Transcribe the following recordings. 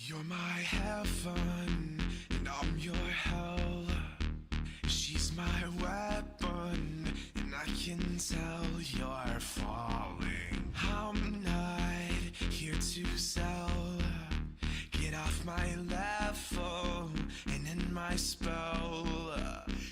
You're my heaven, and I'm your hell. She's my weapon, and I can tell you're falling. I'm not here to sell. Get off my level and end my spell.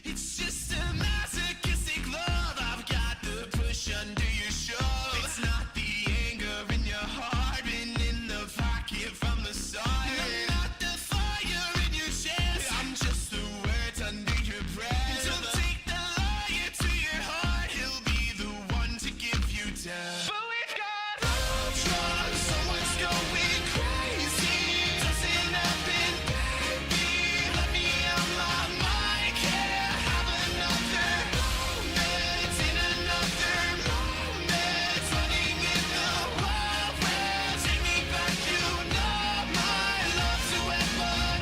It's just a masochistic love. I've got the push under your shove. It's not the anger in your heart, been in the pocket from the start. I'm not the fire in your chest, I'm just the words under your breath. Don't take the liar to your heart, he'll be the one to give you death. But we've got ultra, someone's going crazy. Doesn't happen, baby. Let me out my mind. Can't have another moment in another moment. Running in the wild west. Take me back, you know my love's a weapon.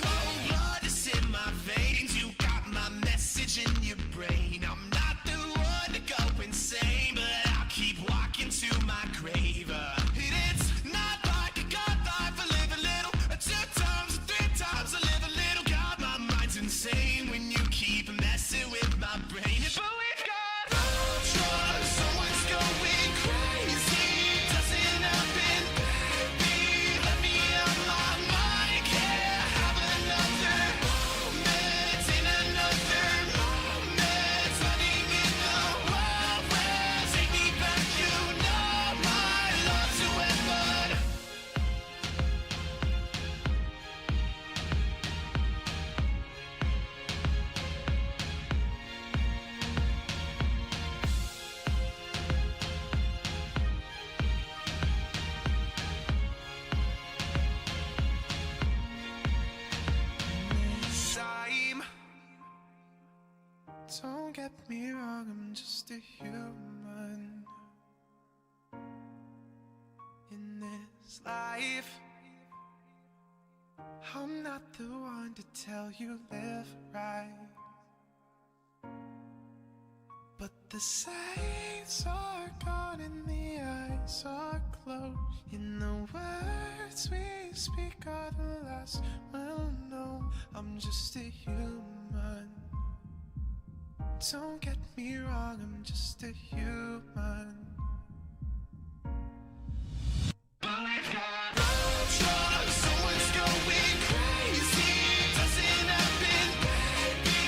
Oh, blood is in my veins. You got my message in your brain. I'm not the one to go insane, but I'll keep walking to my grave. It's not like a god life. I live a little, 2 times, 3 times. I live a little. God, my mind's insane when you keep messing with my brain. But we've got ultra, someone's going crazy. Doesn't happen, baby. Let me out my mind. Can't have another moment in another moment. Running in the wild west. Take me back, you know my love's a weapon. Time. Don't get me wrong, I'm just a human. In this life, I'm not the one to tell you live right, but the signs are gone and the eyes are closed. In the words we speak are the last we'll know. I'm just a human. Don't get me wrong, I'm just a human. But we've got ultra, someone's going crazy. Doesn't happen, baby.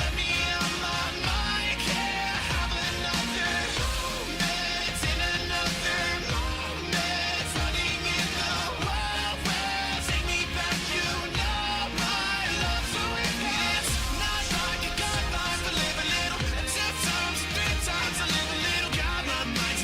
Let me out my mind. Can't have another moment in another moment. Running in the wild west. Take me back, you know my love's a weapon. It's not like a god life. I live a little, 2 times, 3 times. I live a little. God, my mind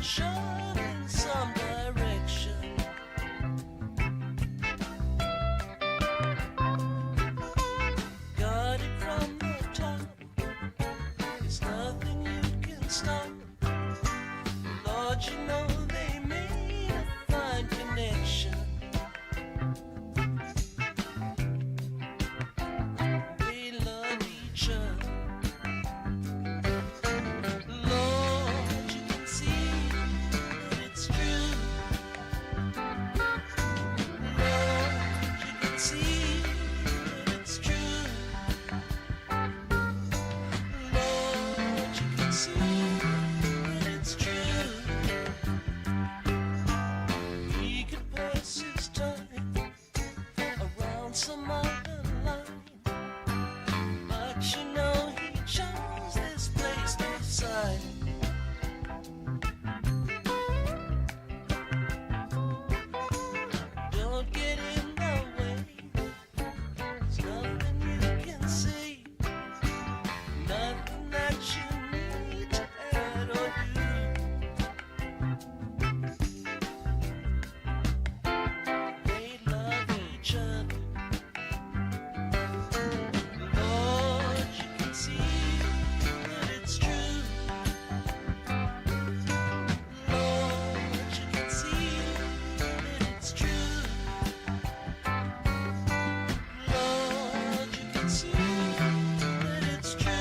shove in some direction. Got it from the top. There's nothing you can stop. Lord, you know they made a fine connection. They love each other. Lord, you can see that it's true. Lord, you can see that it's true. Lord, you can see that it's true. He could pass his time around some other line, but you know he chose this place beside. Don't get in the way. There's nothing you can see, nothing that you need to add or do. They love each other. Lord, you can see that it's true. Lord, you can see that it's true. Lord, you can see that it's true.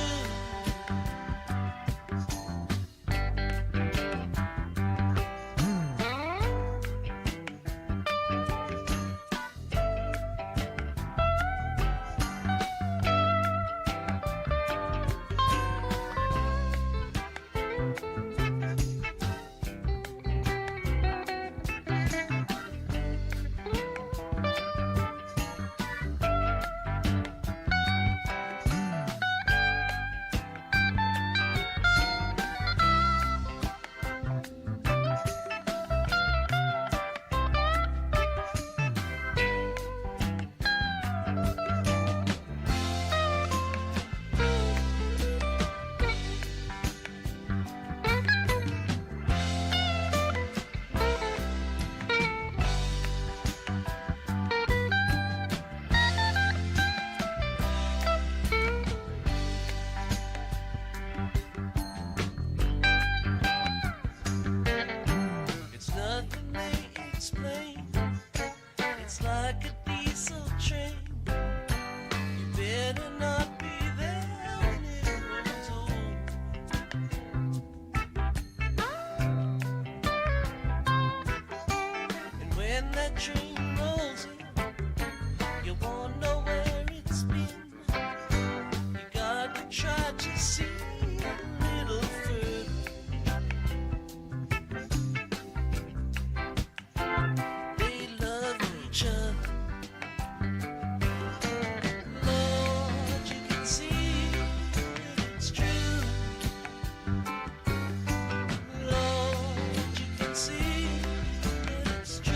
It's nothing they explain. It's like a diesel train. You better not be there when it rolls home. And when that train rolls in, you won't know where it's been. You gotta try to see a little further. They love each other. Lord, you can see that it's true. Lord, you can see that it's true.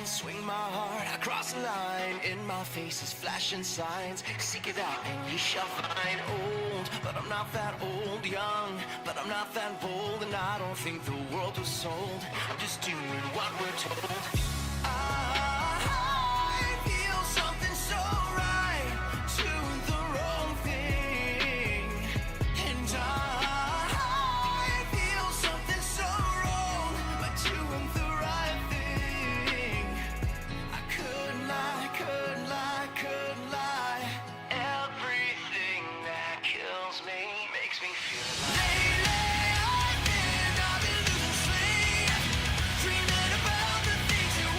mind, swing my heart across the line. In my face is flashing signs. Seek it out and ye shall find. Old, but I'm not that old. Young, but I'm not that bold. And I don't think the world was sold. I'm just doing what we're told. I feel something so right, doing the wrong thing. And I feel something so wrong, but doing the right thing. I couldn't lie, couldn't lie, couldn't lie. Everything that kills me makes me feel alive. Lately I've been losing sleep, dreaming about the things that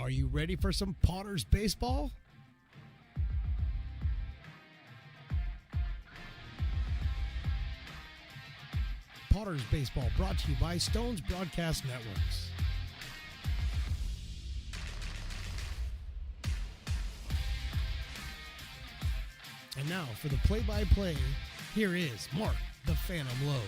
Are you ready for some Potters baseball? Potters baseball brought to you by Stones Broadcast Networks. And now for the play-by-play, here is Mark the Phantom Lowe.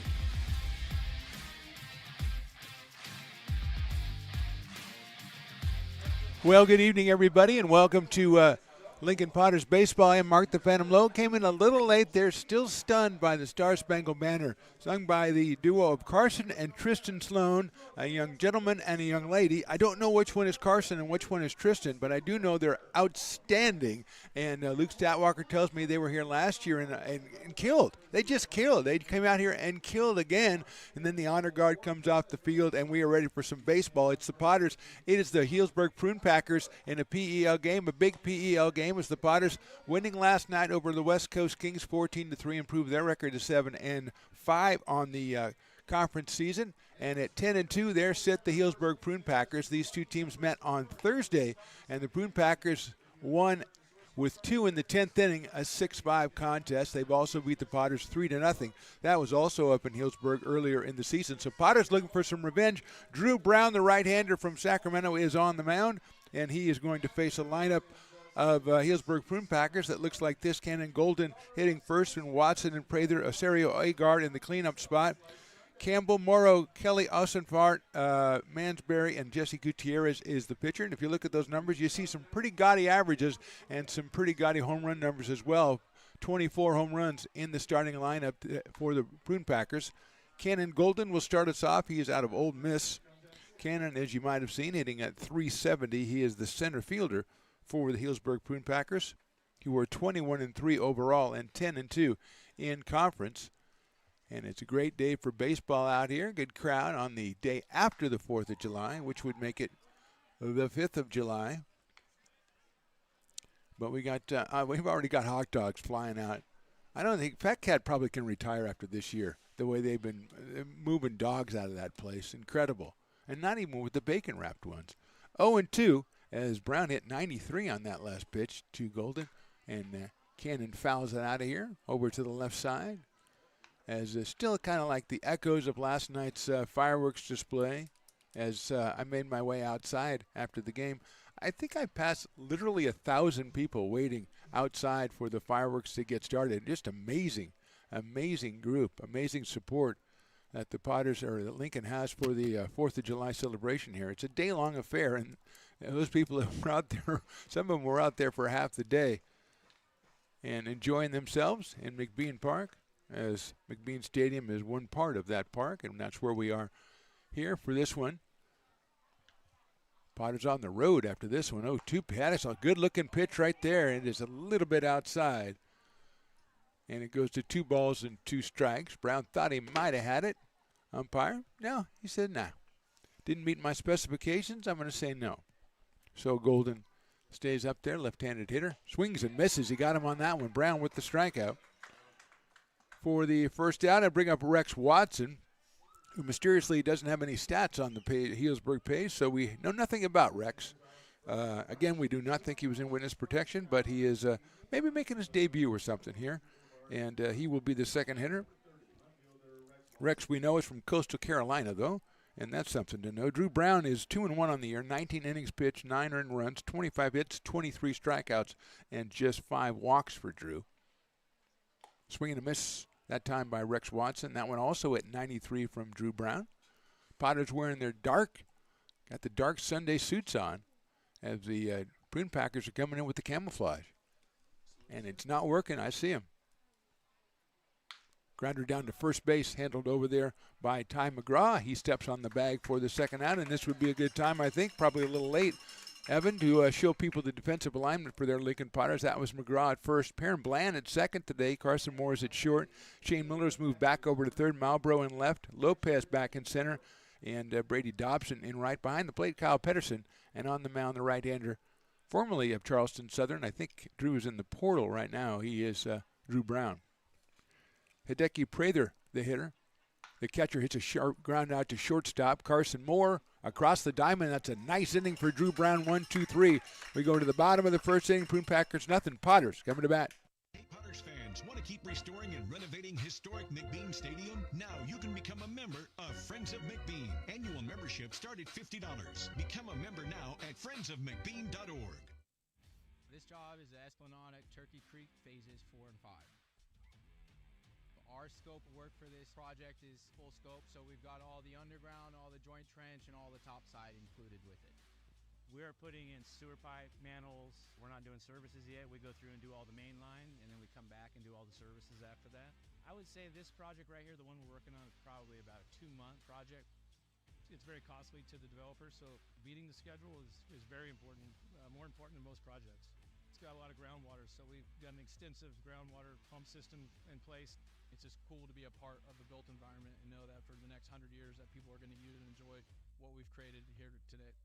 Well, good evening, everybody, and welcome to Lincoln Potters baseball and Mark the Phantom Low came in a little late. They're still stunned by the Star Spangled Banner, sung by the duo of Carson and Tristan Sloan, a young gentleman and a young lady. I don't know which one is Carson and which one is Tristan, but I do know they're outstanding. And Luke Statwalker tells me they were here last year and killed. They just killed. They came out here and killed again. And then the honor guard comes off the field, and we are ready for some baseball. It's the Potters. It is the Healdsburg Prune Packers in a PEL game, a big PEL game. As the Potters winning last night over the West Coast Kings 14-3, improved their record to 7-5 on the conference season. And at 10-2, there sit the Healdsburg Prune Packers. These two teams met on Thursday, and the Prune Packers won with 2 in the 10th inning, a 6-5 contest. They've also beat the Potters 3-0. That was also up in Healdsburg earlier in the season. So Potters looking for some revenge. Drew Brown, the right-hander from Sacramento, is on the mound, and he is going to face a lineup of Healdsburg Prune Packers that looks like this. Cannon Golden hitting first, and Watson and Prather, Osorio Agard in the cleanup spot. Campbell, Morrow, Kelly, Osenfart, Mansberry, and Jesse Gutierrez is the pitcher. And if you look at those numbers, you see some pretty gaudy averages and some pretty gaudy home run numbers as well. 24 home runs in the starting lineup for the Prune Packers. Cannon Golden will start us off. He is out of Ole Miss. Cannon, as you might have seen, hitting at .370. He is the center fielder for the Healdsburg Prune Packers, who were 21-3 overall and 10-2 in conference. And it's a great day for baseball out here. Good crowd on the day after the 4th of July, which would make it the 5th of July. But we've already got hot dogs flying out. I don't think Fat Cat probably can retire after this year, the way they've been moving dogs out of that place. Incredible. And not even with the bacon-wrapped ones. 0-2 as Brown hit 93 on that last pitch to Golden. And Cannon fouls it out of here over to the left side. As still kind of like the echoes of last night's fireworks display. As I made my way outside after the game, I think I passed literally 1,000 people waiting outside for the fireworks to get started. Just amazing, amazing group, amazing support that the Potters or that Lincoln has for the 4th of July celebration here. It's a day-long affair, and those people that were out there, some of them were out there for half the day and enjoying themselves in McBean Park, as McBean Stadium is one part of that park, and that's where we are here for this one. Potters on the road after this one. 0-2 Pattis, a good-looking pitch right there, and it is a little bit outside. And it goes to 2 balls and 2 strikes. Brown thought he might have had it. Umpire, no, he said nah. Didn't meet my specifications, I'm going to say no. So Golden stays up there, left-handed hitter. Swings and misses, he got him on that one. Brown with the strikeout. For the first out, I bring up Rex Watson, who mysteriously doesn't have any stats on the Healdsburg page, so we know nothing about Rex. Again, we do not think he was in witness protection, but he is maybe making his debut or something here, and he will be the second hitter. Rex, we know, is from Coastal Carolina, though, and that's something to know. Drew Brown is 2-1 on the year, 19 innings pitched, 9 earned runs, 25 hits, 23 strikeouts, and just 5 walks for Drew. Swing and a miss that time by Rex Watson. That one also at 93 from Drew Brown. Potters wearing their got the dark Sunday suits on as the Prune Packers are coming in with the camouflage. And it's not working. I see him. Grounder down to first base, handled over there by Ty McGraw. He steps on the bag for the second out, and this would be a good time, I think, probably a little late, Evan, to show people the defensive alignment for their Lincoln Potters. That was McGraw at first. Perrin Bland at second today. Carson Moore is at short. Shane Miller's moved back over to third. Malbro in left. Lopez back in center. And Brady Dobson in right. Behind the plate, Kyle Pedersen. And on the mound, the right-hander, formerly of Charleston Southern. I think Drew is in the portal right now. He is Drew Brown. Hideki Prather, the hitter. The catcher hits a sharp ground out to shortstop. Carson Moore across the diamond. That's a nice inning for Drew Brown. 1-2-3. We go to the bottom of the first inning. Prune Packers nothing. Potters coming to bat. Hey, Potters fans, want to keep restoring and renovating historic McBean Stadium? Now you can become a member of Friends of McBean. Annual membership start at $50. Become a member now at friendsofmcbean.org. This job is the Esplanade at Turkey Creek phases 4 and 5. Our scope of work for this project is full scope, so we've got all the underground, all the joint trench, and all the top side included with it. We are putting in sewer pipe, manholes. We're not doing services yet. We go through and do all the main line, and then we come back and do all the services after that. I would say this project right here, the one we're working on, is probably about a 2-month project. It's very costly to the developer, so beating the schedule is very important, more important than most projects. It's got a lot of groundwater, so we've got an extensive groundwater pump system in place. It's just cool to be a part of the built environment and know that for the next 100 years that people are going to use and enjoy what we've created here today.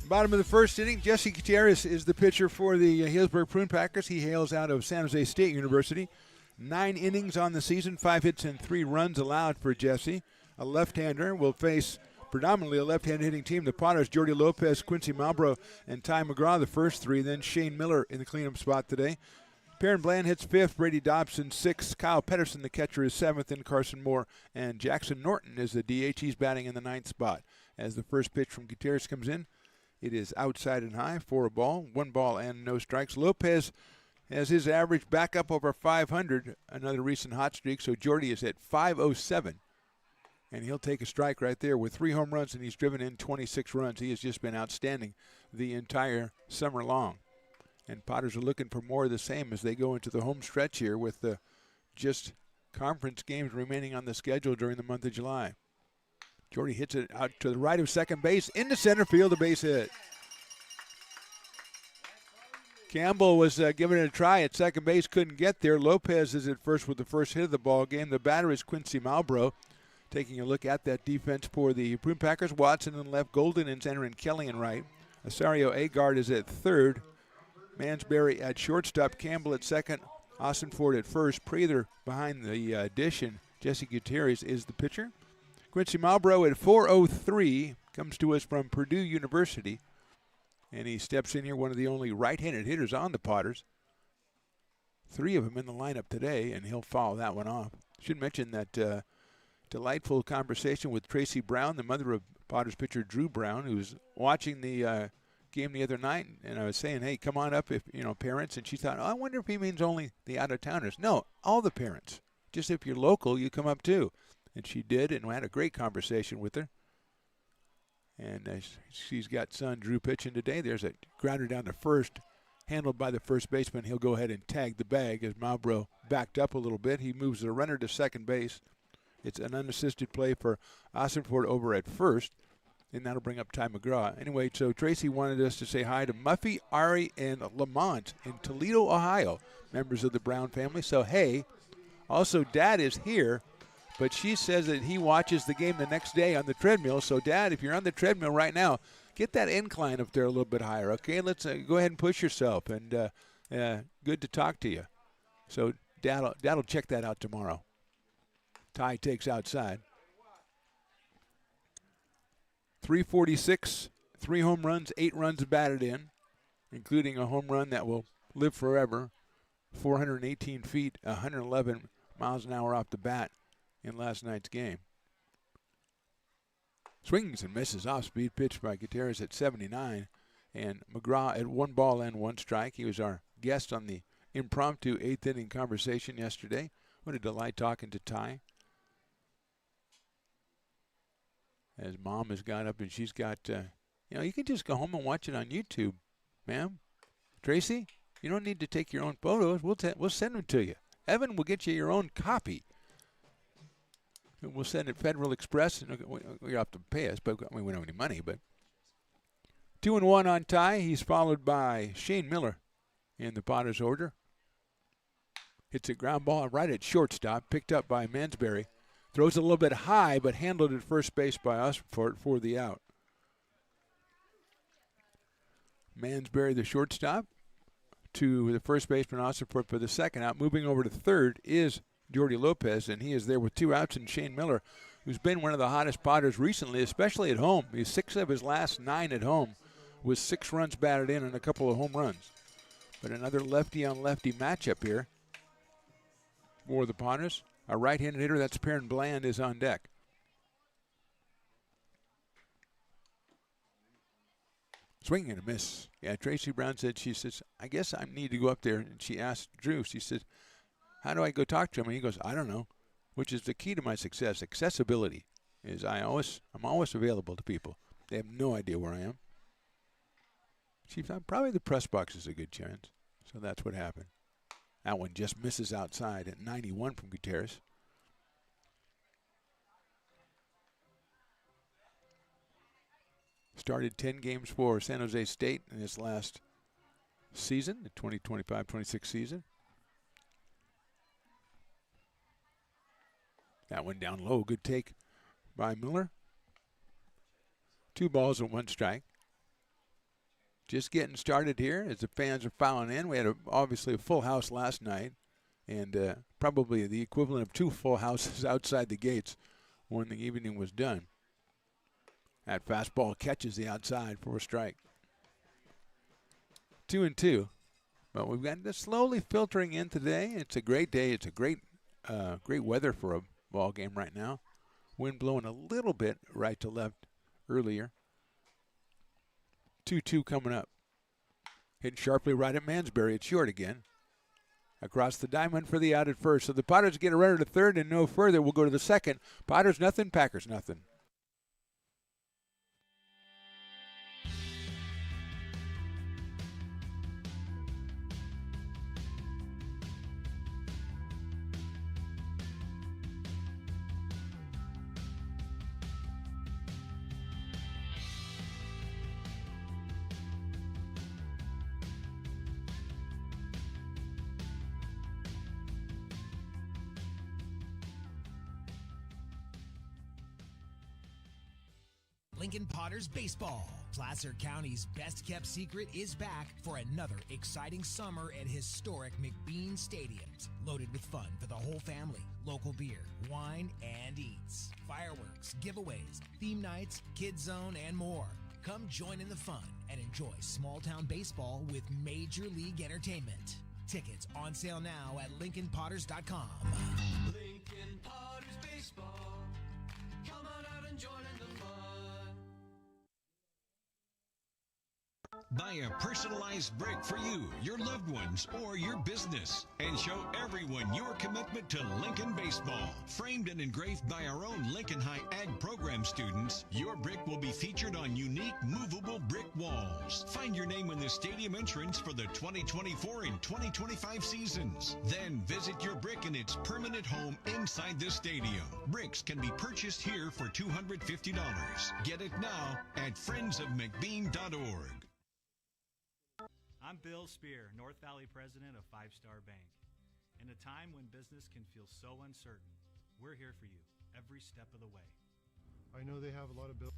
Bottom of the first inning, Jesse Gutierrez is the pitcher for the Healdsburg Prune Packers. He hails out of San Jose State University. 9 innings on the season, 5 hits and 3 runs allowed for Jesse. A left-hander will face predominantly a left-handed hitting team. The Potters, Jordy Lopez, Quincy Malbrough, and Ty McGraw, the first 3. Then Shane Miller in the cleanup spot today. Perrin Bland hits 5th, Brady Dobson 6th, Kyle Pedersen, the catcher, is 7th, and Carson Moore and Jackson Norton is the DH. He's batting in the 9th spot. As the first pitch from Gutierrez comes in, it is outside and high for a ball, 1 ball and no strikes. Lopez has his average back up over 500, another recent hot streak, so Jordy is at 507. And he'll take a strike right there with 3 home runs, and he's driven in 26 runs. He has just been outstanding the entire summer long. And Potters are looking for more of the same as they go into the home stretch here with the just conference games remaining on the schedule during the month of July. Jordy hits it out to the right of second base, into center field, a base hit. Campbell was giving it a try at second base, couldn't get there. Lopez is at first with the first hit of the ball game. The batter is Quincy Malbrough. Taking a look at that defense for the Prune Packers, Watson in left, Golden in center, and Kelly in right. Asario Agard is at third. Mansberry at shortstop, Campbell at second, Austin Ford at first. Prather behind the dish, and Jesse Gutierrez is the pitcher. Quincy Malbrough at 403 comes to us from Purdue University, and he steps in here, one of the only right-handed hitters on the Potters. 3 of them in the lineup today, and he'll foul that one off. Should mention that delightful conversation with Tracy Brown, the mother of Potters pitcher Drew Brown, who was watching the game the other night, and I was saying, hey, come on up if, parents, and she thought, oh, I wonder if he means only the out-of-towners. No, all the parents. Just if you're local, you come up too. And she did, and we had a great conversation with her. And she's got son Drew pitching today. There's a grounder down to first, handled by the first baseman. He'll go ahead and tag the bag as Malbrough backed up a little bit. He moves the runner to second base. It's an unassisted play for Ossenford over at first, and that'll bring up Ty McGraw. Anyway, so Tracy wanted us to say hi to Muffy, Ari, and Lamont in Toledo, Ohio, members of the Brown family. So, hey, also Dad is here. But she says that he watches the game the next day on the treadmill. So, Dad, if you're on the treadmill right now, get that incline up there a little bit higher, okay? Let's go ahead and push yourself. And good to talk to you. So, Dad'll check that out tomorrow. Ty takes outside. 346, 3 home runs, 8 runs batted in, including a home run that will live forever, 418 feet, 111 miles an hour off the bat in last night's game. Swings and misses off speed pitch by Gutierrez at 79, and McGraw at 1 ball and 1 strike. He was our guest on the impromptu 8th inning conversation yesterday. What a delight talking to Ty. As Mom has got up and she's got, you can just go home and watch it on YouTube, ma'am. Tracy, you don't need to take your own photos. We'll send them to you. Evan will get you your own copy. We'll send it Federal Express. And you have to pay us, but we don't have any money. But 2-1 on Ty. He's followed by Shane Miller in the Potters order. Hits a ground ball right at shortstop, picked up by Mansberry. Throws it a little bit high, but handled at first base by us for the out. Mansberry, the shortstop, to the first baseman Ossenfort for the second out. Moving over to third is Jordy Lopez, and he is there with 2 outs, and Shane Miller, who's been one of the hottest Potters recently, especially at home. He's 6 of his last 9 at home with 6 runs batted in and a couple of home runs. But another lefty-on-lefty matchup here for the Potters. A right-handed hitter, that's Perrin Bland, is on deck. Swing and a miss. Yeah, Tracy Brown said, she says, I guess I need to go up there. And she asked Drew, she said, how do I go talk to him? And he goes, I don't know, which is the key to my success. Accessibility is I'm always available to people. They have no idea where I am. She thought probably the press box is a good chance. So that's what happened. That one just misses outside at 91 from Gutierrez. Started 10 games for San Jose State in his last season, the 2025-26 season. That one down low. Good take by Miller. 2 balls and 1 strike. Just getting started here as the fans are filing in. We had obviously a full house last night, and probably the equivalent of 2 full houses outside the gates when the evening was done. That fastball catches the outside for a strike. 2-2. But we've got this slowly filtering in today. It's a great day. It's a great weather for a ball game right now. Wind blowing a little bit right to left earlier. 2-2 coming up. Hitting sharply right at Mansberry. It's short again. Across the diamond for the out at first. So the Potters get a runner to third and no further. We'll go to the second. Potters nothing, Packers nothing. Lincoln Potters Baseball. Placer County's best-kept secret is back for another exciting summer at historic McBean Stadiums. Loaded with fun for the whole family, local beer, wine, and eats. Fireworks, giveaways, theme nights, kids zone, and more. Come join in the fun and enjoy small-town baseball with Major League Entertainment. Tickets on sale now at LincolnPotters.com. Lincoln Potters Baseball. Come on out and join in the fun. Buy a personalized brick for you, your loved ones, or your business, and show everyone your commitment to Lincoln baseball. Framed and engraved by our own Lincoln High Ag program students, your brick will be featured on unique movable brick walls. Find your name in the stadium entrance for the 2024 and 2025 seasons. Then visit your brick in its permanent home inside the stadium. Bricks can be purchased here for $250. Get it now at friendsofmcbean.org. I'm Bill Spear, North Valley president of Five Star Bank. In a time when business can feel so uncertain, we're here for you every step of the way. I know they have a lot of bills.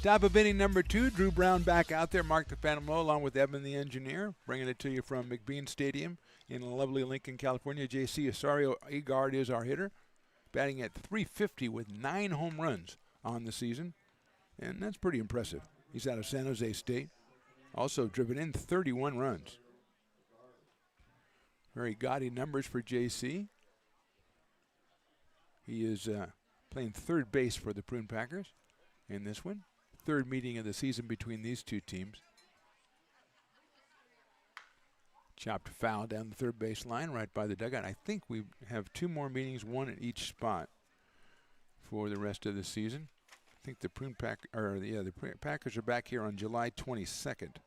Top of inning number 2, Drew Brown back out there. Mark the Phantom Low along with Evan the Engineer, bringing it to you from McBean Stadium in lovely Lincoln, California. J.C. Osorio Egard is our hitter, batting at .350 with 9 home runs on the season, and that's pretty impressive. He's out of San Jose State. Also driven in 31 runs. Very gaudy numbers for JC. He is playing third base for the Prune Packers in this one. Third meeting of the season between these two teams. Chopped foul down the third base line right by the dugout. I think we have 2 more meetings, 1 at each spot for the rest of the season. I think the Packers are back here on July 22nd.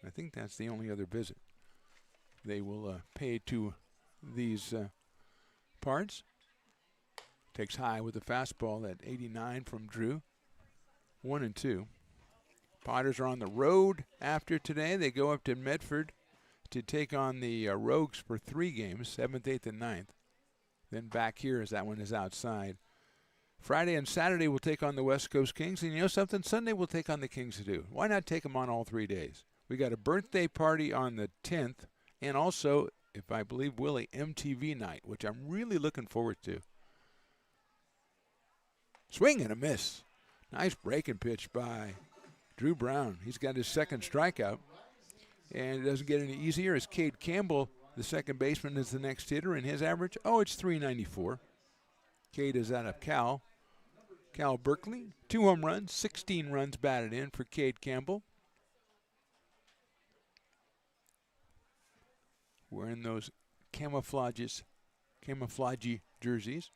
I think that's the only other visit they will pay to these parts. Takes high with the fastball at 89 from Drew. 1-2. Potters are on the road after today. They go up to Medford to take on the Rogues for 3 games, 7th, 8th, and 9th. Then back here as that one is outside. Friday and Saturday we'll take on the West Coast Kings. And you know something? Sunday we'll take on the Kings too. Why not take them on all 3 days? We got a birthday party on the 10th and also, if I believe Willie, MTV night, which I'm really looking forward to. Swing and a miss. Nice breaking pitch by Drew Brown. He's got his second strikeout. And it doesn't get any easier as Cade Campbell, the second baseman, is the next hitter. And his average, it's 394. Cade is out of Cal Berkeley. 2 home runs, 16 runs batted in for Cade Campbell. Wearing those camouflage jerseys.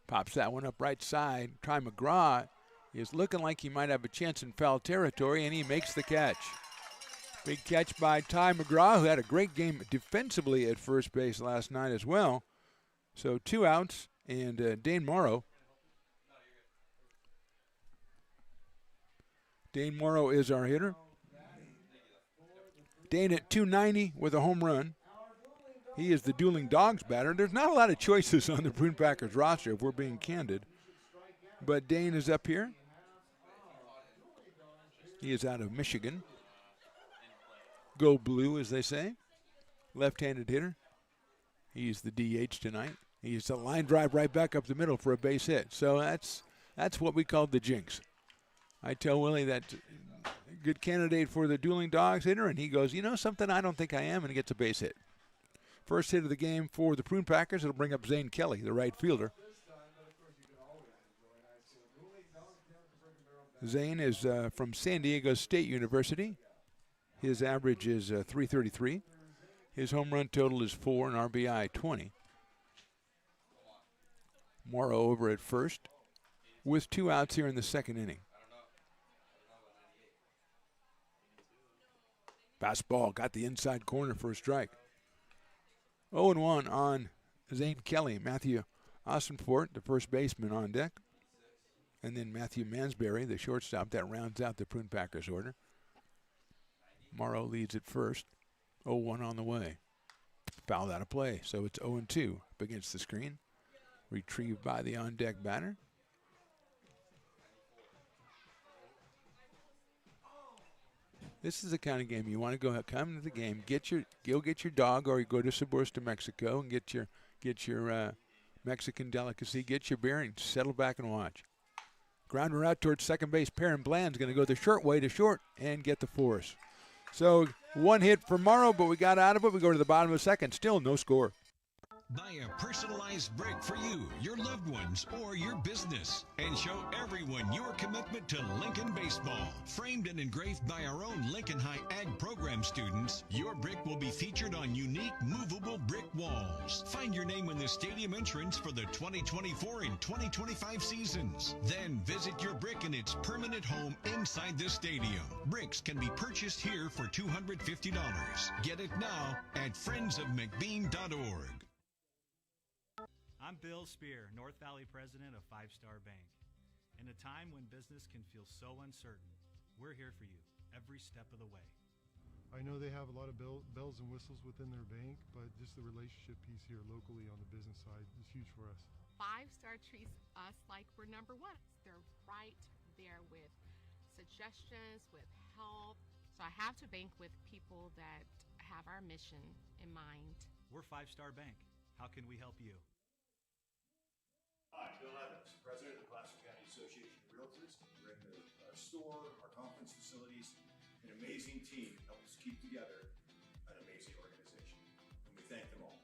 Pops that one up right side. Ty McGraw is looking like he might have a chance in foul territory, and he makes the catch. Big catch by Ty McGraw, who had a great game defensively at first base last night as well. So 2 outs, and Dane Morrow. Dane Morrow is our hitter. Dane at 290 with a home run. He is the Dueling Dogs batter. There's not a lot of choices on the Prune Packers roster, if we're being candid. But Dane is up here. He is out of Michigan. Go blue, as they say. Left-handed hitter. He's the DH tonight. He's a line drive right back up the middle for a base hit. So that's what we call the jinx. I tell Willie that's a good candidate for the Dueling Dogs hitter, and he goes, you know something, I don't think I am, and he gets a base hit. First hit of the game for the Prune Packers. It'll bring up Zane Kelly, the right fielder. Zane is from San Diego State University. His average is 333. His home run total is 4 and RBI 20. Morrow over at first with 2 outs here in the second inning. Fastball got the inside corner for a strike. 0-1 on Zane Kelly. Matthew Ossenfort, the first baseman, on deck. And then Matthew Mansberry, the shortstop, that rounds out the Prune Packers order. Morrow leads at first. 0-1 on the way. Fouled out of play, so it's 0-2 up against the screen. Retrieved by the on-deck batter. This is the kind of game you want to come to the game, go get your dog, or you go to Sabores to Mexico and get your Mexican delicacy, get your beer, and settle back and watch. Grounder out towards second base. Perrin Bland's going to go the short way to short and get the force. So 1 hit for Morrow, but we got out of it. We go to the bottom of the second. Still no score. Buy a personalized brick for you, your loved ones, or your business, and show everyone your commitment to Lincoln baseball. Framed and engraved by our own Lincoln High Ag program students, your brick will be featured on unique movable brick walls. Find your name in the stadium entrance for the 2024 and 2025 seasons. Then visit your brick in its permanent home inside the stadium. Bricks can be purchased here for $250. Get it now at friendsofmcbean.org. I'm Bill Spear, North Valley president of 5 Star Bank. In a time when business can feel so uncertain, we're here for you every step of the way. I know they have a lot of bells and whistles within their bank, but just the relationship piece here locally on the business side is huge for us. 5 Star treats us like we're number one. They're right there with suggestions, with help. So I have to bank with people that have our mission in mind. We're 5 Star Bank. How can we help you? Hi, Bill Evans, President of the Placer County Association of Realtors. We're in the store, our conference facilities, an amazing team that helps us keep together an amazing organization. And we thank them all.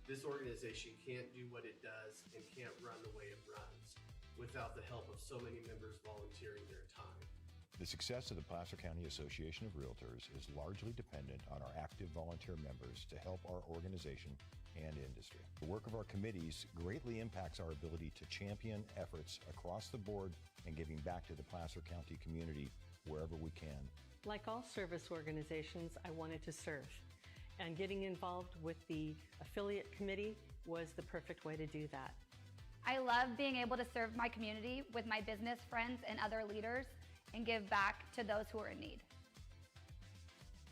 This organization can't do what it does and can't run the way it runs without the help of so many members volunteering their time. The success of the Placer County Association of Realtors is largely dependent on our active volunteer members to help our organization and industry. The work of our committees greatly impacts our ability to champion efforts across the board and giving back to the Placer County community wherever we can. Like all service organizations, I wanted to serve. And getting involved with the affiliate committee was the perfect way to do that. I love being able to serve my community with my business friends and other leaders and give back to those who are in need.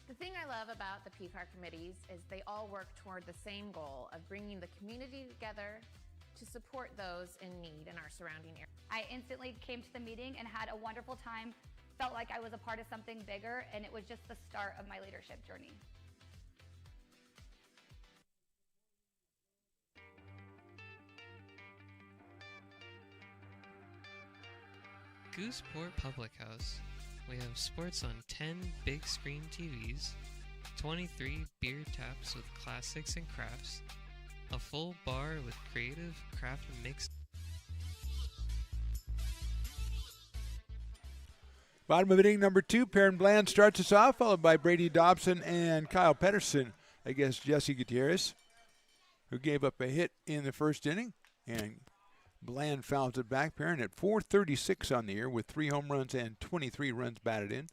The thing I love about the PPAR committees is they all work toward the same goal of bringing the community together to support those in need in our surrounding area. I instantly came to the meeting and had a wonderful time, felt like I was a part of something bigger, and it was just the start of my leadership journey. Gooseport Public House. We have sports on 10 big screen TVs, 23 beer taps with classics and crafts, a full bar with creative craft mix. Bottom of inning number 2, Perrin Bland starts us off, followed by Brady Dobson and Kyle Pedersen against Jesse Gutierrez, who gave up a hit in the first inning, and Bland fouls it back. Perrin at .436 on the year with 3 home runs and 23 runs batted in.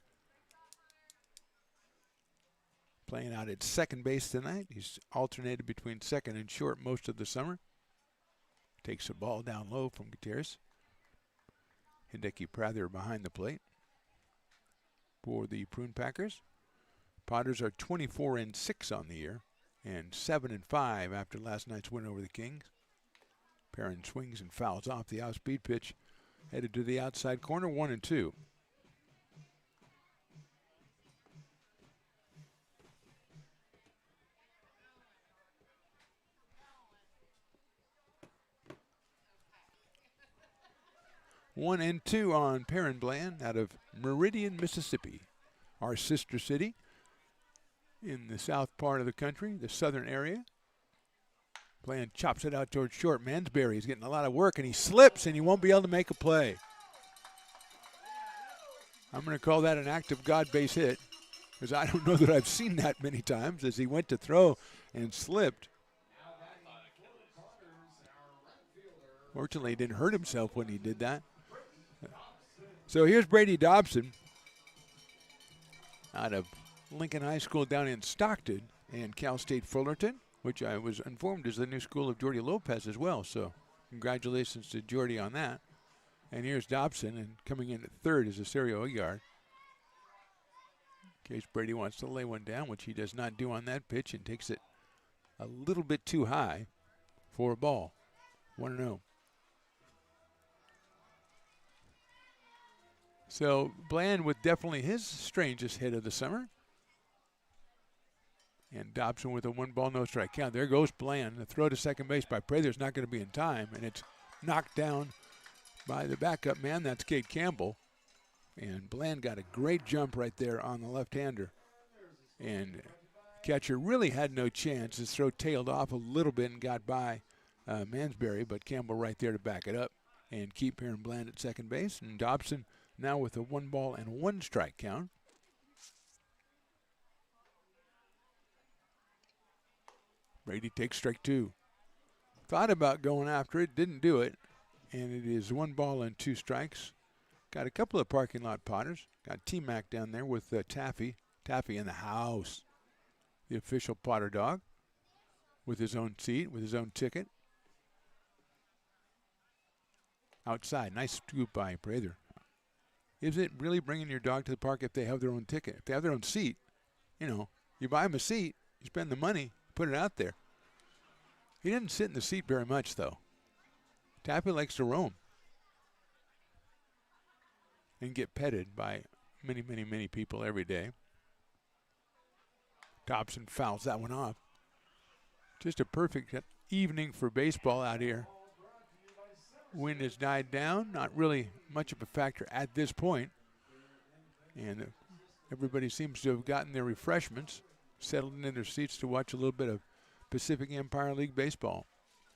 Playing out at second base tonight. He's alternated between second and short most of the summer. Takes the ball down low from Gutierrez. Hideki Prather behind the plate for the Prune Packers. Potters are 24-6 on the year and 7-5 after last night's win over the Kings. Perrin swings and fouls off the off-speed pitch, headed to the outside corner, 1-2. One and 2 on Perrin Bland out of Meridian, Mississippi, our sister city in the south part of the country, the southern area. Bland chops it out towards short. Mansberry is getting a lot of work, and he slips, and he won't be able to make a play. I'm going to call that an act of God base hit, because I don't know that I've seen that many times, as he went to throw and slipped. Fortunately, he didn't hurt himself when he did that. So here's Brady Dobson out of Lincoln High School down in Stockton and Cal State Fullerton, which I was informed is the new school of Jordy Lopez as well. So congratulations to Jordy on that. And here's Dobson, and coming in at third is Asario Aguiar. In case Brady wants to lay one down, which he does not do on that pitch, and takes it a little bit too high for a ball. 1-0. So Bland with definitely his strangest hit of the summer. And Dobson with a 1-ball, no strike count. There goes Bland. The throw to second base by Prather's not going to be in time, and it's knocked down by the backup man. That's Cade Campbell. And Bland got a great jump right there on the left-hander. And catcher really had no chance. His throw tailed off a little bit and got by Mansberry, but Campbell right there to back it up and keep Perrin Bland at second base. And Dobson now with a 1-ball and 1 strike count. Brady takes strike 2. Thought about going after it, didn't do it. And it is 1 ball and 2 strikes. Got a couple of parking lot Potters. Got T-Mac down there with Taffy. Taffy in the house. The official Potter dog with his own seat, with his own ticket. Outside, nice scoop by Prather. Is it really bringing your dog to the park if they have their own ticket? If they have their own seat, you know, you buy them a seat, you spend the money, put it out there. He didn't sit in the seat very much, though. Taffy likes to roam and get petted by many, many, many people every day. Dobson fouls that one off. Just a perfect evening for baseball out here. Wind has died down, not really much of a factor at this point. And everybody seems to have gotten their refreshments, settled in their seats to watch a little bit of Pacific Empire League baseball.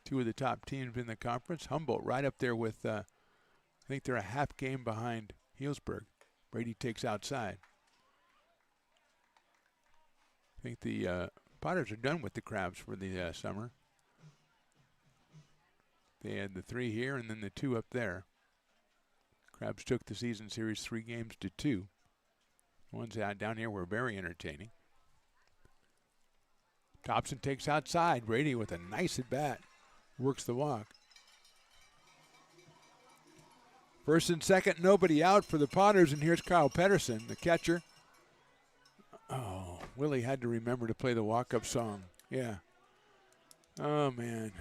2 of the top teams in the conference. Humboldt right up there with, I think they're a half game behind Healdsburg. Brady takes outside. I think the Potters are done with the Crabs for the summer. They had the 3 here and then the 2 up there. Crabs took the season series 3 games to 2. The ones out down here were very entertaining. Dobson takes outside. Brady with a nice at bat. works the walk. First and second, nobody out for the Potters, and here's Kyle Pedersen, the catcher. Oh, Willie had to remember to play the walk-up song. Yeah. Oh, man.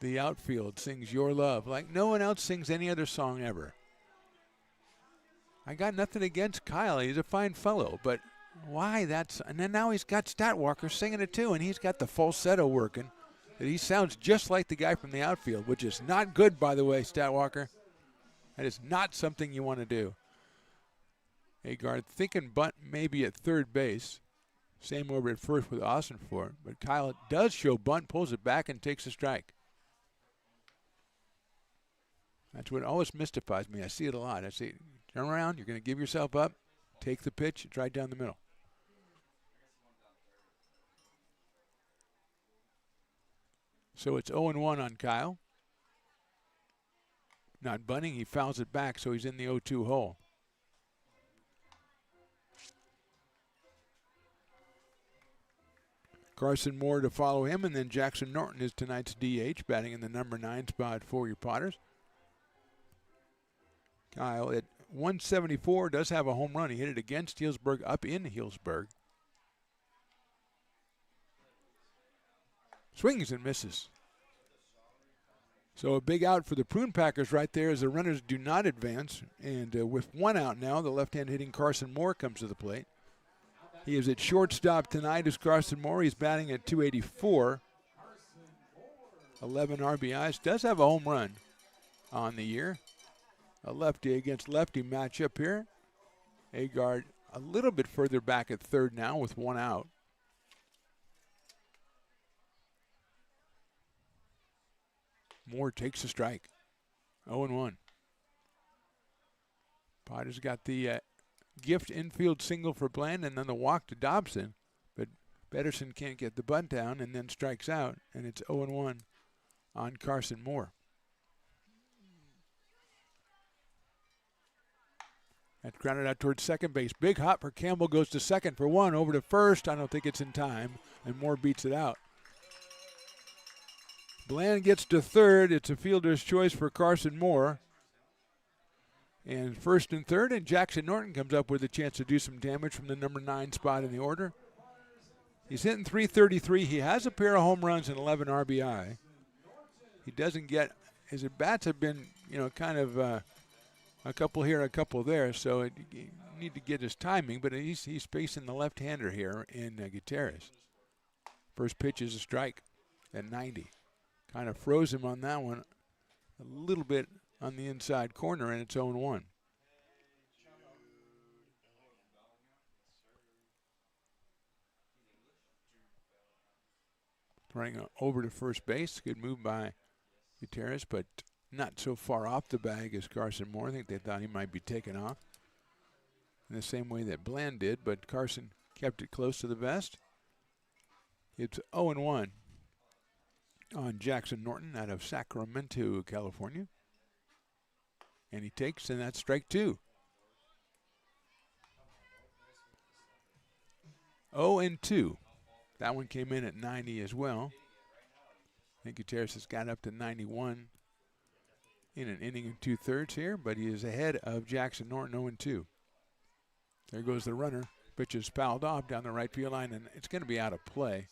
The outfield sings Your Love like no one else sings any other song ever. I got nothing against Kyle. He's a fine fellow, but why that's... And then now he's got Statwalker singing it too, and he's got the falsetto working. He sounds just like the guy from the outfield, which is not good, by the way, Statwalker. That is not something you want to do. Agard thinking bunt maybe at third base. Same over at first with Austin for it. But Kyle does show bunt, pulls it back, and takes a strike. That's what always mystifies me. I see it a lot. I see, turn around, you're going to give yourself up, take the pitch, it's right down the middle. So it's 0-1 on Kyle. Not bunting, he fouls it back, so he's in the 0-2 hole. Carson Moore to follow him, and then Jackson Norton is tonight's DH, batting in the number 9 spot for your Potters. Kyle at 174 does have a home run. He hit it against Healdsburg up in Healdsburg. Swings and misses. So a big out for the Prune Packers right there as the runners do not advance. And with one out now, the left-hand hitting Carson Moore comes to the plate. He is at shortstop tonight as Carson Moore. He's batting at 284. 11 RBIs. Does have a home run on the year. A lefty against lefty matchup here. Agard a little bit further back at third now with one out. Moore takes a strike. 0-1. Potter's got the gift infield single for Bland and then the walk to Dobson. But Pedersen can't get the bunt down and then strikes out. And it's 0-1 on Carson Moore. That's grounded out towards second base. Big hop for Campbell, goes to second for one. Over to first. I don't think it's in time. And Moore beats it out. Bland gets to third. It's a fielder's choice for Carson Moore. And first and third, and Jackson Norton comes up with a chance to do some damage from the number 9 spot in the order. He's hitting .333. He has a pair of home runs and 11 RBI. He doesn't get, his at-bats have been, kind of a couple here, a couple there, so you need to get his timing, but he's facing the left-hander here in Gutierrez. First pitch is a strike at 90. Kind of froze him on that one a little bit on the inside corner, and it's 0-1. Throwing over to first base. Good move by Gutierrez, but not so far off the bag as Carson Moore. I think they thought he might be taken off in the same way that Bland did, but Carson kept it close to the vest. It's 0-1 on Jackson Norton out of Sacramento, California. And he takes, and that's strike 2. 0-2. That one came in at 90 as well. I think Gutierrez has got up to 91 in an inning and 2/3 here, but he is ahead of Jackson Norton 0-2. There goes the runner. Pitch is fouled off down the right field line, and it's going to be out of play.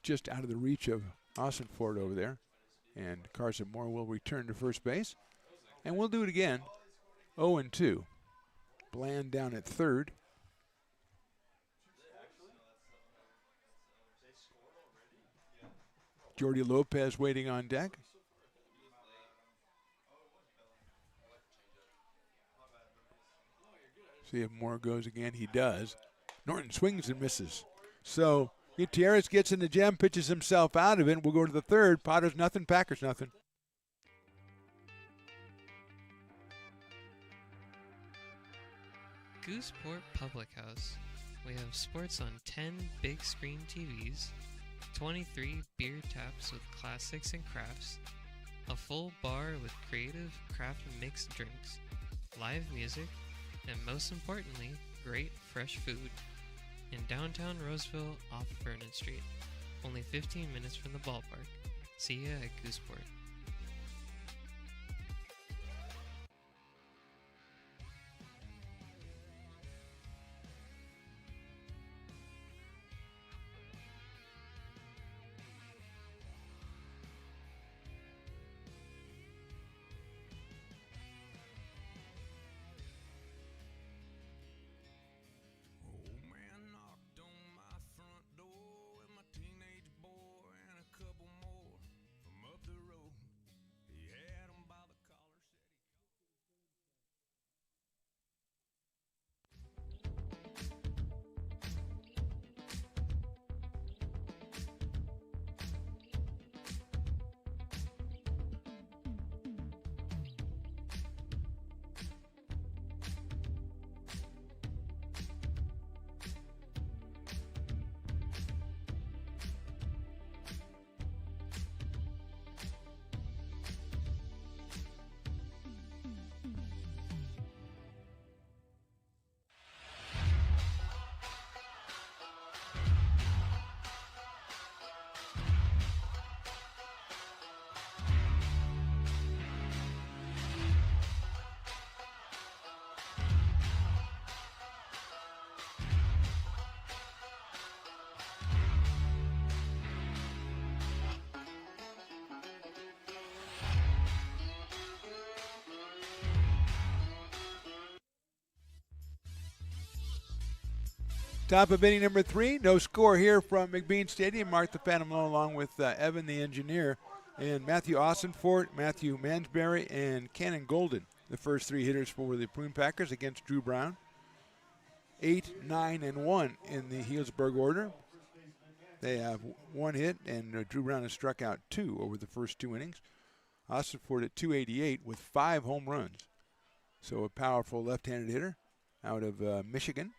Just out of the reach of Austin Ford over there. And Carson Moore will return to first base. And we'll do it again. 0-2. Bland down at third. Jordy Lopez waiting on deck. See if Moore goes again. He does. Norton swings and misses. So Gutierrez gets in the gem, pitches himself out of it. We'll go to the third. Potters nothing, Packers nothing. Gooseport Public House. We have sports on 10 big screen TVs, 23 beer taps with classics and crafts, a full bar with creative craft mixed drinks, live music, and most importantly, great fresh food in downtown Roseville off Vernon Street. only 15 minutes from the ballpark. See ya at Gooseport. Old man knocked on my front door with my teenage boy and a couple more from up the road. He had 'em by the collar, said he Top of inning number 3. No score here from McBean Stadium. Mark the Phantom Low along with Evan the engineer and Matthew Austinfort, Matthew Mansberry, and Cannon Golden. The first 3 hitters for the Prune Packers against Drew Brown. 8, 9, and 1 in the Healdsburg order. They have 1 hit, and Drew Brown has struck out 2 over the first 2 innings. Austinfort at 288 with 5 home runs. So a powerful left-handed hitter out of Michigan.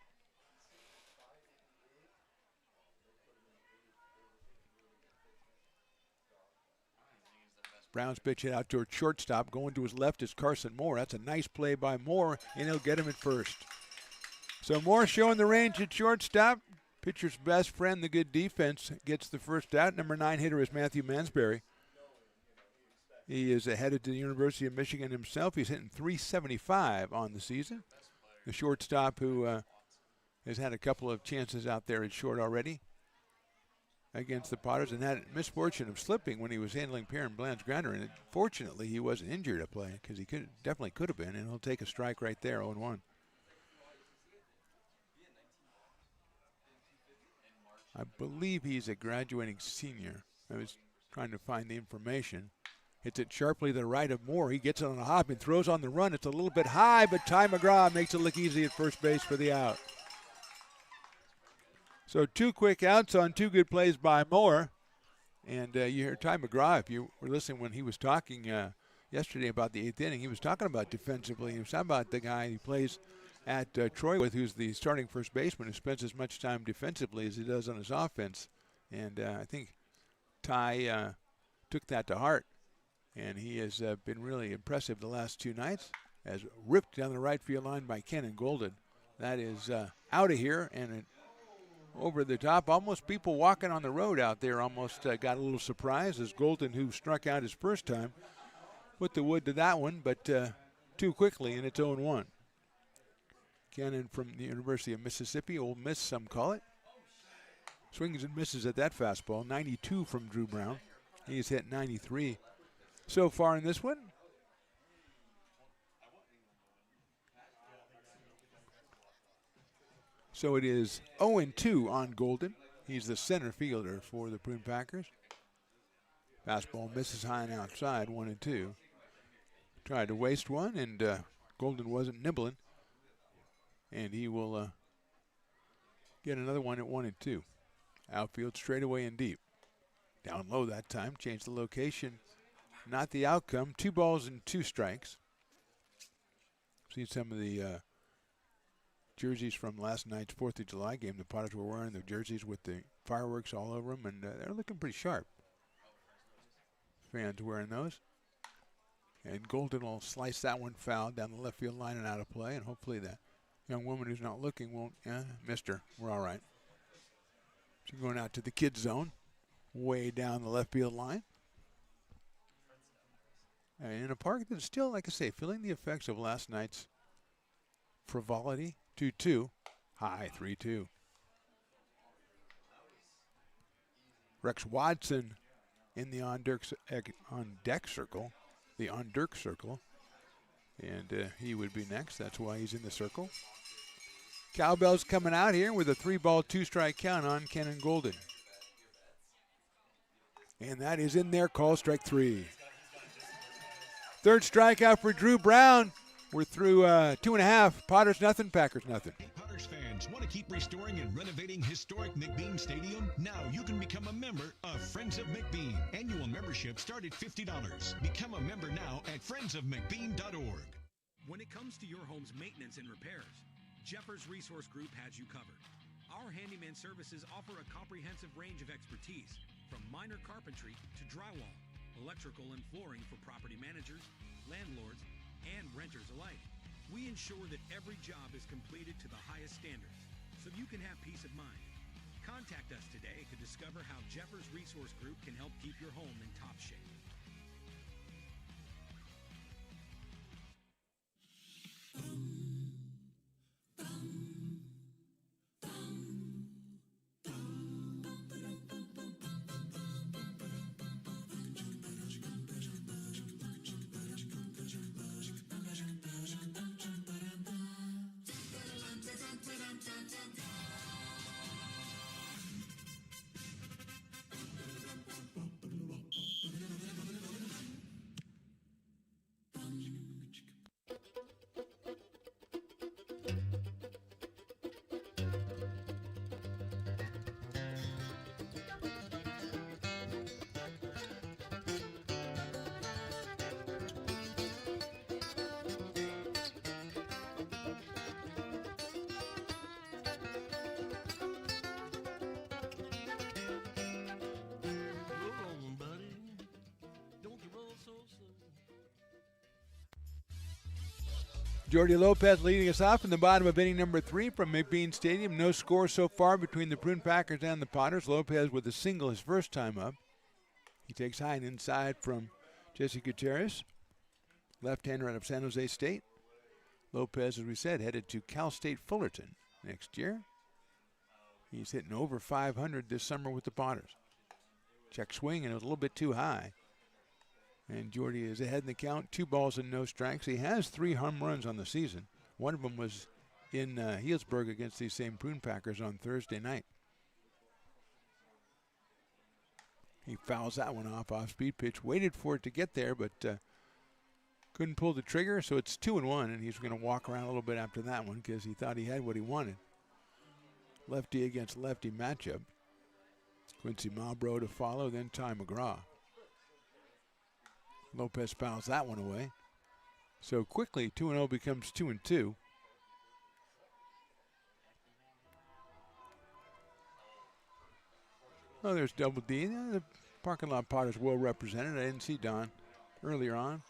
Brown's pitch hit out toward shortstop. Going to his left is Carson Moore. That's a nice play by Moore, and he'll get him at first. So Moore showing the range at shortstop. Pitcher's best friend, the good defense, gets the first out. Number 9 hitter is Matthew Mansberry. He is headed to the University of Michigan himself. He's hitting .375 on the season. The shortstop who has had a couple of chances out there at short already against the Potters and had misfortune of slipping when he was handling Perrin Bland's grounder. And fortunately, he wasn't injured at play because he definitely could have been. And he'll take a strike right there, 0-1. I believe he's a graduating senior. I was trying to find the information. Hits it sharply to the right of Moore. He gets it on a hop and throws on the run. It's a little bit high, but Ty McGraw makes it look easy at first base for the out. So 2 quick outs on 2 good plays by Moore. And you hear Ty McGraw, if you were listening when he was talking yesterday about the 8th inning, he was talking about defensively. He was talking about the guy he plays at Troy with, who's the starting first baseman, who spends as much time defensively as he does on his offense. And I think Ty took that to heart. And he has been really impressive the last 2 nights, as ripped down the right field line by Cannon Golden. That is out of here, and over the top. Almost people walking on the road out there almost got a little surprised as Golden, who struck out his first time, put the wood to that one, but too quickly, and it's 0-1. Cannon from the University of Mississippi, Ole Miss some call it. Swings and misses at that fastball. 92 from Drew Brown. He's hit 93 so far in this one. So it is 0-2 on Golden. He's the center fielder for the Prune Packers. Fastball misses high and outside, 1-2. Tried to waste one, and Golden wasn't nibbling. And he will get another one at 1-2. Outfield straightaway and deep. Down low that time, changed the location. Not the outcome. 2 balls and 2 strikes. Seen some of the jerseys from last night's 4th of July game. The Potters were wearing the jerseys with the fireworks all over them, and they're looking pretty sharp. Fans wearing those. And Golden will slice that one foul down the left field line and out of play, and hopefully that young woman who's not looking won't, missed her. We're all right. She's going out to the kids zone. way down the left field line. And in a park that's still, like I say, feeling the effects of last night's frivolity. 2-2. High 3-2. Rex Watson in the on-deck circle. The on-deck circle. And he would be next. That's why he's in the circle. Cowbell's coming out here with a 3-ball, 2-strike count on Kenan Golden. And that is in there, call strike 3. Third strikeout for Drew Brown. We're through 2.5. Potters nothing, Packers nothing. Potters fans, want to keep restoring and renovating historic McBean Stadium? Now you can become a member of Friends of McBean. Annual membership start at $50. Become a member now at friendsofmcbean.org. When it comes to your home's maintenance and repairs, Jeffers Resource Group has you covered. Our handyman services offer a comprehensive range of expertise, from minor carpentry to drywall, electrical and flooring for property managers, landlords, and renters alike. We ensure that every job is completed to the highest standards, so you can have peace of mind. Contact us today to discover how Jeffers Resource Group can help keep your home in top shape. Jordy Lopez leading us off in the bottom of inning number 3 from McBean Stadium. No score so far between the Prune Packers and the Potters. Lopez with a single his first time up. He takes high and inside from Jesse Gutierrez, left-hander out of San Jose State. Lopez, as we said, headed to Cal State Fullerton next year. He's hitting over 500 this summer with the Potters. Check swing, and it was a little bit too high. And Jordy is ahead in the count, 2 balls and no strikes. He has 3 home runs on the season. One of them was in Healdsburg against these same Prune Packers on Thursday night. He fouls that one off speed pitch. Waited for it to get there, but couldn't pull the trigger, so it's 2-1, and he's going to walk around a little bit after that one because he thought he had what he wanted. Lefty against lefty matchup. Quincy Malbrough to follow, then Ty McGraw. Lopez fouls that one away. So quickly, 2-0 becomes 2-2. Oh, there's Double D. The parking lot Potters well represented. I didn't see Don earlier on.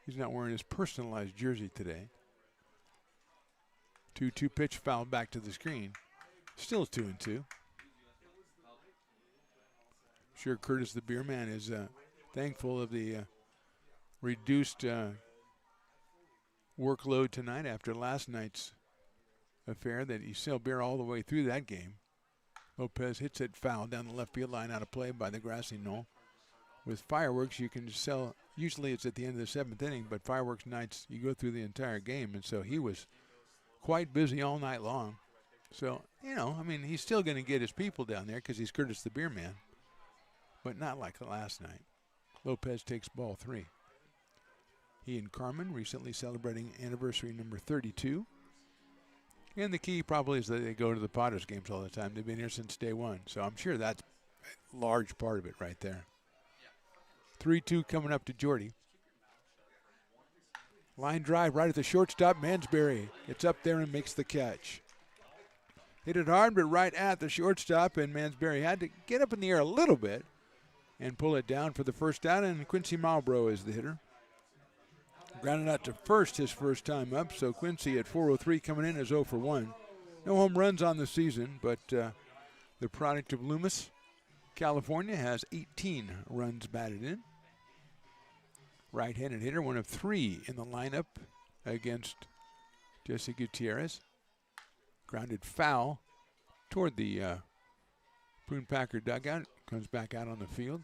He's not wearing his personalized jersey today. 2-2 pitch fouled back to the screen. Still 2-2. Sure, Curtis the beer man is thankful of the reduced workload tonight after last night's affair, that he still beer all the way through that game. Lopez hits it foul down the left field line, out of play by the grassy knoll. With fireworks, you can sell, usually it's at the end of the 7th inning, but fireworks nights, you go through the entire game, and so he was quite busy all night long. So, you know, I mean, he's still going to get his people down there because he's Curtis the beer man, but not like last night. Lopez takes ball 3. He and Carmen recently celebrating anniversary number 32. And the key probably is that they go to the Potters games all the time. They've been here since day one. So I'm sure that's a large part of it right there. 3-2 coming up to Jordy. Line drive right at the shortstop. Mansberry gets up there and makes the catch. Hit it hard, but right at the shortstop, and Mansberry had to get up in the air a little bit and pull it down for the first out, and Quincy Malbrough is the hitter. Grounded out to first his first time up, so Quincy at 4:03 coming in is 0 for 1. No home runs on the season, but the product of Loomis California has 18 runs batted in. Right-handed hitter, one of 3 in the lineup against Jesse Gutierrez. Grounded foul toward the Prune Packer dugout. Comes back out on the field.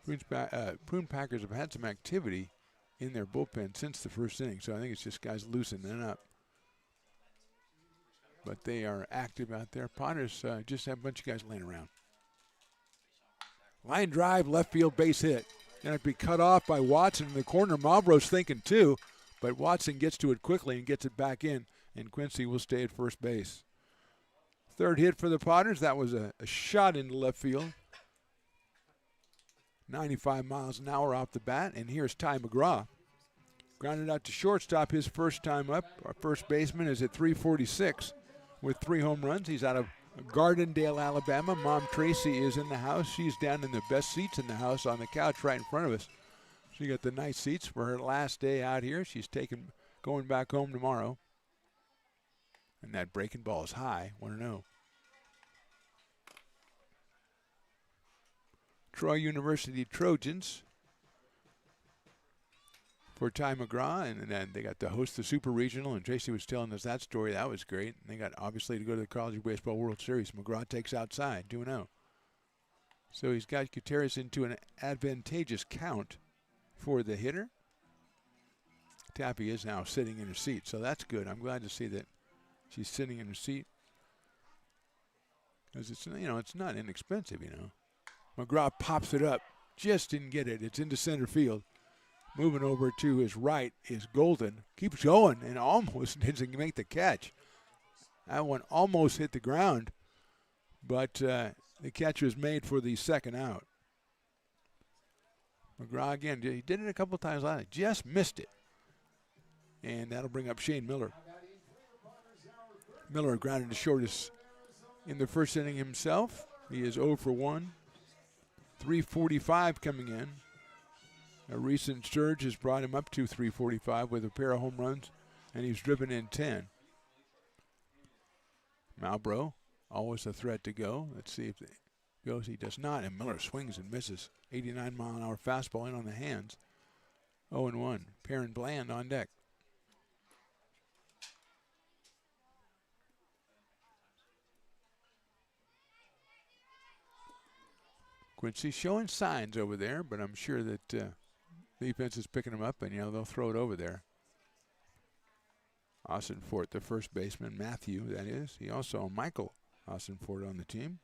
Prune Packers have had some activity in their bullpen since the first inning, so I think it's just guys loosening up. But they are active out there. Potters just have a bunch of guys laying around. Line drive, left field base hit. Going to be cut off by Watson in the corner. Malbrough's thinking too, but Watson gets to it quickly and gets it back in, and Quincy will stay at first base. Third hit for the Potters. That was a shot into left field. 95 miles an hour off the bat, and here's Ty McGraw. Grounded out to shortstop his first time up. Our first baseman is at 346 with 3 home runs. He's out of Gardendale, Alabama. Mom Tracy is in the house. She's down in the best seats in the house on the couch right in front of us. She got the nice seats for her last day out here. She's going back home tomorrow. And that breaking ball is high, 1-0. Troy University Trojans for Ty McGraw, and then they got to host the Super Regional, and Tracy was telling us that story. That was great. And they got, obviously, to go to the College Baseball World Series. McGraw takes outside, 2-0. So he's got Gutierrez into an advantageous count for the hitter. Tappy is now sitting in her seat, so that's good. I'm glad to see that she's sitting in her seat, because it's, it's not inexpensive, McGraw pops it up, just didn't get it. It's into center field. Moving over to his right is Golden. Keeps going and almost doesn't make the catch. That one almost hit the ground, but the catch was made for the second out. McGraw again, he did it a couple times last night, just missed it. And that'll bring up Shane Miller. Miller grounded to shortest in the first inning himself. He is 0 for 1. 345 coming in. A recent surge has brought him up to 345 with a pair of home runs, and he's driven in 10. Malbrough, always a threat to go. Let's see if it goes. He does not, and Miller swings and misses. 89-mile-an-hour fastball in on the hands. 0-1. Perrin Bland on deck. Quincy showing signs over there, but I'm sure that defense is picking him up, and they'll throw it over there. Austin Fort, the first baseman, Matthew, that is. He also Michael Austin Fort on the team.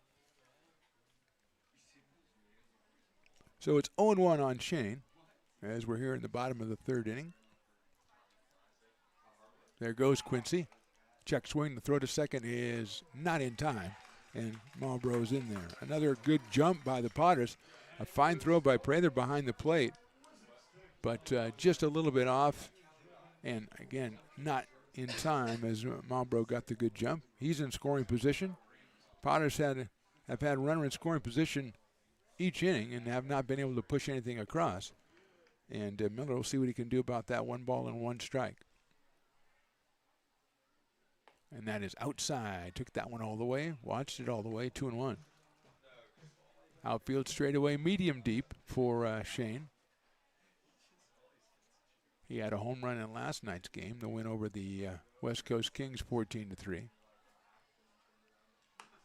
So it's 0-1 on Shane as we're here in the bottom of the third inning. There goes Quincy. Check swing, the throw to second is not in time, and Malbrough's in there. Another good jump by the Potters. A fine throw by Prather behind the plate, but just a little bit off, and again, not in time as Malbrough got the good jump. He's in scoring position. Potters have had a runner in scoring position each inning and have not been able to push anything across. And Miller will see what he can do about that 1 ball and 1 strike. And that is outside. Took that one all the way. Watched it all the way. 2-1. Outfield straightaway, medium deep for Shane. He had a home run in last night's game, the win over the West Coast Kings 14-3.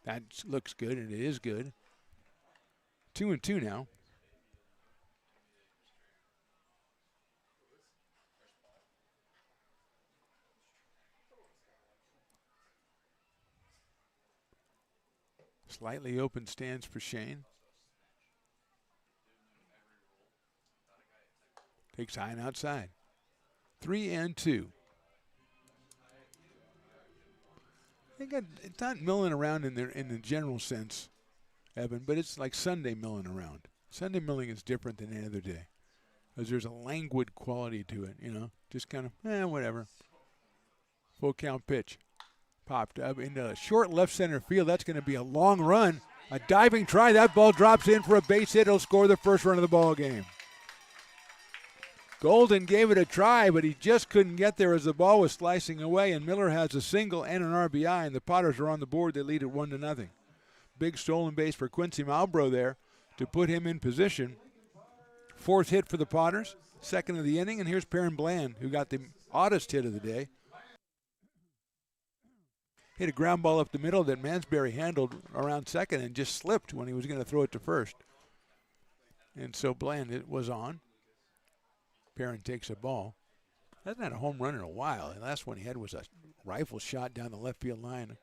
That looks good, and it is good. 2-2 now. Slightly open stance for Shane. Takes high and outside. 3-2. It's not milling around in the general sense, Evan, but it's like Sunday milling around. Sunday milling is different than any other day, because there's a languid quality to it, just kind of, whatever. Full count pitch. Popped up into short left center field. That's going to be a long run. A diving try. That ball drops in for a base hit. He'll score the first run of the ball game. Golden gave it a try, but he just couldn't get there as the ball was slicing away, and Miller has a single and an RBI, and the Potters are on the board. They lead it 1-0. big stolen base for Quincy Malbrough there to put him in position. Fourth hit for the Potters, second of the inning, and here's Perrin Bland, who got the oddest hit of the day. Hit a ground ball up the middle that Mansberry handled around second and just slipped when he was going to throw it to first. And so Bland, it was on. Perrin takes a ball. Hasn't had a home run in a while. The last one he had was a rifle shot down the left field line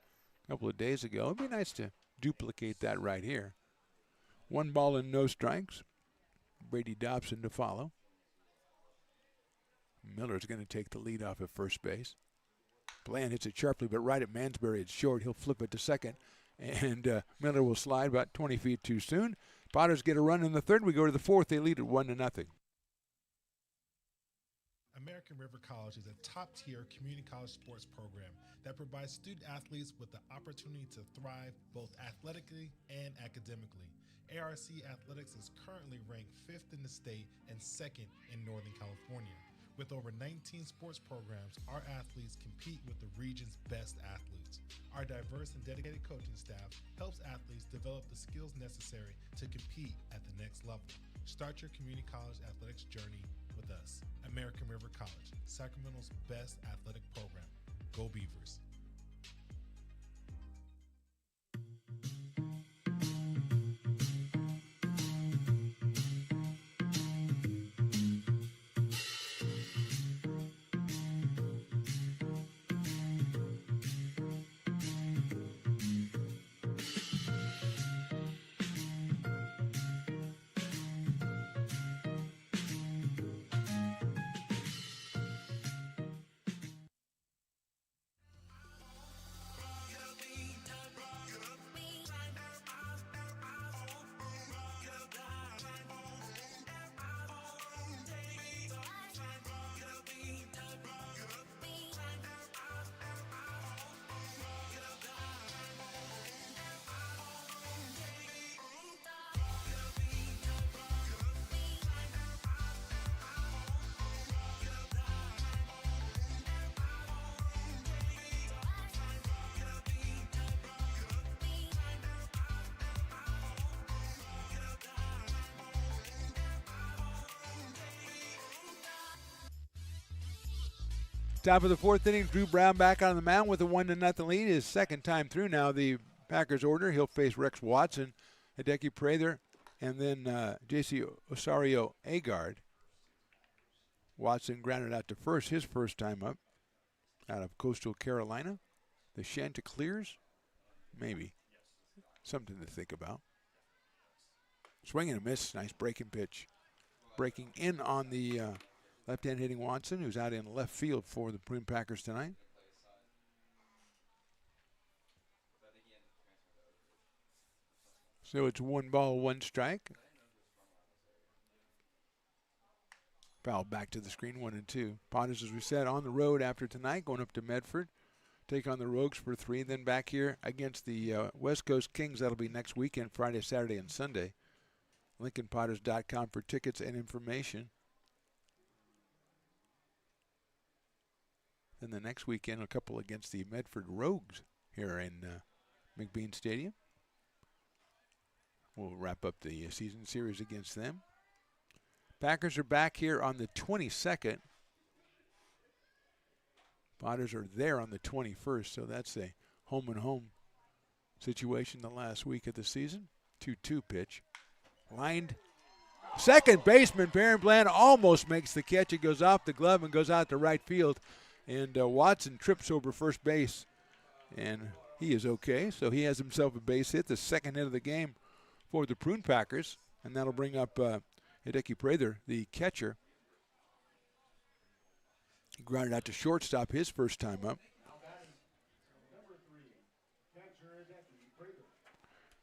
a couple of days ago. It'd be nice to duplicate that right here. 1 ball and no strikes. Brady Dobson to follow. Miller's going to take the lead off at first base. Bland hits it sharply, but right at Mansberry. It's short. He'll flip it to second. And Miller will slide about 20 feet too soon. Potters get a run in the third. We go to the fourth. They lead at 1-0. American River College is a top-tier community college sports program that provides student athletes with the opportunity to thrive both athletically and academically. ARC Athletics is currently ranked 5th in the state and 2nd in Northern California. With over 19 sports programs, our athletes compete with the region's best athletes. Our diverse and dedicated coaching staff helps athletes develop the skills necessary to compete at the next level. Start your community college athletics journey with us. American River College, Sacramento's best athletic program. Go Beavers. Top of the fourth inning, Drew Brown back on the mound with a 1-0 lead. His second time through now the Packers order. He'll face Rex Watson, Hideki Prather, and then J.C. Osario Agard. Watson grounded out to first his first time up out of Coastal Carolina. The Chanticleers? Maybe. Something to think about. Swing and a miss. Nice breaking pitch. Breaking in on the left-hand hitting Watson, who's out in left field for the Prune Packers tonight. So it's 1 ball, 1 strike. Foul back to the screen, 1-2. Potters, as we said, on the road after tonight, going up to Medford. Take on the Rogues for 3. Then back here against the West Coast Kings. That'll be next weekend, Friday, Saturday, and Sunday. LincolnPotters.com for tickets and information. Then the next weekend, a couple against the Medford Rogues here in McBean Stadium. We'll wrap up the season series against them. Packers are back here on the 22nd. Potters are there on the 21st, so that's a home-and-home situation the last week of the season. 2-2 pitch. Lined. Second baseman, Perrin Bland, almost makes the catch. It goes off the glove and goes out to right field. And Watson trips over first base, and he is okay. So he has himself a base hit, the second hit of the game for the Prune Packers, and that'll bring up Hideki Prather, the catcher. He grounded out to shortstop his first time up.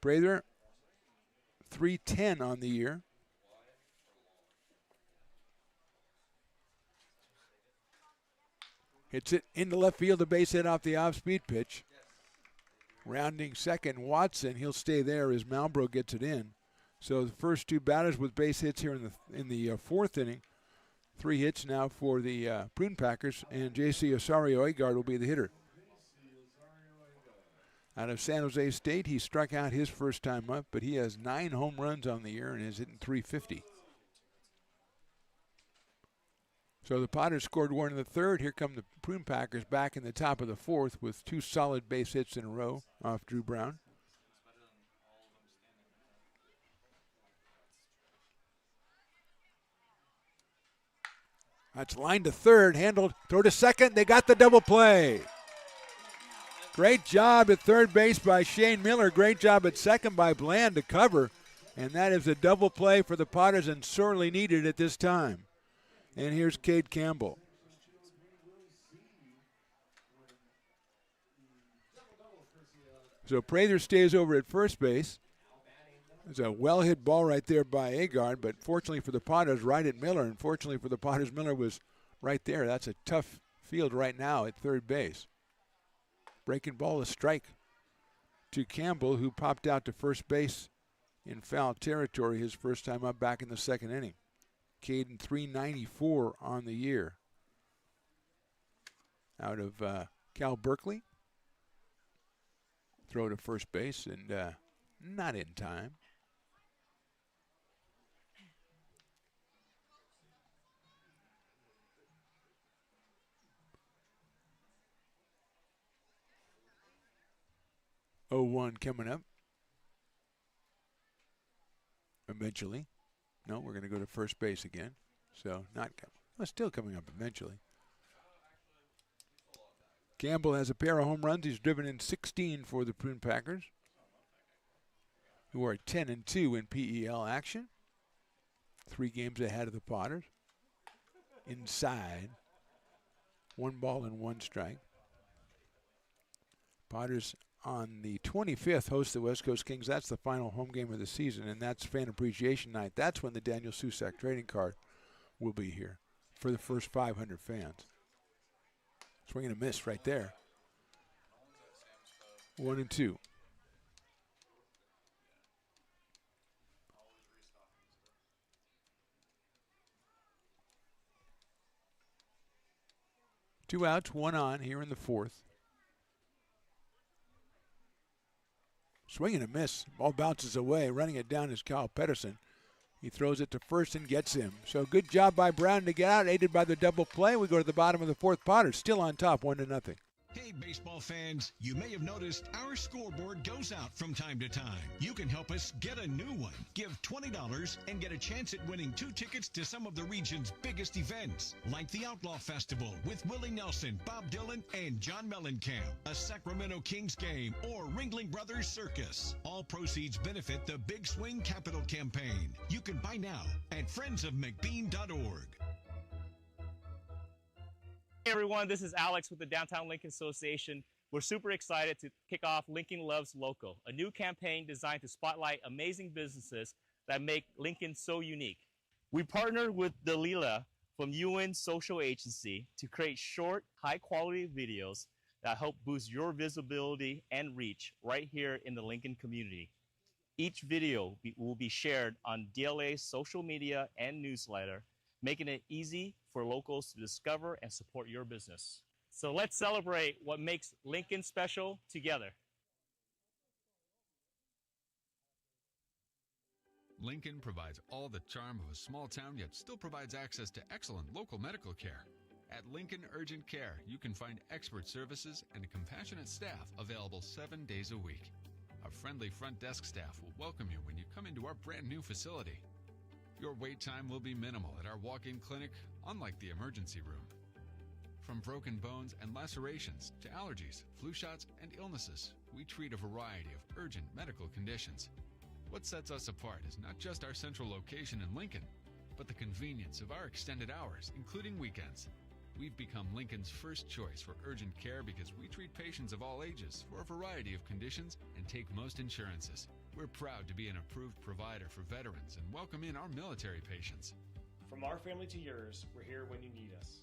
Prather, 310 on the year. Hits it into left field, a base hit off the off-speed pitch. Rounding second, Watson. He'll stay there as Malbrough gets it in. So the first 2 batters with base hits here in the fourth inning. 3 hits now for the Prune Packers, and J.C. Osario Agard will be the hitter. out of San Jose State. He struck out his first time up, but he has 9 home runs on the year and is hitting .350. So the Potters scored 1 in the third. Here come the Prune Packers back in the top of the fourth with 2 solid base hits in a row off Drew Brown. That's line to third, handled, throw to second. They got the double play. Great job at third base by Shane Miller. Great job at second by Bland to cover. And that is a double play for the Potters and sorely needed at this time. And here's Cade Campbell. So Prather stays over at first base. There's a well-hit ball right there by Agard, but fortunately for the Potters, right at Miller. And fortunately for the Potters, Miller was right there. That's a tough field right now at third base. Breaking ball, a strike to Campbell, who popped out to first base in foul territory his first time up back in the second inning. Caden .394 on the year. Out of Cal Berkeley. Throw to first base and not in time. .01 coming up. Eventually. No, we're going to go to first base again. So not coming. Well, still coming up eventually. Campbell has a pair of home runs. He's driven in 16 for the Prune Packers, who are 10-2 in PEL action. 3 games ahead of the Potters. Inside. 1 ball and 1 strike. Potters on the 25th host the West Coast Kings. That's the final home game of the season, and that's Fan Appreciation Night. That's when the Daniel Susak trading card will be here for the first 500 fans. Swing and a miss right there. 1-2. Two outs, 1 on here in the fourth. Swing and a miss. Ball bounces away. Running it down is Kyle Pedersen. He throws it to first and gets him. So good job by Brown to get out, aided by the double play. We go to the bottom of the fourth. Potters still on top, 1-0. Hey, baseball fans, you may have noticed our scoreboard goes out from time to time. You can help us get a new one. Give $20 and get a chance at winning 2 tickets to some of the region's biggest events, like the Outlaw Festival with Willie Nelson, Bob Dylan, and John Mellencamp, a Sacramento Kings game, or Ringling Brothers Circus. All proceeds benefit the Big Swing Capital Campaign. You can buy now at friendsofmcbean.org. Hey everyone, this is Alex with the Downtown Lincoln Association. We're super excited to kick off Lincoln Loves Local, a new campaign designed to spotlight amazing businesses that make Lincoln so unique. We partnered with Dalila from UN Social Agency to create short, high-quality videos that help boost your visibility and reach right here in the Lincoln community. Each video will be shared on DLA's social media and newsletter, making it easy for locals to discover and support your business. So let's celebrate what makes Lincoln special together. Lincoln provides all the charm of a small town, yet still provides access to excellent local medical care. At Lincoln Urgent Care, you can find expert services and a compassionate staff available 7 days a week. A friendly front desk staff will welcome you when you come into our brand new facility. Your wait time will be minimal at our walk-in clinic, unlike the emergency room. From broken bones and lacerations to allergies, flu shots, and illnesses, we treat a variety of urgent medical conditions. What sets us apart is not just our central location in Lincoln, but the convenience of our extended hours, including weekends. We've become Lincoln's first choice for urgent care because we treat patients of all ages for a variety of conditions and take most insurances. We're proud to be an approved provider for veterans and welcome in our military patients. From our family to yours, we're here when you need us.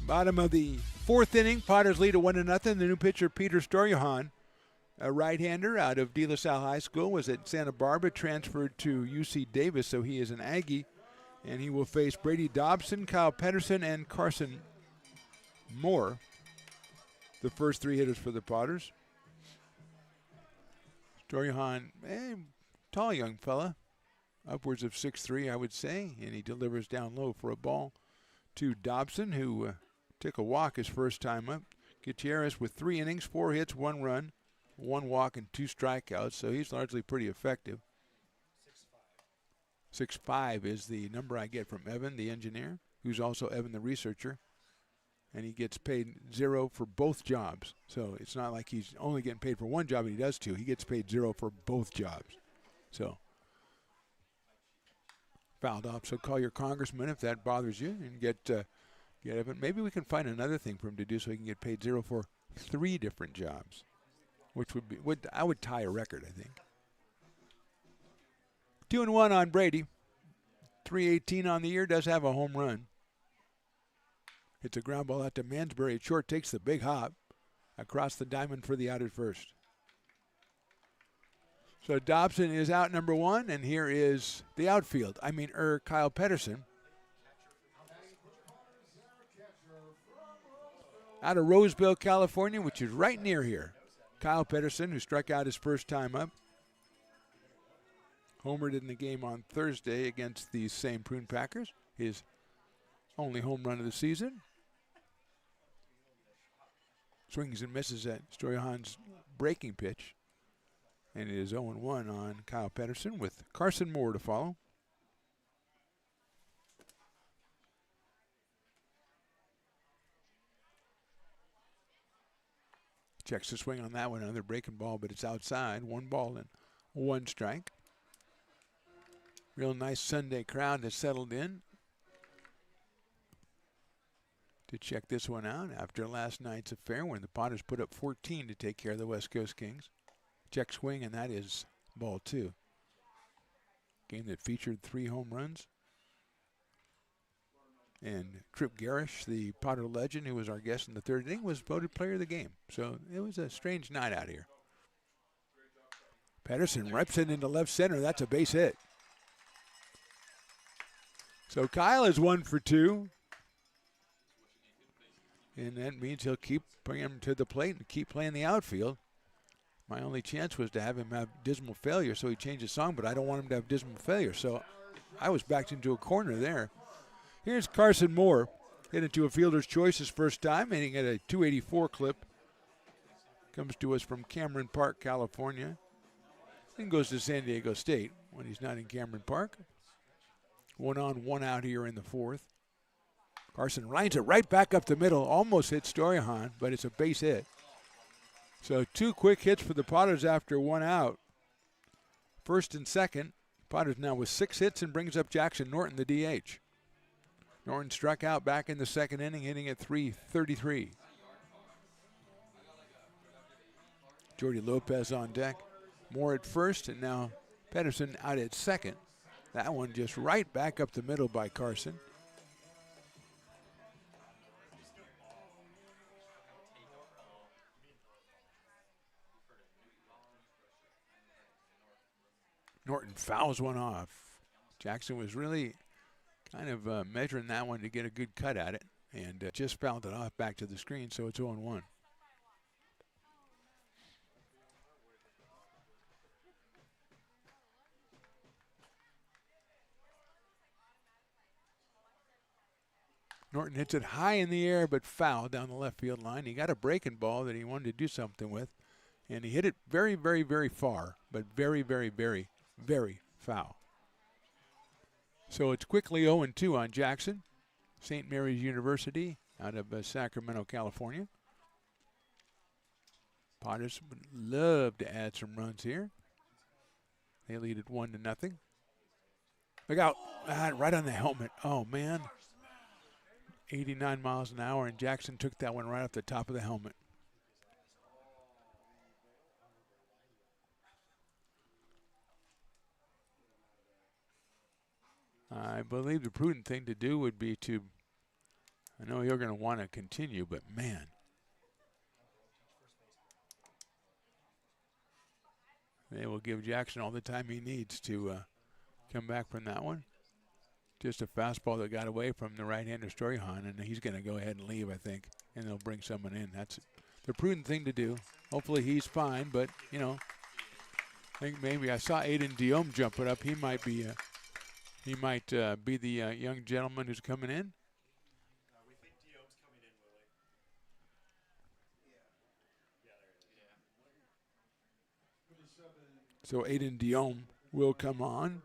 Bottom of the fourth inning, Potters lead at 1-0. The new pitcher, Peter Storjohan, a right-hander out of De La Salle High School, was at Santa Barbara, transferred to UC Davis, so he is an Aggie. And he will face Brady Dobson, Kyle Pedersen, and Carson Moore, the first three hitters for the Potters. Storjohan, tall young fella, upwards of 6'3", I would say, and he delivers down low for a ball to Dobson, who took a walk his first time up. Gutierrez with 3 innings, 4 hits, 1 run, 1 walk, and 2 strikeouts, so he's largely pretty effective. 6'5" is the number I get from Evan, the engineer, who's also Evan, the researcher. And he gets paid 0 for both jobs. So it's not like he's only getting paid for one job and he does 2. He gets paid 0 for both jobs. So fouled off. So call your congressman if that bothers you and get Evan. Maybe we can find another thing for him to do so he can get paid 0 for 3 different jobs, which I would tie a record, I think. 2-1 on Brady. 318 on the year, does have a home run. Hits a ground ball out to Mansbury. Short takes the big hop across the diamond for the out at first. So Dobson is out number 1, and here is the outfield. Kyle Pedersen. Out of Roseville, California, which is right near here. Kyle Pedersen, who struck out his first time up. Homered in the game on Thursday against these same Prune Packers. His only home run of the season. Swings and misses at Storjohan's breaking pitch. And it is 0-1 on Kyle Pedersen with Carson Moore to follow. Checks the swing on that one, another breaking ball, but it's outside. 1 ball and 1 strike. Real nice Sunday crowd has settled in to check this one out after last night's affair when the Potters put up 14 to take care of the West Coast Kings. Check swing, and that is ball 2. Game that featured 3 home runs. And Trip Garish, the Potter legend, who was our guest in the 3rd inning, was voted player of the game. So it was a strange night out here. Pedersen reps it into left center. That's a base hit. So Kyle is 1 for 2. And that means he'll keep bringing him to the plate and keep playing the outfield. My only chance was to have him have dismal failure, so he changed his song, but I don't want him to have dismal failure. So I was backed into a corner there. Here's Carson Moore, hit into a fielder's choice his first time, hitting at a 284 clip. Comes to us from Cameron Park, California. Then goes to San Diego State when he's not in Cameron Park. 1 on, 1 out here in the 4th. Carson lines it right back up the middle. Almost hit Storjohan, but it's a base hit. So 2 quick hits for the Potters after 1 out. First and second. Potters now with 6 hits and brings up Jackson Norton, the DH. Norton struck out back in the 2nd inning, hitting at .333. Jordy Lopez on deck. Moore at first, and now Pedersen out at second. That one just right back up the middle by Carson. Norton fouls one off. Jackson was really kind of measuring that one to get a good cut at it, and just fouled it off back to the screen, so it's 0-1. Norton hits it high in the air, but foul down the left field line. He got a breaking ball that he wanted to do something with, and he hit it very, very, very far, but very, very, very, very foul. So it's quickly 0-2 on Jackson. St. Mary's University out of Sacramento, California. Potters would love to add some runs here. They lead it 1-0. Look out, right on the helmet. Oh, man. 89 miles an hour, and Jackson took that one right off the top of the helmet. I believe the prudent thing to do would be to I know you're going to want to continue, but man. They will give Jackson all the time he needs to come back from that one. Just a fastball that got away from the right-hander Storyhan, and he's going to go ahead and leave, I think, and they'll bring someone in. That's the prudent thing to do. Hopefully he's fine, but, you know, I think maybe I saw Aiden Diome jumping up. He might be the young gentleman who's coming in. We think Diome's coming in, Willie. So Aiden Diome will come on.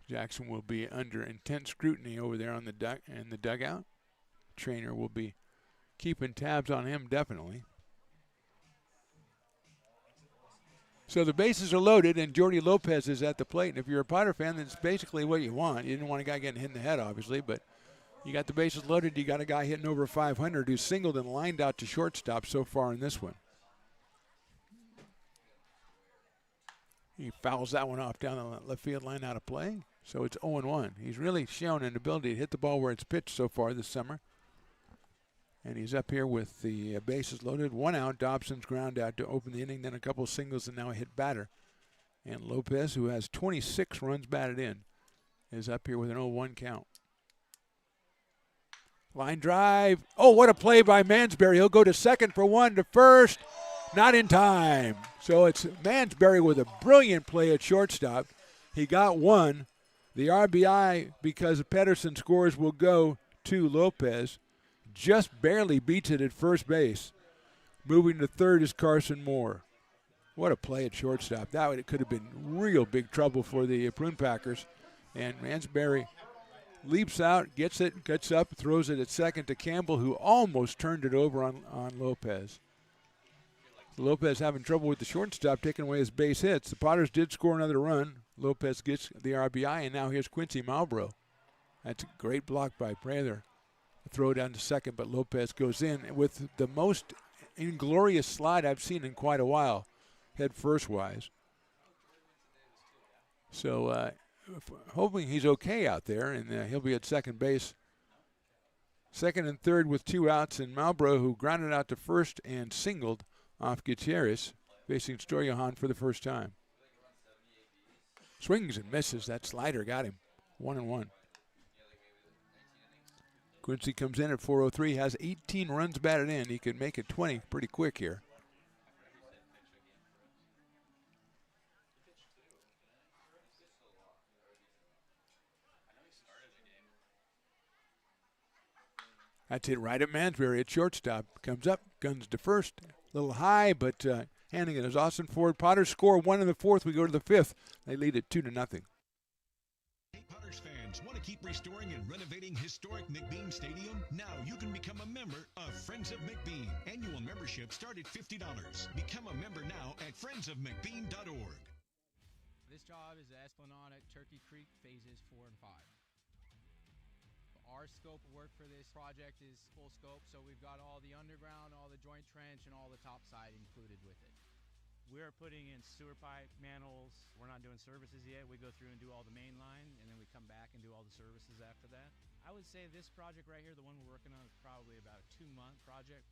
Jackson will be under intense scrutiny over there on the dugout. Trainer will be keeping tabs on him, definitely. So the bases are loaded, and Jordy Lopez is at the plate. And if you're a Potter fan, that's basically what you want. You didn't want a guy getting hit in the head, obviously, but you got the bases loaded. You got a guy hitting over 500 who's singled and lined out to shortstop so far in this one. He fouls that one off down the left field line out of play. So it's 0-1. He's really shown an ability to hit the ball where it's pitched so far this summer. And he's up here with the bases loaded. 1 out. Dobson's ground out to open the inning. Then a couple of singles and now a hit batter. And Lopez, who has 26 runs batted in, is up here with an 0-1 count. Line drive. Oh, what a play by Mansberry. He'll go to second for one, to first. Not in time. So it's Mansberry with a brilliant play at shortstop. He got one. The RBI, because Pedersen scores, will go to Lopez. Just barely beats it at first base. Moving to third is Carson Moore. What a play at shortstop. It could have been real big trouble for the Prune Packers. And Mansberry leaps out, gets it, gets up, throws it at second to Campbell, who almost turned it over on Lopez. Lopez having trouble with the shortstop, taking away his base hits. The Potters did score another run. Lopez gets the RBI, and now here's Quincy Malbrough. That's a great block by Prather. Throw down to second, but Lopez goes in with the most inglorious slide I've seen in quite a while, head first wise. So hoping he's okay out there, and he'll be at second base. Second and third with 2 outs, and Malbrough, who grounded out to first and singled off Gutierrez, facing Storyhan for the first time. Swings and misses. That slider got him. 1-1. Quincy comes in at 4:03, has 18 runs batted in. He could make it 20 pretty quick here. That's it right at Mansberry at shortstop. Comes up, guns to first. A little high, but handing it is Austin Ford. Potters score 1 in the 4th. We go to the 5th. They lead it 2-0. Hey, Potters fans, want to keep restoring and renovating historic McBean Stadium? Now you can become a member of Friends of McBean. Annual membership start at $50. Become a member now at friendsofmcbean.org. This job is the Esplanade at Turkey Creek phases 4 and 5. Our scope of work for this project is full scope, so we've got all the underground, all the joint trench, and all the top side included with it. We're putting in sewer pipe, manholes. We're not doing services yet. We go through and do all the main line, and then we come back and do all the services after that. I would say this project right here, the one we're working on, is probably about a 2-month project.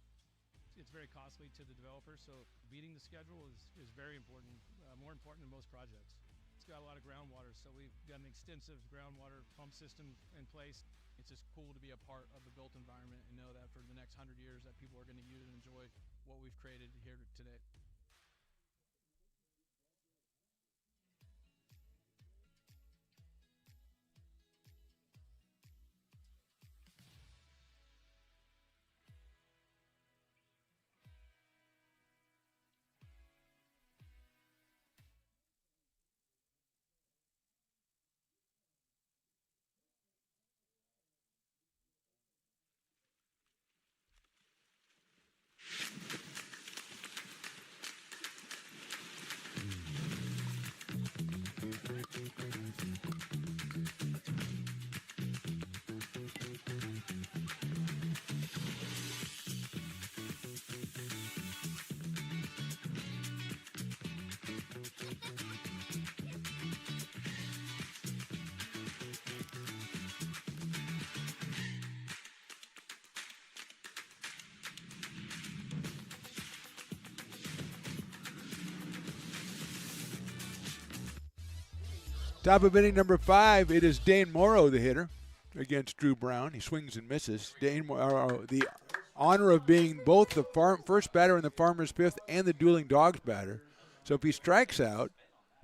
It's very costly to the developer, so beating the schedule is very important, more important than most projects. It's got a lot of groundwater, so we've got an extensive groundwater pump system in place. It's just cool to be a part of the built environment and know that for the next 100 years that people are going to use and enjoy what we've created here today. Top of inning number 5, it is Dane Morrow, the hitter, against Drew Brown. He swings and misses. Dane Morrow, the honor of being both the first batter in the Farmers' fifth and the Dueling Dogs batter. So if he strikes out,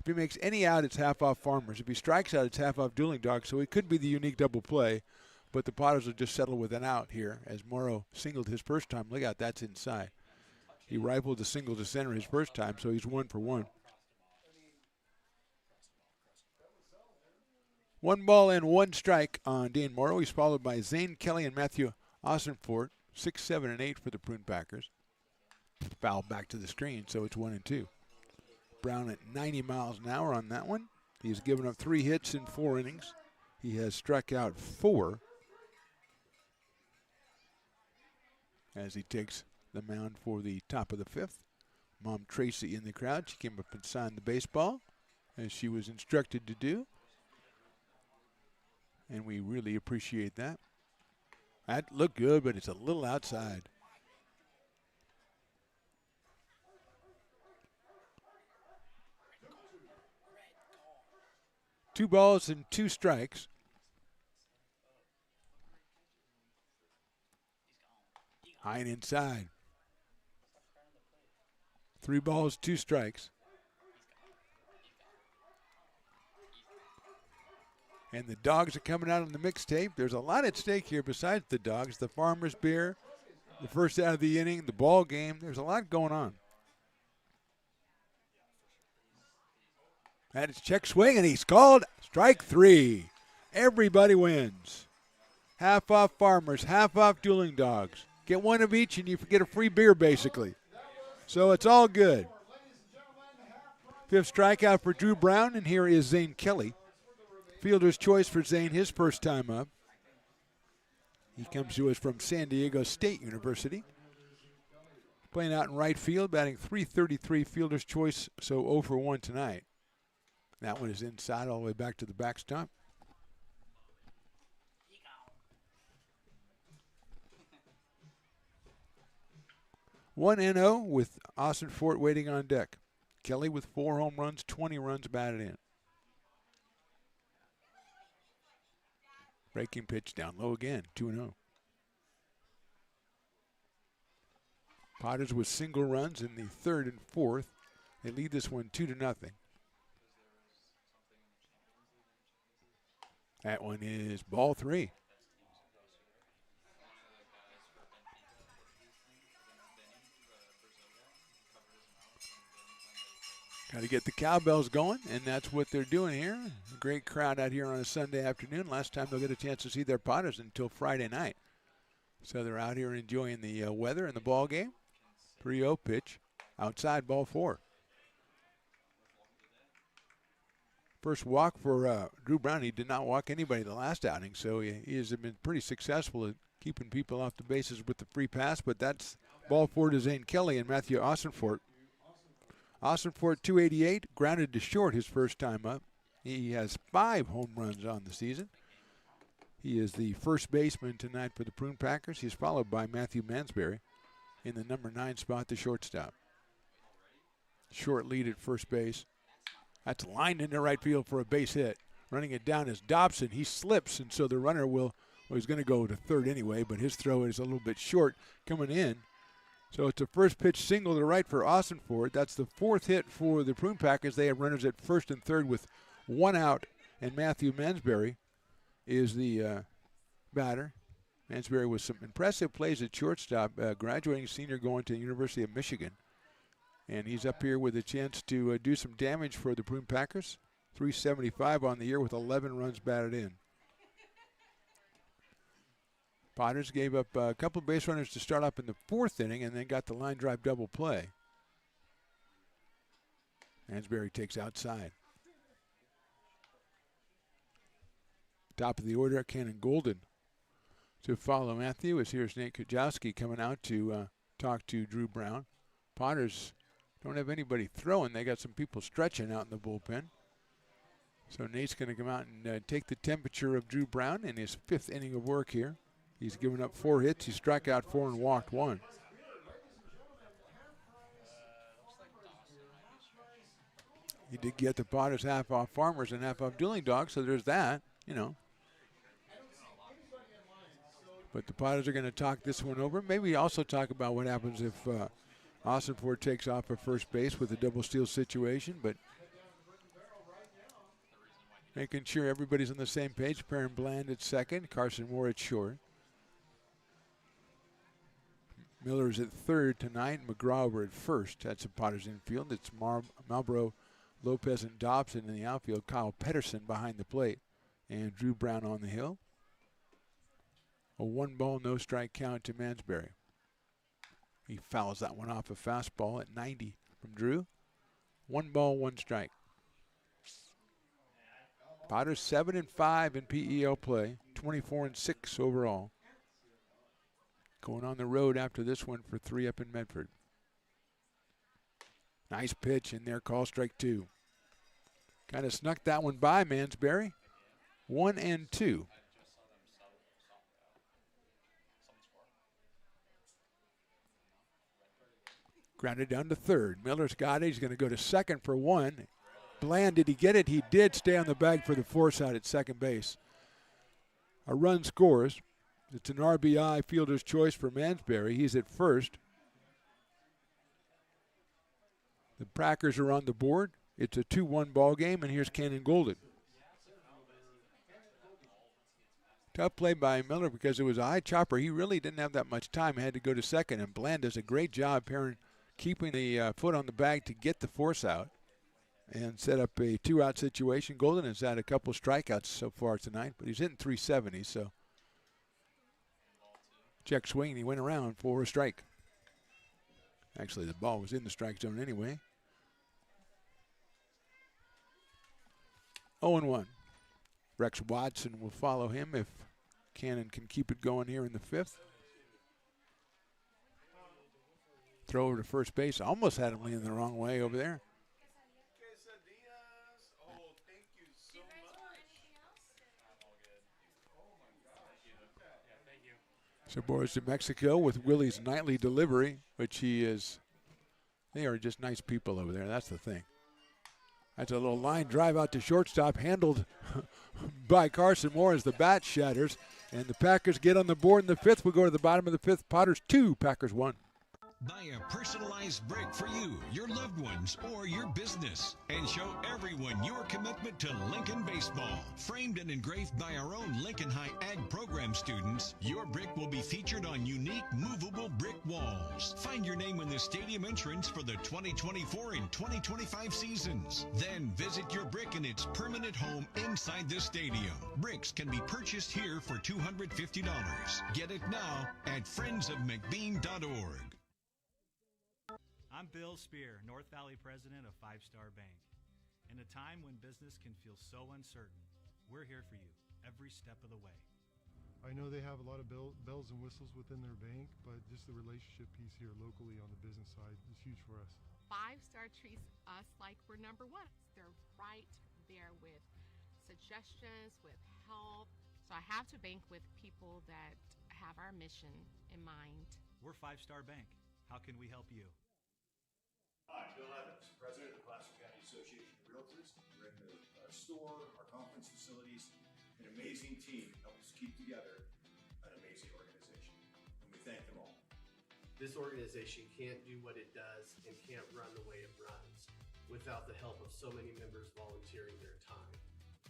if he makes any out, it's half off Farmers. If he strikes out, it's half off Dueling Dogs. So it could be the unique double play, but the Potters will just settle with an out here as Morrow singled his first time. Look out, that's inside. He rifled the single to center his first time, so he's 1 for 1. 1 ball and 1 strike on Dane Morrow. He's followed by Zane Kelly and Matthew Ossenfort, 6, 7, and 8 for the Prune Packers. Foul back to the screen, so it's 1 and 2. Brown at 90 miles an hour on that one. He's given up 3 hits in 4 innings. He has struck out 4 as he takes the mound for the top of the 5th. Mom Tracy in the crowd. She came up and signed the baseball as she was instructed to do. And we really appreciate that. That looked good, but it's a little outside. Two balls and 2 strikes. High and inside. 3 balls, 2 strikes. And the dogs are coming out on the mixtape. There's a lot at stake here besides the dogs. The Farmers beer, the first out of the inning, the ball game. There's a lot going on. That is check swing, and he's called strike 3. Everybody wins. Half off Farmers, half off Dueling Dogs. Get 1 of each, and you get a free beer, basically. So it's all good. 5th strikeout for Drew Brown, and here is Zane Kelly. Fielder's choice for Zane, his first time up. He comes to us from San Diego State University. Playing out in right field, batting .333, fielder's choice, so 0 for 1 tonight. That one is inside all the way back to the backstop. One NO with Ossenfort waiting on deck. Kelly with 4 home runs, 20 runs batted in. Breaking pitch down low again, 2-0. Potters with single runs in the 3rd and 4th. They lead this one 2-0. That one is ball 3. Got to get the cowbells going, and that's what they're doing here. A great crowd out here on a Sunday afternoon. Last time they'll get a chance to see their Potters until Friday night. So they're out here enjoying the weather and the ball game. 3-0 pitch, outside ball 4. First walk for Drew Brown. He did not walk anybody the last outing, so he has been pretty successful at keeping people off the bases with the free pass, but that's ball 4 to Zane Kelly and Matthew Ossenfort. Ossenfort, 288, grounded to short his first time up. He has 5 home runs on the season. He is the first baseman tonight for the Prune Packers. He's followed by Matthew Mansberry in the number 9 spot, the shortstop. Short lead at first base. That's lined into right field for a base hit. Running it down is Dobson. He slips, and so the runner he's going to go to third anyway, but his throw is a little bit short coming in. So it's a first pitch single to right for Ossenfort. That's the 4th hit for the Prune Packers. They have runners at first and third with 1 out, and Matthew Mansberry is the batter. Mansberry with some impressive plays at shortstop, graduating senior going to the University of Michigan. And he's up here with a chance to do some damage for the Prune Packers. .375 on the year with 11 runs batted in. Potters gave up a couple of base runners to start up in the 4th inning and then got the line drive double play. Mansberry takes outside. Top of the order, Cannon Golden to follow Matthew. As here's Nate Kujawski coming out to talk to Drew Brown. Potters don't have anybody throwing. They got some people stretching out in the bullpen. So Nate's going to come out and take the temperature of Drew Brown in his 5th inning of work here. He's given up 4 hits. He struck out 4 and walked 1. He did get the Potters half off Farmers and half off Dueling Dogs, so there's that, you know. But the Potters are going to talk this one over. Maybe also talk about what happens if Austin Ford takes off at first base with a double steal situation, but making sure everybody's on the same page. Perrin Bland at second, Carson Moore at short. Miller's at third tonight, McGraw over at first. That's the Potters infield. It's Marlboro, Lopez, and Dobson in the outfield. Kyle Pedersen behind the plate, and Drew Brown on the hill. A 1-ball, no strike count to Mansberry. He fouls that one off a fastball at 90 from Drew. 1 ball, 1 strike. Potters 7-5 in PEL play, 24-6 overall. Going on the road after this one for 3 up in Medford. Nice pitch in there, call strike 2. Kind of snuck that one by Mansberry. 1-2. Grounded down to third. Miller's got it. He's going to go to second for 1. Bland, did he get it? He did. Stay on the bag for the force out at second base. A run scores. It's an RBI fielder's choice for Mansberry. He's at first. The Packers are on the board. It's a 2-1 ball game, and here's Cannon Golden. Tough play by Miller because it was a high chopper. He really didn't have that much time. He had to go to second, and Bland does a great job keeping the foot on the bag to get the force out and set up a 2-out situation. Golden has had a couple strikeouts so far tonight, but he's hitting 370, so check swing, and he went around for a strike. Actually, the ball was in the strike zone anyway. 0-1. Rex Watson will follow him if Cannon can keep it going here in the 5th. Throw over to first base. Almost had him leaning the wrong way over there. So Boris to Mexico with Willie's nightly delivery, which they are just nice people over there. That's the thing. That's a little line drive out to shortstop, handled by Carson Moore as the bat shatters. And the Packers get on the board in the 5th. We'll go to the bottom of the 5th. Potters 2, Packers 1. Buy a personalized brick for you, your loved ones, or your business, and show everyone your commitment to Lincoln baseball. Framed and engraved by our own Lincoln High Ag program students, your brick will be featured on unique movable brick walls. Find your name in the stadium entrance for the 2024 and 2025 seasons. Then visit your brick in its permanent home inside the stadium. Bricks can be purchased here for $250. Get it now at friendsofmcbean.org. I'm Bill Spear, North Valley president of 5 Star Bank. In a time when business can feel so uncertain, we're here for you every step of the way. I know they have a lot of bells and whistles within their bank, but just the relationship piece here locally on the business side is huge for us. 5 Star treats us like we're number one. They're right there with suggestions, with help. So I have to bank with people that have our mission in mind. We're 5 Star Bank. How can we help you? Hi, Bill Evans, president of the Placer County Association of Realtors. We're in the store, our conference facilities, an amazing team help us keep together an amazing organization, and we thank them all. This organization can't do what it does and can't run the way it runs without the help of so many members volunteering their time.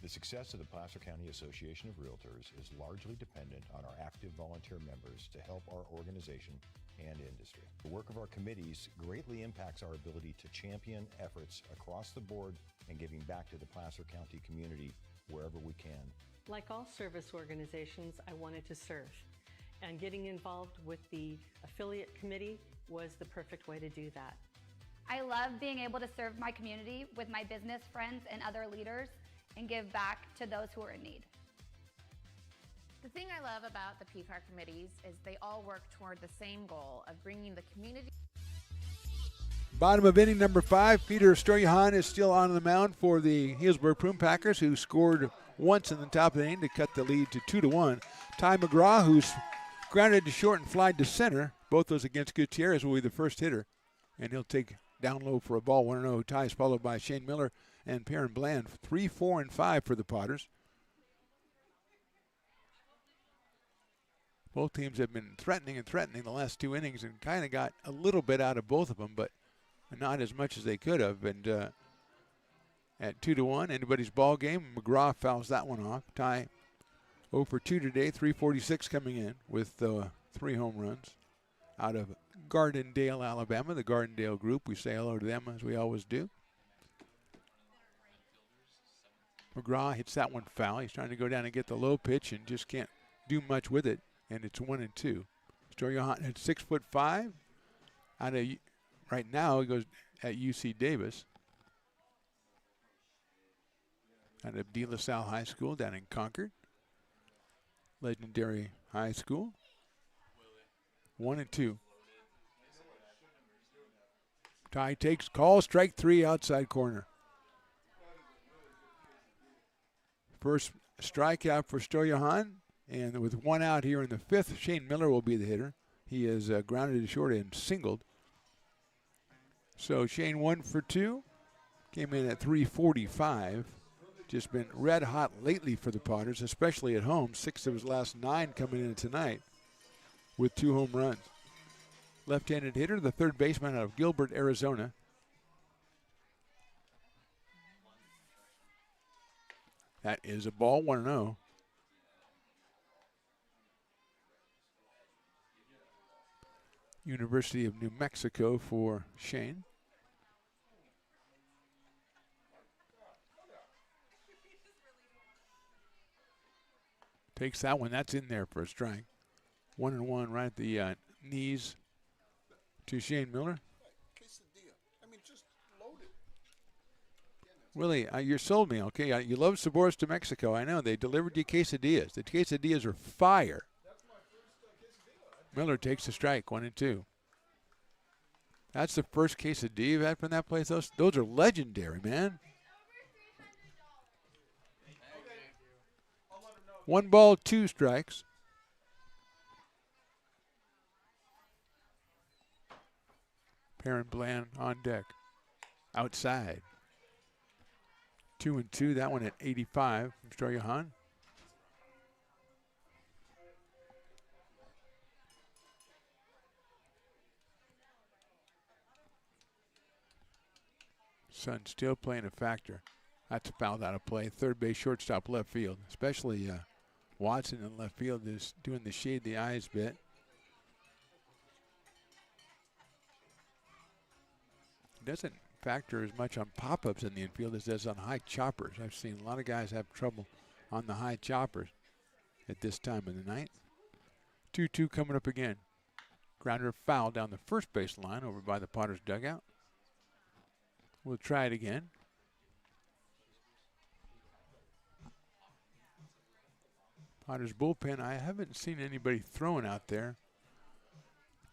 The success of the Placer County Association of Realtors is largely dependent on our active volunteer members to help our organization and industry. The work of our committees greatly impacts our ability to champion efforts across the board and giving back to the Placer County community wherever we can. Like all service organizations, I wanted to serve. And getting involved with the affiliate committee was the perfect way to do that. I love being able to serve my community with my business friends and other leaders and give back to those who are in need. The thing I love about the PFAR committees is they all work toward the same goal of bringing the community. Bottom of inning number 5, Peter Sturgeon is still on the mound for the Healdsburg Prune Packers, who scored once in the top of the inning to cut the lead to 2-1. Ty McGraw, who's grounded to short and flied to center. Both those against Gutierrez, will be the first hitter, and he'll take down low for a ball. 1-0 Ty is followed by Shane Miller and Perrin Bland. 3, 4, and 5 for the Potters. Both teams have been threatening the last 2 innings and kind of got a little bit out of both of them, but not as much as they could have. And at 2-1, anybody's ball game. McGraw fouls that one off. Ty 0 for 2 today, 346 coming in with 3 home runs out of Gardendale, Alabama, the Gardendale group. We say hello to them as we always do. McGraw hits that one foul. He's trying to go down and get the low pitch and just can't do much with it. And it's 1-2. Storjohann at 6'5". Out of right now, he goes at UC Davis. Out of De La Salle High School down in Concord. Legendary high school. 1-2. Ty takes call, strike 3, outside corner. First strikeout for Storjohann. And with 1 out here in the 5th, Shane Miller will be the hitter. He is grounded to short and singled. So Shane 1 for 2. Came in at 345. Just been red hot lately for the Potters, especially at home. 6 of his last 9 coming in tonight with 2 home runs. Left-handed hitter, the third baseman out of Gilbert, Arizona. That is a ball, 1-0. University of New Mexico for Shane. Takes that one. That's in there for a strike. 1-1 right at the knees to Shane Miller. Willie, you sold me, okay? You love Sabores de Mexico. I know. They delivered you quesadillas. The quesadillas are fire. Miller takes the strike, 1-2. That's the first quesadilla you've had from that place. Those are legendary, man. 1 ball, 2 strikes. Perrin Bland on deck. Outside. 2-2. That one at 85 from Storjohann. Sun still playing a factor. That's fouled out of play. Third base, shortstop, left field. Especially Watson in left field is doing the shade the eyes bit. Doesn't factor as much on pop-ups in the infield as does on high choppers. I've seen a lot of guys have trouble on the high choppers at this time of the night. 2-2 coming up again. Grounder foul down the first base line over by the Potters dugout. We'll try it again. Potters bullpen, I haven't seen anybody throwing out there.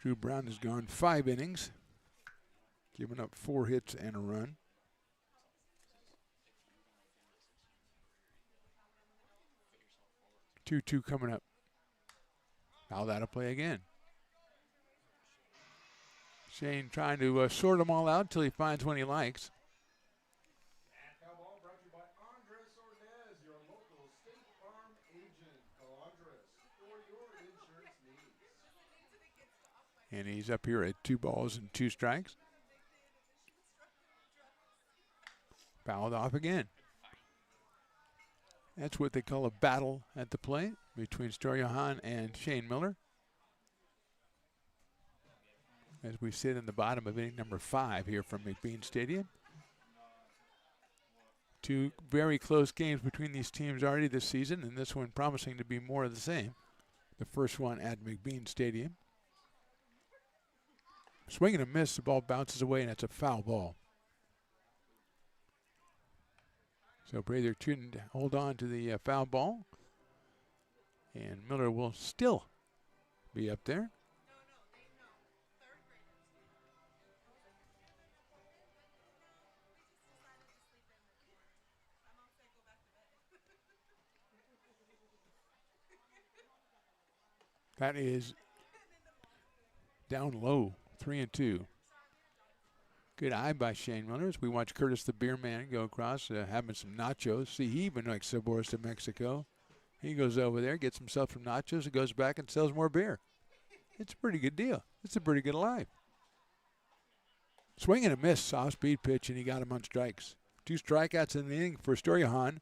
Drew Brown has gone 5 innings, giving up 4 hits and a run. Two coming up. Fouled out of play again. Shane trying to sort them all out until he finds one he likes. And he's up here at 2 balls and 2 strikes. Fouled off again. That's what they call a battle at the plate between Storjohann and Shane Miller. As we sit in the bottom of inning number 5 here from McBean Stadium. 2 very close games between these teams already this season, and this one promising to be more of the same. The first one at McBean Stadium. Swing and a miss, the ball bounces away, and it's a foul ball. So Prather couldn't hold on to the foul ball. And Miller will still be up there. That is down low, 3-2. Good eye by Shane Millers. We watch Curtis the Beer Man go across, having some nachos. See, he even likes sabores de Mexico. He goes over there, gets himself some nachos, and goes back and sells more beer. It's a pretty good deal. It's a pretty good life. Swing and a miss, soft speed pitch, and he got him on strikes. 2 strikeouts in the inning for Storjahan.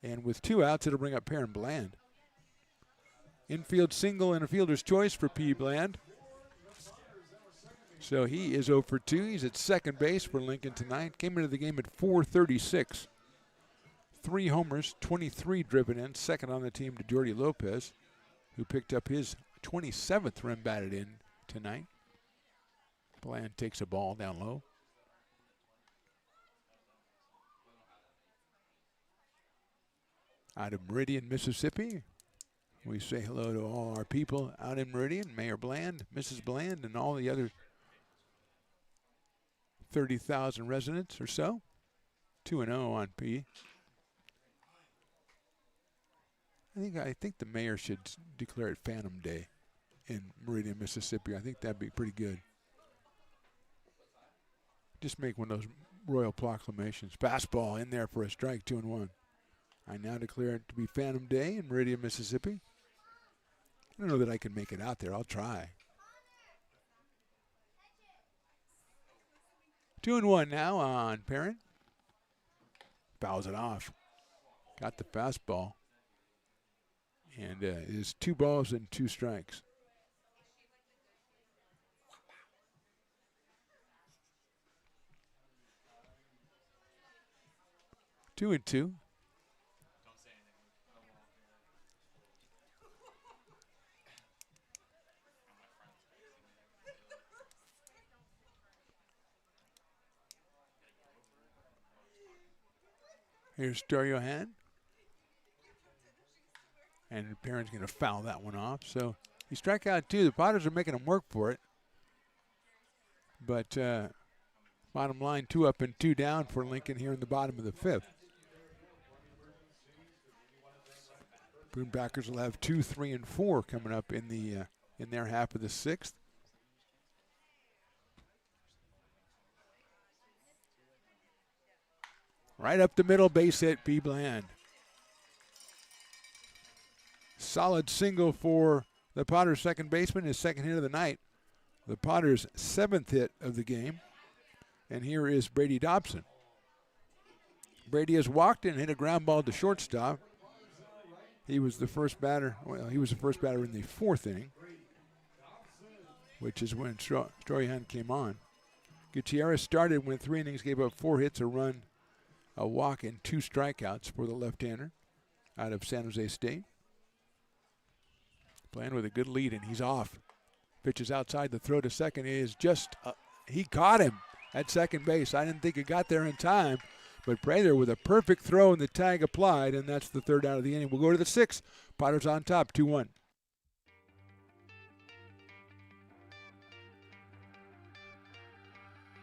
And with 2 outs, it'll bring up Perrin Bland. Infield single and a fielder's choice for P. Bland. So he is 0 for 2. He's at second base for Lincoln tonight. Came into the game at .436. 3 homers, 23 driven in. Second on the team to Jordy Lopez, who picked up his 27th run batted in tonight. Bland takes a ball down low. Out of Meridian, Mississippi, we say hello to all our people out in Meridian, Mayor Bland, Mrs. Bland, and all the other 30,000 residents or so. 2-0 on P. I think the mayor should declare it Phantom Day in Meridian, Mississippi. I think that'd be pretty good. Just make one of those royal proclamations. Fastball in there for a strike, 2-1. I now declare it to be Phantom Day in Meridian, Mississippi. I don't know that I can make it out there. I'll try. 2-1 now on Perrin. Fouls it off. Got the fastball. And it is 2 balls and 2 strikes. Two and two. Here's Storjahan. And Perrin's going to foul that one off. So he struck out 2. The Potters are making him work for it. But bottom line, 2 up and 2 down for Lincoln here in the bottom of the 5th. Prune-Packers will have 2, 3, and 4 coming up in their half of the 6th. Right up the middle, base hit, P. Bland. Solid single for the Potters' second baseman, his second hit of the night. The Potters' 7th hit of the game. And here is Brady Dobson. Brady has walked and hit a ground ball to shortstop. He was the first batter. Well, he was the first batter in the 4th inning, which is when Storjahan came on. Gutierrez started, went 3 innings, gave up 4 hits, a run, a walk, and 2 strikeouts for the left-hander out of San Jose State. Playing with a good lead, and he's off. Pitches outside, the throw to second is just, he caught him at second base. I didn't think he got there in time, but Prather with a perfect throw and the tag applied, and that's the 3rd out of the inning. We'll go to the 6th. Potters on top, 2-1.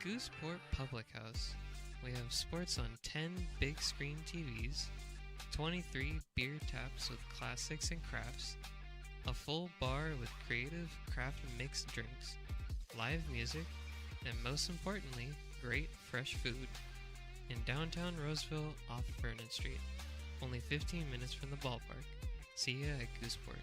Gooseport Public House. We have sports on 10 big screen TVs, 23 beer taps with classics and crafts, a full bar with creative craft mixed drinks, live music, and most importantly, great fresh food. In downtown Roseville off Vernon Street, only 15 minutes from the ballpark. See ya at Gooseport.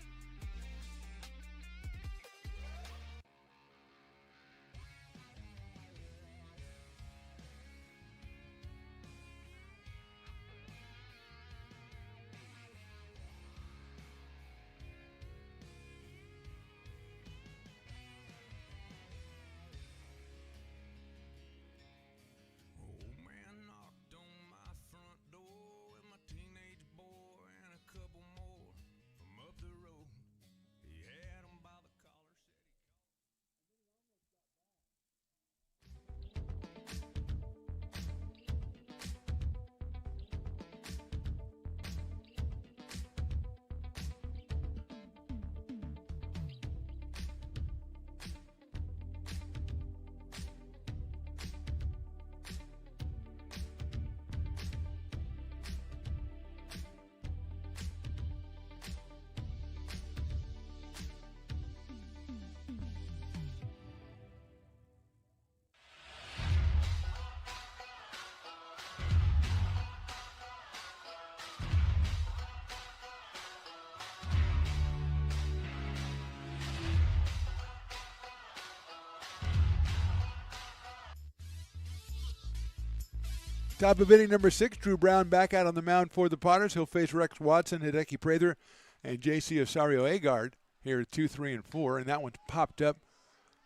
Top of inning number 6, Drew Brown back out on the mound for the Potters. He'll face Rex Watson, Hideki Prather, and J.C. Osario-Agard here at 2, 3, and 4. And that one's popped up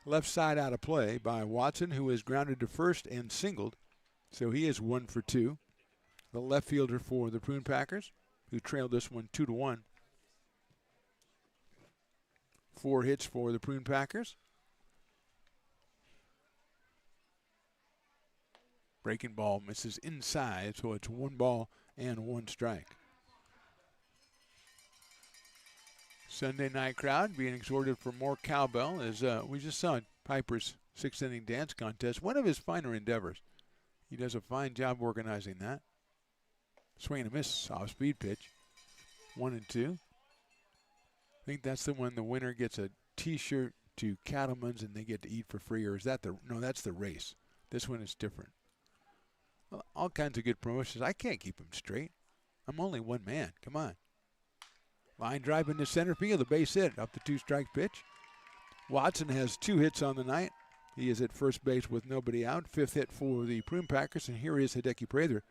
left side out of play by Watson, who is grounded to first and singled. So he is 1 for 2. The left fielder for the Prune Packers, who trailed this one 2-1. 4 hits for the Prune Packers. Breaking ball misses inside, so it's 1 ball and 1 strike. Sunday night crowd being exhorted for more cowbell as we just saw Piper's 6th inning dance contest, one of his finer endeavors. He does a fine job organizing that. Swing and a miss, off speed pitch. 1-2. I think that's the one the winner gets a T-shirt to Cattleman's and they get to eat for free, or is that no, that's the race. This one is different. Well, all kinds of good promotions. I can't keep them straight. I'm only one man. Come on. Line drive into center field, a base hit up the 2-strike pitch. Watson has 2 hits on the night. He is at first base with nobody out. 5th hit for the Prune Packers, and here is Hideki Prather,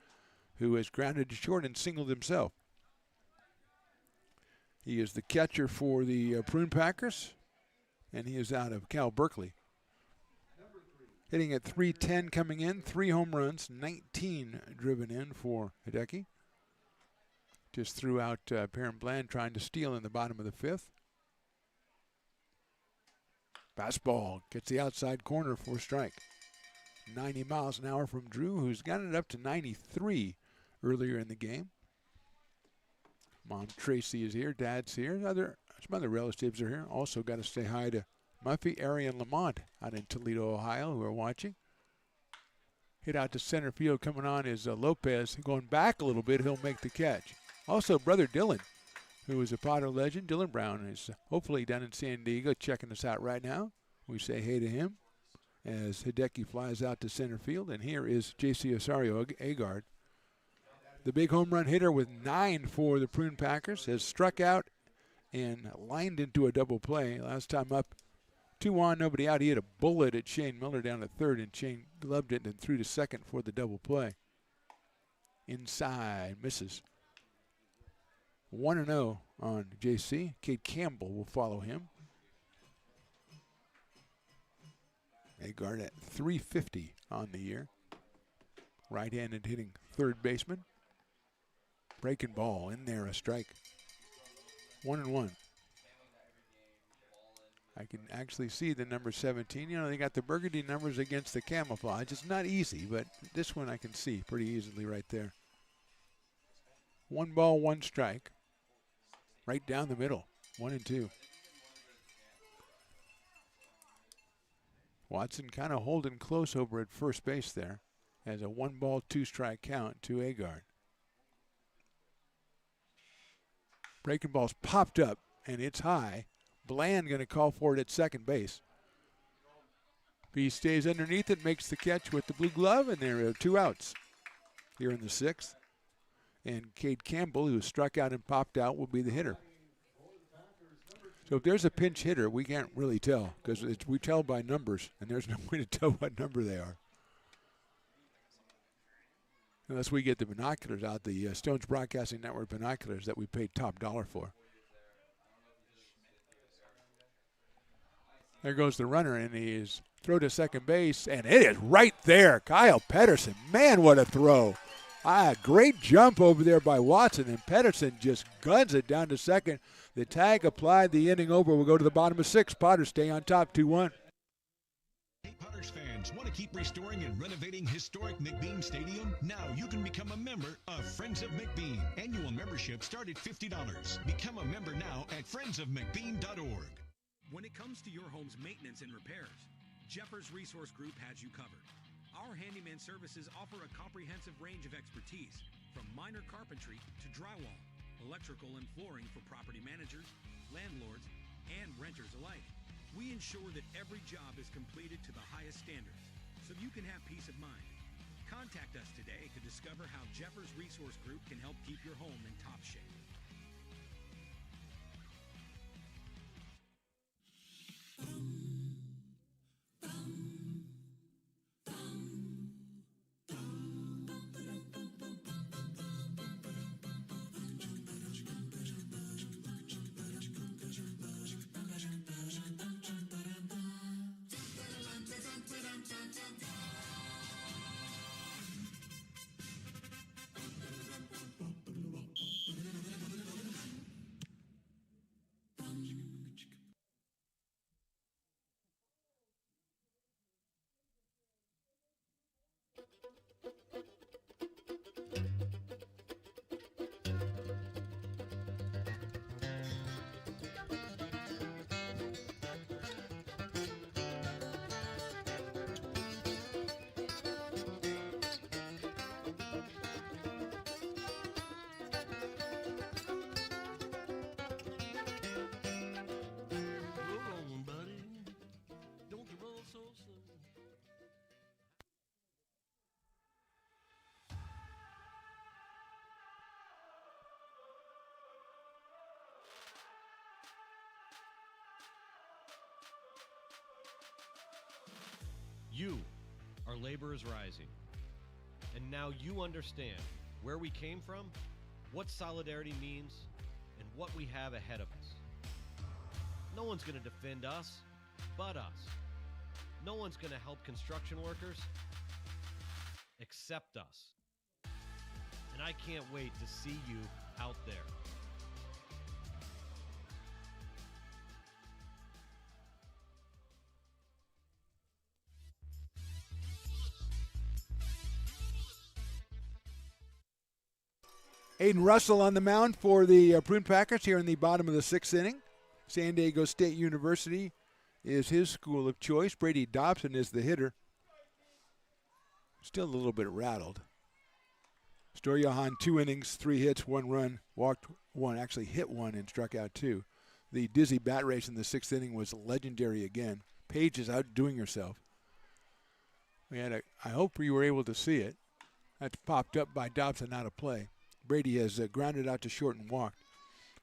who is grounded to short and singled himself. He is the catcher for the Prune Packers, and he is out of Cal Berkeley. Hitting at .310 coming in, 3 home runs, 19 driven in for Hideki. Just threw out Perrin Bland trying to steal in the bottom of the 5th. Fastball gets the outside corner for a strike. 90 miles an hour from Drew, who's gotten it up to 93 earlier in the game. Mom Tracy is here, Dad's here, some other relatives are here. Also got to say hi to Muffy, Ari, and Lamont out in Toledo, Ohio, who are watching. Hit out to center field coming on is Lopez. Going back a little bit, he'll make the catch. Also, brother Dylan, who is a Potter legend. Dylan Brown is hopefully down in San Diego checking us out right now. We say hey to him as Hideki flies out to center field. And here is J.C. Osario-Agard. The big home run hitter with 9 for the Prune Packers has struck out and lined into a double play. Last time up, 2 on, nobody out. He hit a bullet at Shane Miller down at third, and Shane gloved it and threw to second for the double play. Inside, misses. 1-0 on JC. Cade Campbell will follow him. Agard at .350 on the year. Right-handed hitting third baseman. Breaking ball in there, a strike. 1-1. I can actually see the number 17. You know, they got the burgundy numbers against the camouflage. It's not easy, but this one I can see pretty easily right there. 1 ball, 1 strike. Right down the middle, 1-2. Watson kind of holding close over at first base there as a 1 ball, 2 strike count to Agard. Breaking ball's popped up, and it's high. Bland going to call for it at second base. He stays underneath it, makes the catch with the blue glove, and there are 2 outs here in the 6th. And Cade Campbell, who struck out and popped out, will be the hitter. So if there's a pinch hitter, we can't really tell because we tell by numbers, and there's no way to tell what number they are. Unless we get the binoculars out, the Stones Broadcasting Network binoculars that we paid top dollar for. There goes the runner, and he is throw to second base, and it is right there. Kyle Pedersen, man, what a throw. Great jump over there by Watson, and Pedersen just guns it down to second. The tag applied, the inning over. We'll go to the bottom of 6. Potters stay on top, 2-1. Hey, Potters fans, want to keep restoring and renovating historic McBean Stadium? Now you can become a member of Friends of McBean. Annual membership start at $50. Become a member now at friendsofmcbean.org. When it comes to your home's maintenance and repairs, Jeffers Resource Group has you covered. Our handyman services offer a comprehensive range of expertise, from minor carpentry to drywall, electrical and flooring for property managers, landlords, and renters alike. We ensure that every job is completed to the highest standards, so you can have peace of mind. Contact us today to discover how Jeffers Resource Group can help keep your home in top shape. You are Laborers Rising. And now you understand where we came from, what solidarity means, and what we have ahead of us. No one's going to defend us but us. No one's going to help construction workers except us. And I can't wait to see you out there. Aiden Russell on the mound for the Prune Packers here in the bottom of the 6th inning. San Diego State University is his school of choice. Brady Dobson is the hitter. Still a little bit rattled. Storjohan, 2 innings, 3 hits, 1 run, walked 1, actually hit 1 and struck out 2. The dizzy bat race in the 6th inning was legendary again. Page is outdoing herself. I hope you were able to see it. That's popped up by Dobson out of play. Brady has grounded out to short and walked.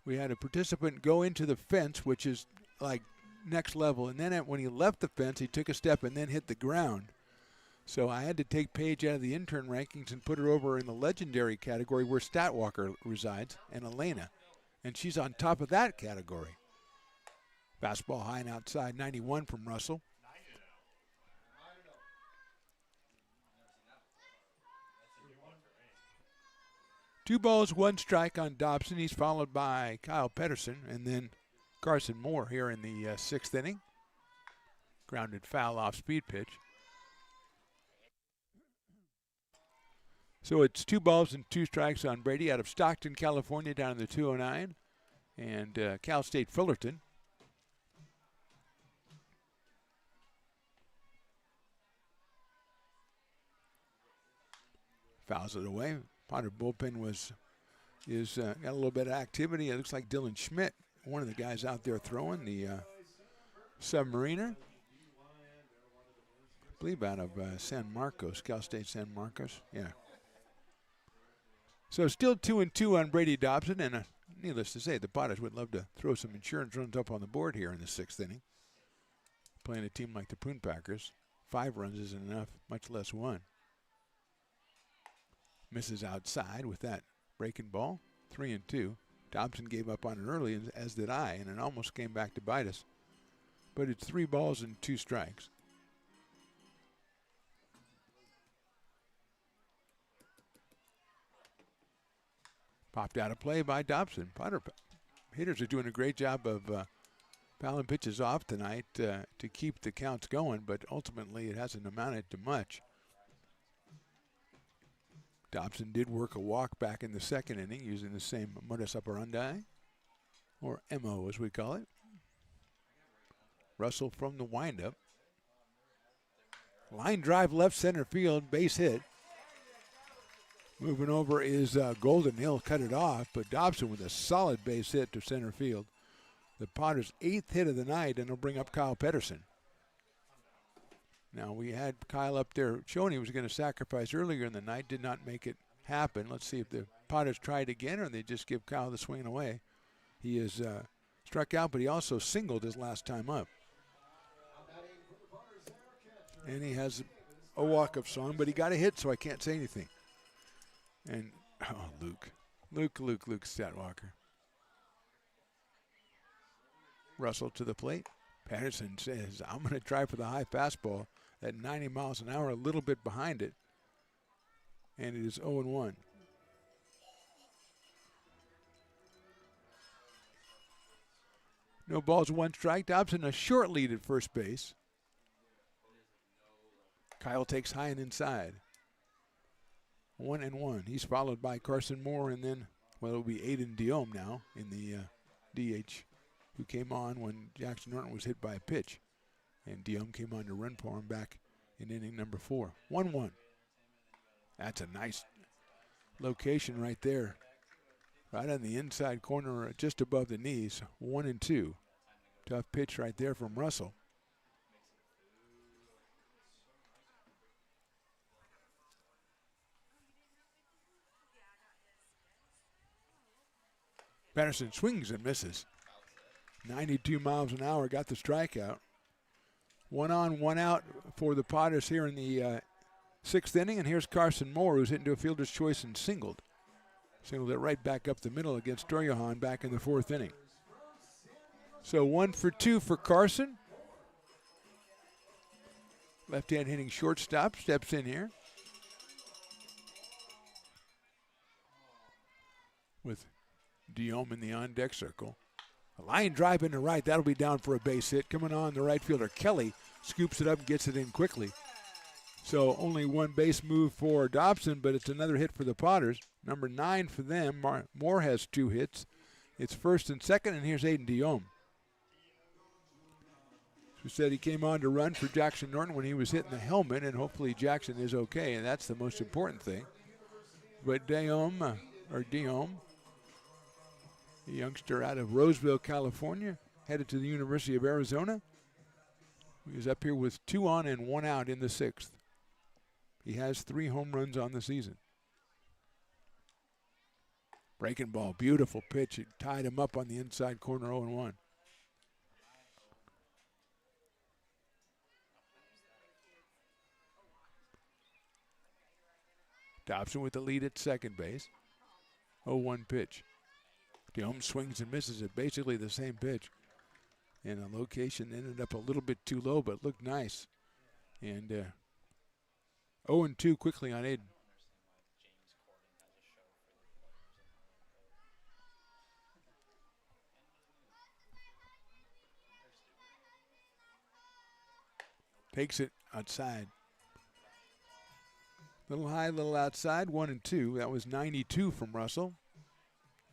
We had a participant go into the fence, which is like next level, and then when he left the fence, he took a step and then hit the ground. So I had to take Paige out of the intern rankings and put her over in the legendary category where Statwalker resides, and Elena. And she's on top of that category. Fastball high and outside, 91 from Russell. Two balls, 1 strike on Dobson. He's followed by Kyle Pedersen and then Carson Moore here in the 6th inning. Grounded foul off speed pitch. So it's 2 balls and 2 strikes on Brady out of Stockton, California, down in the 209. And Cal State Fullerton. Fouls it away. Potter bullpen is got a little bit of activity. It looks like Dylan Schmidt, one of the guys out there throwing, the Submariner. I believe out of San Marcos, Cal State San Marcos. Yeah. So still 2-2 on Brady Dobson, and needless to say, the Potters would love to throw some insurance runs up on the board here in the 6th inning. Playing a team like the Prune Packers, 5 runs isn't enough, much less 1. Misses outside with that breaking ball, 3-2. Dobson gave up on it early, as did I, and it almost came back to bite us. But it's 3 balls and 2 strikes. Popped out of play by Dobson. Potter hitters are doing a great job of fouling pitches off tonight to keep the counts going, but ultimately it hasn't amounted to much. Dobson did work a walk back in the 2nd inning using the same modus operandi, or MO as we call it. Russell from the windup. Line drive left center field, base hit. Moving over is Golden. He'll cut it off, but Dobson with a solid base hit to center field. The Potters' 8th hit of the night, and he'll bring up Kyle Pedersen. Now, we had Kyle up there showing he was going to sacrifice earlier in the night, did not make it happen. Let's see if the Potters try it again or they just give Kyle the swing away. He is struck out, but he also singled his last time up. And he has a walk-up song, but he got a hit, so I can't say anything. And, oh, Luke Statwalker. Russell to the plate. Patterson says, I'm going to try for the high fastball at 90 miles an hour, a little bit behind it. And it is 0-1. No balls, 1 strike. Dobson a short lead at first base. Kyle takes high and inside. 1-1. He's followed by Carson Moore, and then, well, it'll be Aiden Diome now in the DH, who came on when Jackson Norton was hit by a pitch. And Diome came on to run for him back in inning number 4. 1-1. That's a nice location right there. Right on the inside corner, just above the knees. 1-2. Tough pitch right there from Russell. Patterson swings and misses. 92 miles an hour, got the strikeout. 1 on, 1 out for the Potters here in the 6th inning, and here's Carson Moore, who's hit into a fielder's choice and singled. Singled it right back up the middle against Dorjohan back in the 4th inning. So 1 for 2 for Carson. Left-hand hitting shortstop steps in here with Diome in the on-deck circle. A line drive into right. That'll be down for a base hit. Coming on, the right fielder, Kelly, scoops it up and gets it in quickly. So only one base move for Dobson, but it's another hit for the Potters. Number 9 for them. Moore has 2 hits. It's first and second, and here's Aiden Diome. Who said he came on to run for Jackson Norton when he was hitting the helmet, and hopefully Jackson is okay, and that's the most important thing. But Diome, a youngster out of Roseville, California, headed to the University of Arizona. He was up here with 2 on and 1 out in the 6th. He has 3 home runs on the season. Breaking ball, beautiful pitch. It tied him up on the inside corner, 0-1. Dobson with the lead at second base. 0-1 pitch. Diome swings and misses it, basically the same pitch. And the location ended up a little bit too low, but looked nice. And 0-2 quickly on Aiden. Takes it outside. Little high, little outside, 1-2. That was 92 from Russell,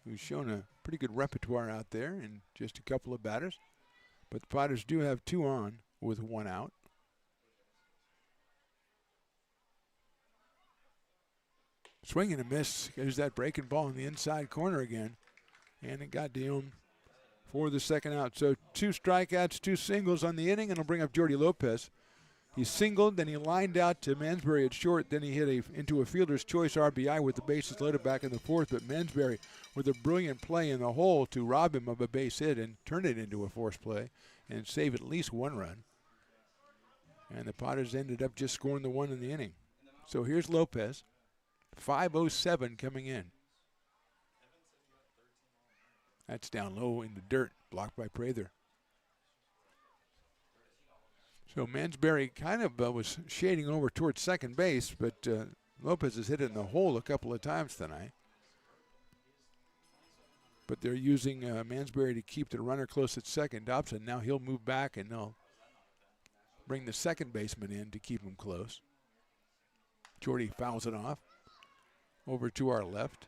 who's shown a pretty good repertoire out there in just a couple of batters. But the Potters do have 2 on with 1 out. Swing and a miss. There's that breaking ball in the inside corner again. And it got Diome for the second out. So 2 strikeouts, 2 singles on the inning, and it'll bring up Jordy Lopez. He singled, then he lined out to Mansbury at short, then he hit into a fielder's choice RBI with the bases loaded back in the 4th, but Mansbury with a brilliant play in the hole to rob him of a base hit and turn it into a force play and save at least 1 run. And the Potters ended up just scoring the 1 in the inning. So here's Lopez, 5:07 coming in. That's down low in the dirt, blocked by Prather. So Mansbury kind of was shading over towards second base, but Lopez has hit it in the hole a couple of times tonight. But they're using Mansbury to keep the runner close at second. Dobson, now he'll move back and they'll bring the second baseman in to keep him close. Jordy fouls it off over to our left.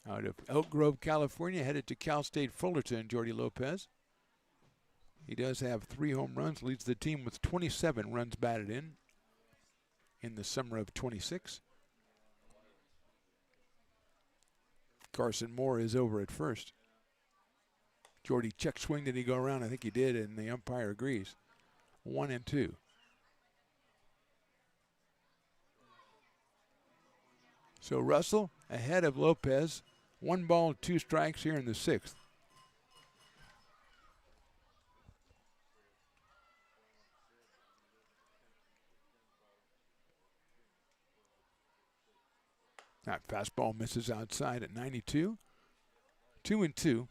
Out of Elk Grove, California, headed to Cal State Fullerton, Jordy Lopez. He does have 3 home runs, leads the team with 27 runs batted in the summer of 26. Carson Moore is over at first. Jordy check swing, did he go around? I think he did, and the umpire agrees. 1-2. So Russell ahead of Lopez. 1 ball, 2 strikes here in the 6th. That fastball misses outside at 92. 2-2.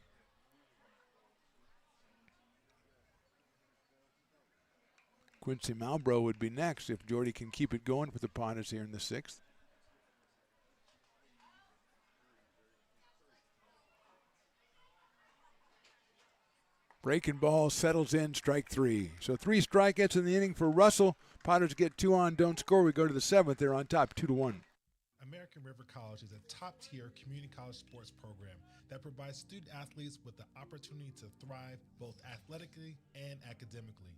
Quincy Malbrough would be next if Jordy can keep it going for the Potters here in the 6th. Breaking ball settles in, strike 3. So 3 strikeouts in the inning for Russell. Potters get 2 on, don't score. We go to the 7th. They're on top, 2-1. American River College is a top-tier community college sports program that provides student athletes with the opportunity to thrive both athletically and academically.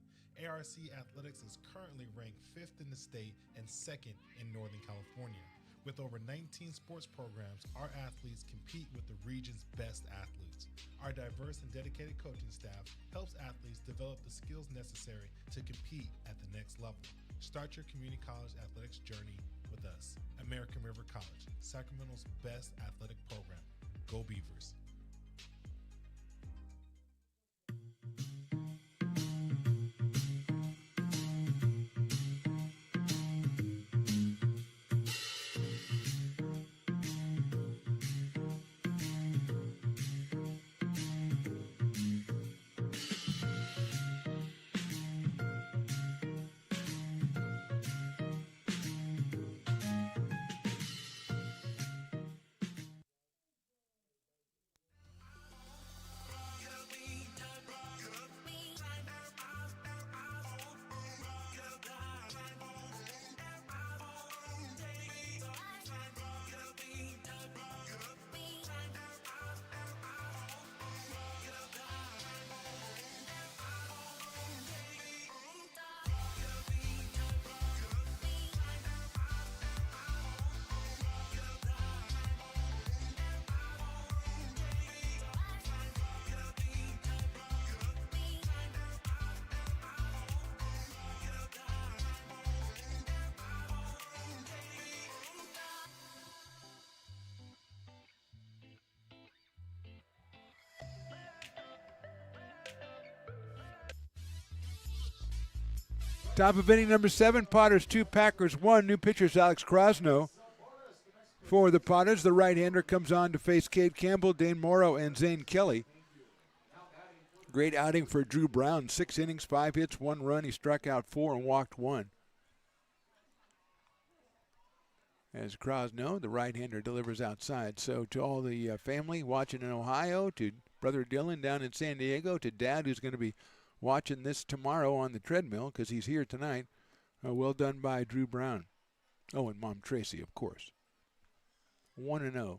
ARC Athletics is currently ranked 5th in the state and 2nd in Northern California. With over 19 sports programs, our athletes compete with the region's best athletes. Our diverse and dedicated coaching staff helps athletes develop the skills necessary to compete at the next level. Start your community college athletics journey with us. American River College, Sacramento's best athletic program. Go Beavers. Top of inning number 7, Potters 2, Packers 1. New pitchers Alex Krasno. For the Potters, the right-hander comes on to face Cade Campbell, Dane Morrow, and Zane Kelly. Great outing for Drew Brown. 6 innings, 5 hits, 1 run. He struck out 4 and walked 1. As Krasno, the right-hander, delivers outside. So to all the family watching in Ohio, to Brother Dylan down in San Diego, to Dad who's going to be watching this tomorrow on the treadmill because he's here tonight. Well done by Drew Brown. Oh, and Mom Tracy, of course. 1-0.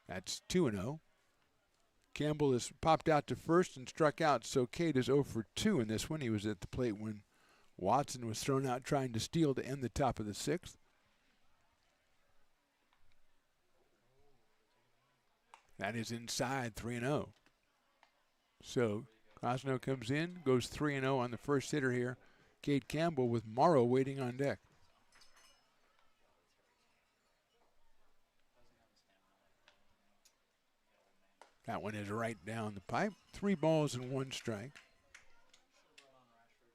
That's 2-0. Campbell has popped out to first and struck out, so Cade is 0 for 2 in this one. He was at the plate when Watson was thrown out trying to steal to end the top of the 6th. That is inside, 3-0. So Krasno comes in, goes 3-0 on the first hitter here. Cade Campbell with Morrow waiting on deck. That one is right down the pipe. 3 balls and 1 strike.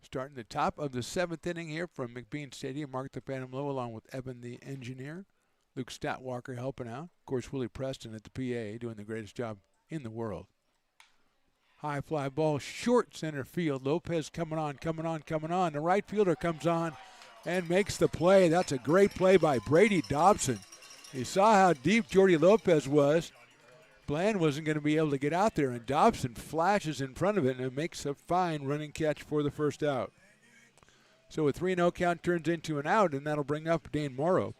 Starting the top of the 7th inning here from McBean Stadium. Mark the Phantom Low along with Evan the engineer. Luke Statwalker helping out. Of course, Willie Preston at the PA doing the greatest job in the world. High fly ball, short center field. Lopez coming on. The right fielder comes on and makes the play. That's a great play by Brady Dobson. You saw how deep Jordy Lopez was. Bland wasn't going to be able to get out there, and Dobson flashes in front of it and makes a fine running catch for the first out. So a 3-0 count turns into an out, and that'll bring up Dane Morrow.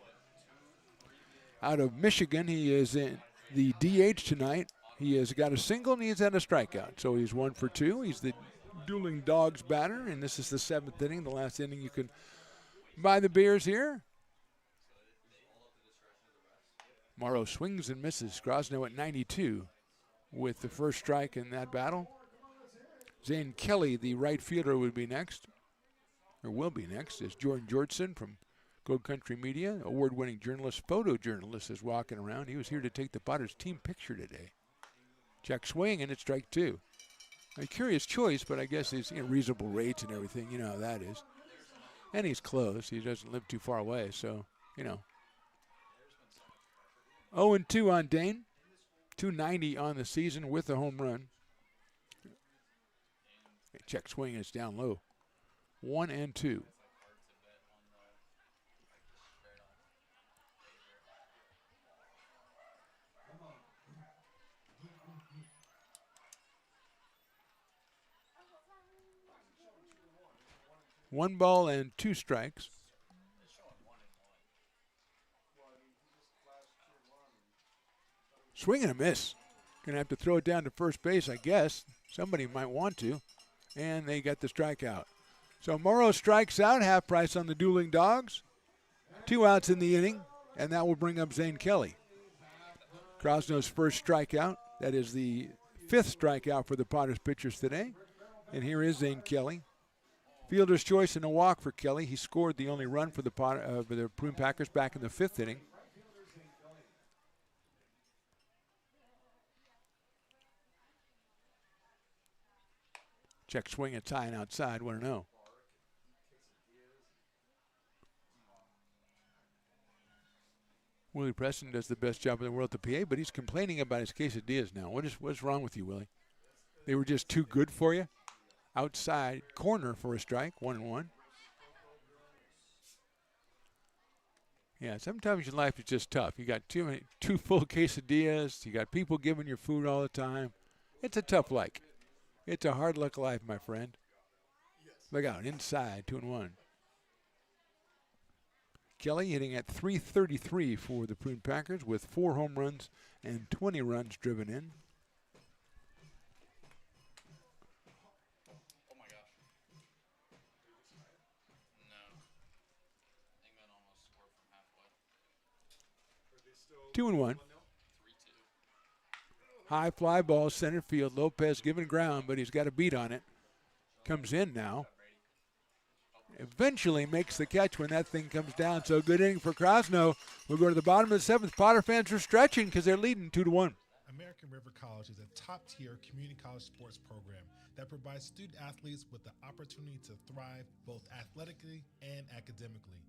Out of Michigan, he is in the DH tonight. He has got a single and he's had a strikeout. So he's 1 for 2. He's the dueling dogs batter, and this is the 7th inning, the last inning you can buy the beers here. Morrow swings and misses. Krasno at 92 with the first strike in that battle. Zane Kelly, the right fielder, would be next, or will be next, is Jordan Georgeson from Gold Country Media, award-winning journalist, photojournalist, is walking around. He was here to take the Potters team picture today. Check swing, and it's strike 2. A curious choice, but I guess it's reasonable rates and everything. You know how that is. And he's close. He doesn't live too far away, so, 0-2 on Dane. 290 on the season with a home run. Check swing, it's down low. 1-2. 1 ball and 2 strikes. Swing and a miss. Going to have to throw it down to first base, I guess. Somebody might want to. And they got the strikeout. So Morrow strikes out, half price on the Dueling Dogs. 2 outs in the inning, and that will bring up Zane Kelly. Krosno's first strikeout. That is the 5th strikeout for the Potters pitchers today. And here is Zane Kelly. Fielder's choice and a walk for Kelly. He scored the only run for the Prune Packers back in the 5th inning. Check swing and tying outside, 1-0. Willie Preston does the best job in the world at the PA, but he's complaining about his quesadillas now. What's wrong with you, Willie? They were just too good for you? Outside corner for a strike, 1-1. Yeah, sometimes your life is just tough. You got two full quesadillas. You got people giving you food all the time. It's a tough life. It's a hard luck life, my friend. Look out, inside, 2-1. Kelly hitting at .333 for the Prune Packers with 4 home runs and 20 runs driven in. Oh my gosh. No. England almost scored from halfway. 2-1. High fly ball, center field. Lopez giving ground, but he's got a beat on it. Comes in now. Eventually makes the catch when that thing comes down. So good inning for Krosno. We'll go to the bottom of the 7th. Potter fans are stretching because they're leading 2-1. American River College is a top-tier community college sports program that provides student athletes with the opportunity to thrive both athletically and academically.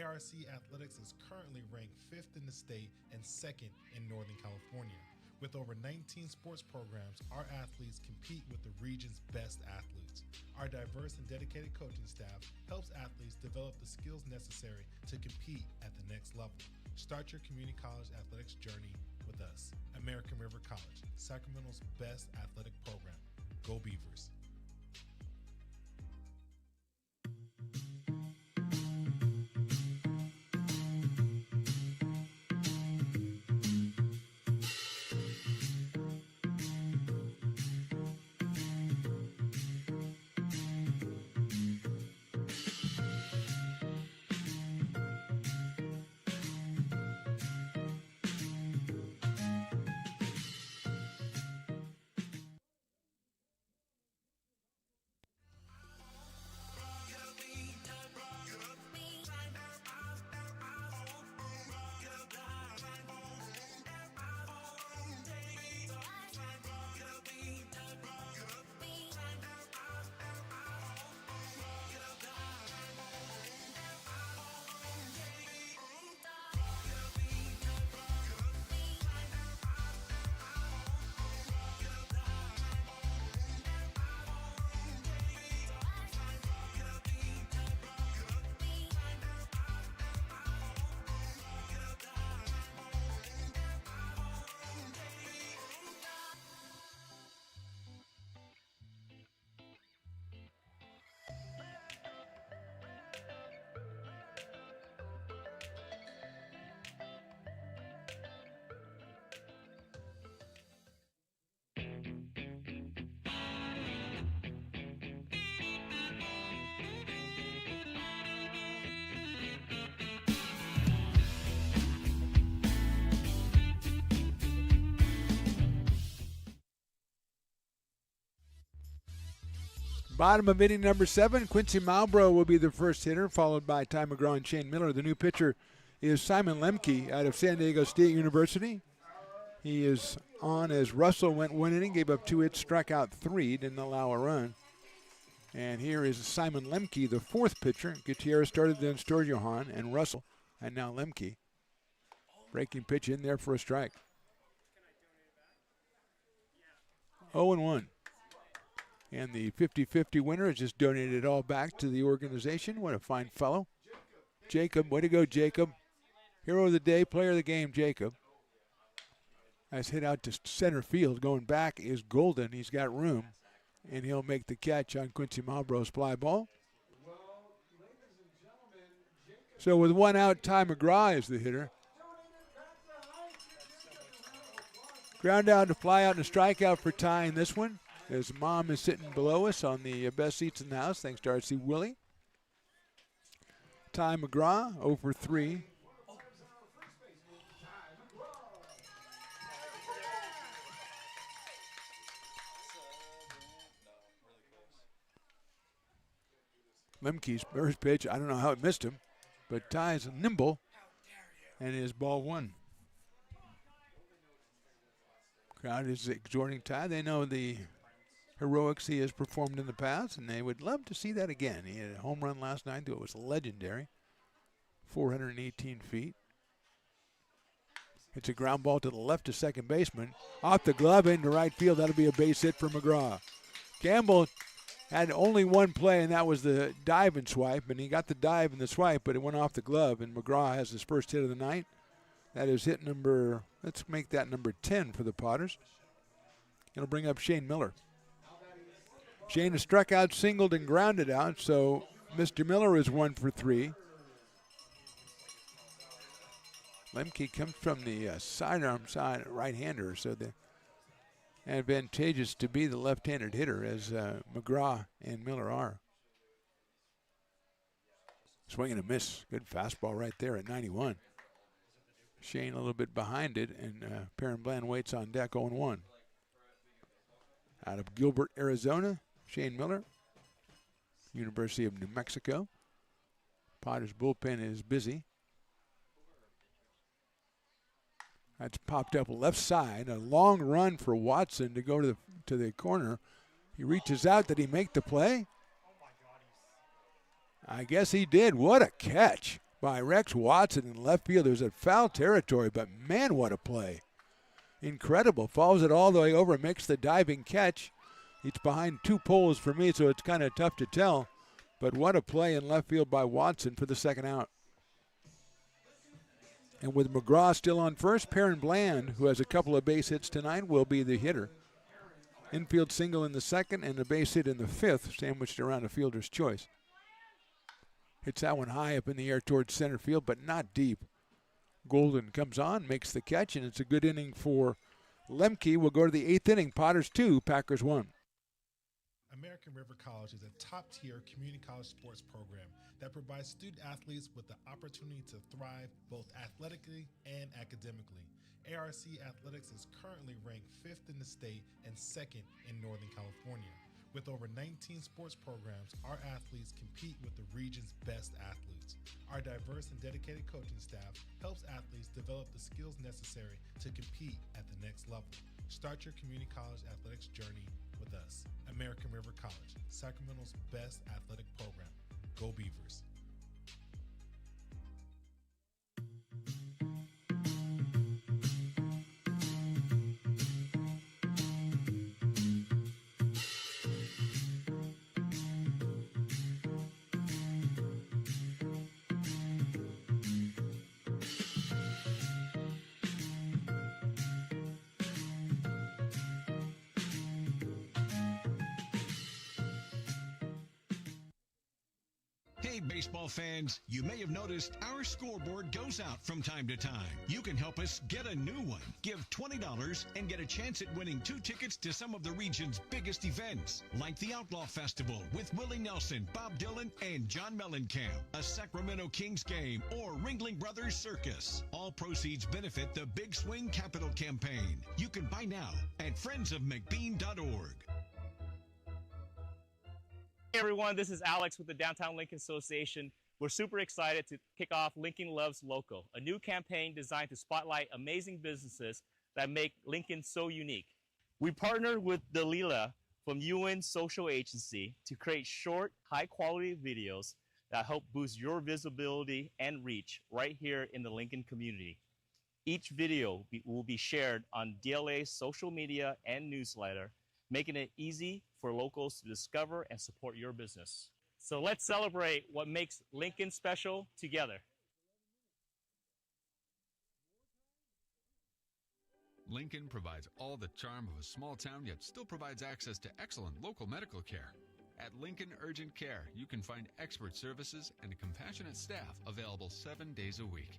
ARC Athletics is currently ranked 5th in the state and 2nd in Northern California. With over 19 sports programs, our athletes compete with the region's best athletes. Our diverse and dedicated coaching staff helps athletes develop the skills necessary to compete at the next level. Start your community college athletics journey with us. American River College, Sacramento's best athletic program. Go Beavers. Bottom of inning number 7, Quincy Malbrough will be the first hitter, followed by Ty McGraw and Shane Miller. The new pitcher is Simon Lemke out of San Diego State University. He is on as Russell went 1 inning, gave up 2 hits, struck out 3, didn't allow a run. And here is Simon Lemke, the 4th pitcher. Gutierrez started, then Sturgeon and Russell, and now Lemke. Breaking pitch in there for a strike. 0-1. And the 50-50 winner has just donated it all back to the organization. What a fine fellow. Jacob, way to go, Jacob. Hero of the day, player of the game, Jacob. That's hit out to center field. Going back is Golden. He's got room, and he'll make the catch on Quincy Malbrough's fly ball. So with one out, Ty McGraw is the hitter. Ground out to fly out and a strikeout for Ty in this one. His mom is sitting below us on the best seats in the house, thanks to R.C. Willie. Ty McGraw, 0 for 3. Lemke's first pitch, I don't know how it missed him, but Ty's nimble, and it is ball one. Crowd is exhorting Ty. They know the heroics he has performed in the past, and they would love to see that again. He had a home run last night, though it was legendary. 418 feet. It's a ground ball to the left to second baseman. Off the glove into right field. That'll be a base hit for McGraw. Campbell had only one play, and that was the dive and swipe, and he got the dive and the swipe, but it went off the glove, and McGraw has his first hit of the night. That is hit number, let's make that number 10 for the Potters. It'll bring up Shane Miller. Shane has struck out, singled, and grounded out, so Mr. Miller is 1 for 3. Lemke comes from the sidearm side right-hander, so the advantageous to be the left-handed hitter as McGraw and Miller are. Swing and a miss. Good fastball right there at 91. Shane a little bit behind it, and Perrin Bland waits on deck 0-1. Out of Gilbert, Arizona, Shane Miller, University of New Mexico. Potter's bullpen is busy. That's popped up left side. A long run for Watson to go to the corner. He reaches out. Did he make the play? I guess he did. What a catch by Rex Watson in left field. There's a foul territory, but man, what a play. Incredible. Follows it all the way over, makes the diving catch. It's behind 2 poles for me, so it's kind of tough to tell. But what a play in left field by Watson for the second out. And with McGraw still on first, Perrin Bland, who has a couple of base hits tonight, will be the hitter. Infield single in the second and a base hit in the fifth, sandwiched around a fielder's choice. Hits that one high up in the air towards center field, but not deep. Golden comes on, makes the catch, and it's a good inning for Lemke. We'll go to the 8th inning. Potters 2, Packers 1. American River College is a top-tier community college sports program that provides student athletes with the opportunity to thrive both athletically and academically. ARC Athletics is currently ranked 5th in the state and 2nd in Northern California. With over 19 sports programs, our athletes compete with the region's best athletes. Our diverse and dedicated coaching staff helps athletes develop the skills necessary to compete at the next level. Start your community college athletics journey with us. American River College, Sacramento's best athletic program. Go Beavers. Hey, baseball fans, you may have noticed our scoreboard goes out from time to time. You can help us get a new one. Give $20 and get a chance at winning 2 tickets to some of the region's biggest events, like the Outlaw Festival with Willie Nelson, Bob Dylan, and John Mellencamp, a Sacramento Kings game, or Ringling Brothers Circus. All proceeds benefit the Big Swing Capital Campaign. You can buy now at friendsofmcbean.org. Hey everyone, this is Alex with the Downtown Lincoln Association. We're super excited to kick off Lincoln Loves Local, a new campaign designed to spotlight amazing businesses that make Lincoln so unique. We partnered with Dalila from UN Social Agency to create short, high-quality videos that help boost your visibility and reach right here in the Lincoln community. Each video will be shared on DLA's social media and newsletter, making it easy for locals to discover and support your business. So let's celebrate what makes Lincoln special together. Lincoln provides all the charm of a small town, yet still provides access to excellent local medical care. At Lincoln Urgent Care, you can find expert services and a compassionate staff available 7 days a week.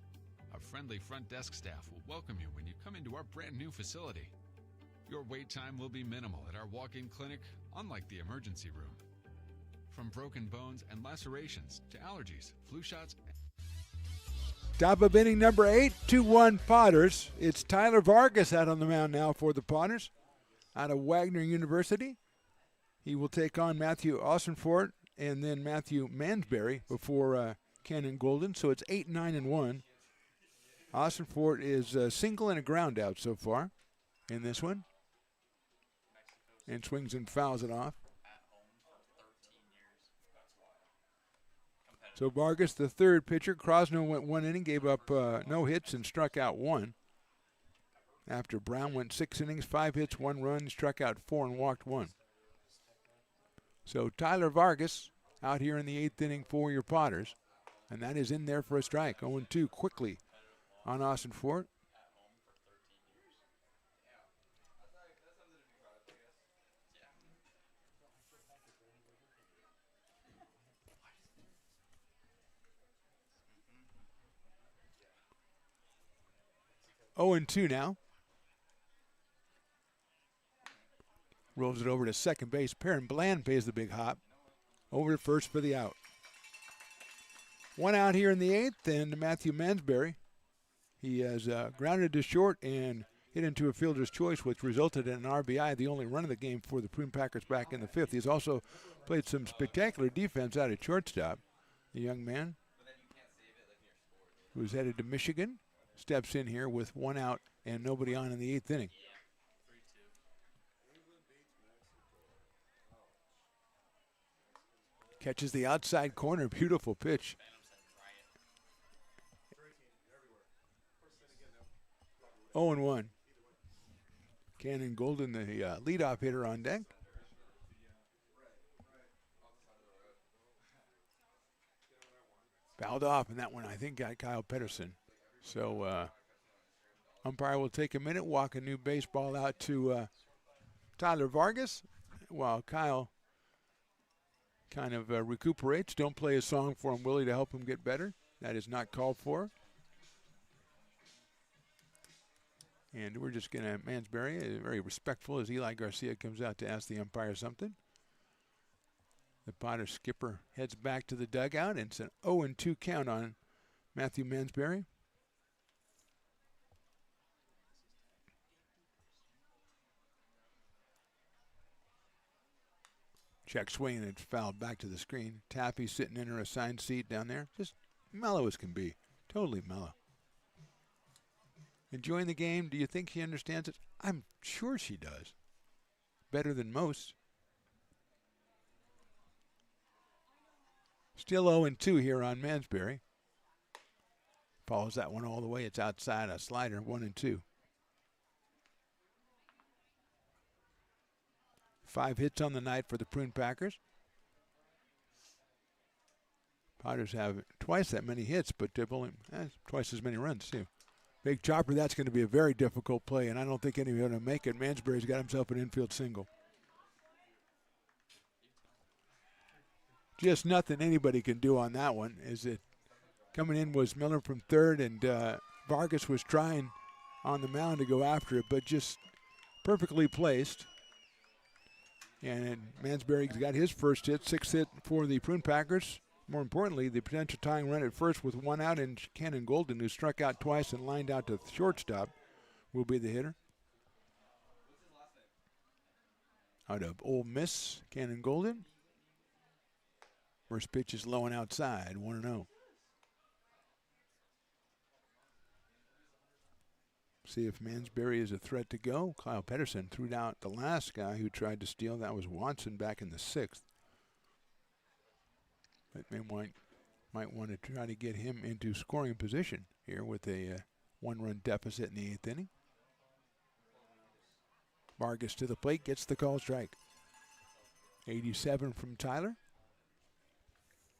A friendly front desk staff will welcome you when you come into our brand new facility. Your wait time will be minimal at our walk-in clinic, unlike the emergency room. From broken bones and lacerations to allergies, flu shots. Top of inning number 8, 2-1 Potters. It's Tyler Vargas out on the mound now for the Potters out of Wagner University. He will take on Matthew Austinfort and then Matthew Mansberry before Cannon Golden. So it's 8, 9, and 1. Austinfort is a single and a ground out so far in this one. And swings and fouls it off. So Vargas, the third pitcher. Krosno went 1 inning, gave up no hits and struck out 1. After Brown went 6 innings, 5 hits, 1 run, struck out 4 and walked 1. So Tyler Vargas out here in the 8th inning for your Potters. And that is in there for a strike. 0-2 quickly on Austinfort. Oh, and 2 now. Rolls it over to second base. Perrin Bland pays the big hop. Over to first for the out. 1 out here in the 8th, and Matthew Mansberry. He has grounded to short and hit into a fielder's choice, which resulted in an RBI, the only run of the game for the Prune Packers back in the 5th. He's also played some spectacular defense out at shortstop. The young man who's headed to Michigan steps in here with 1 out and nobody on in the 8th inning. Catches the outside corner, beautiful pitch. Oh, and 1. Cannon Golden, the leadoff hitter on deck. Fouled off, and that one I think got Kyle Pedersen. So umpire will take a minute, walk a new baseball out to Tyler Vargas while Kyle kind of recuperates. Don't play a song for him, Willie, to help him get better. That is not called for. And we're just going to, Mansberry, very respectful as Eli Garcia comes out to ask the umpire something. The Potter skipper heads back to the dugout, and it's an 0-2 count on Matthew Mansberry. Check swing, and it's fouled back to the screen. Taffy sitting in her assigned seat down there. Just mellow as can be. Totally mellow. Enjoying the game. Do you think she understands it? I'm sure she does. Better than most. Still 0-2 here on Mansberry. Follows that one all the way. It's outside a slider, 1-2. 5 hits on the night for the Prune Packers. Potters have twice that many hits, but they've only twice as many runs, too. Big chopper, that's going to be a very difficult play, and I don't think anyone's going to make it. Mansberry's got himself an infield single. Just nothing anybody can do on that one. Is it coming in was Miller from third, and Vargas was trying on the mound to go after it, but just perfectly placed. And Mansberry's got his first hit, 6th hit for the Prune Packers. More importantly, the potential tying run at first with 1 out, and Cannon Golden, who struck out twice and lined out to shortstop, will be the hitter. Out of Ole Miss, Cannon Golden. First pitch is low and outside, 1-0. See if Mansberry is a threat to go. Kyle Pedersen threw out the last guy who tried to steal. That was Watson back in the 6th. But they might want to try to get him into scoring position here with a 1-run deficit in the 8th inning. Vargas to the plate, gets the call strike. 87 from Tyler.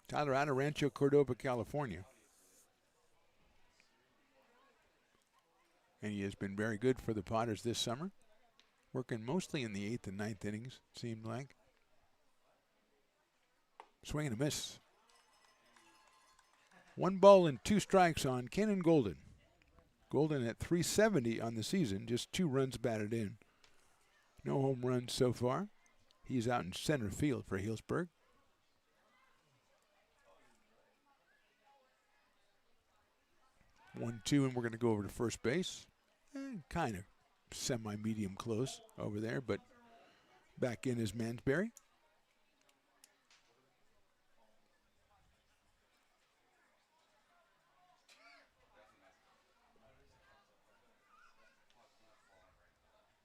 Tyler out of Rancho Cordova, California. And he has been very good for the Potters this summer. Working mostly in the 8th and 9th innings, seemed like. Swing and a miss. 1 ball and 2 strikes on Kenan Golden. Golden at .370 on the season, just 2 runs batted in. No home runs so far. He's out in center field for Healdsburg. One, two, and we're going to go over to first base. Kind of semi-medium close over there, but back in is Mansberry.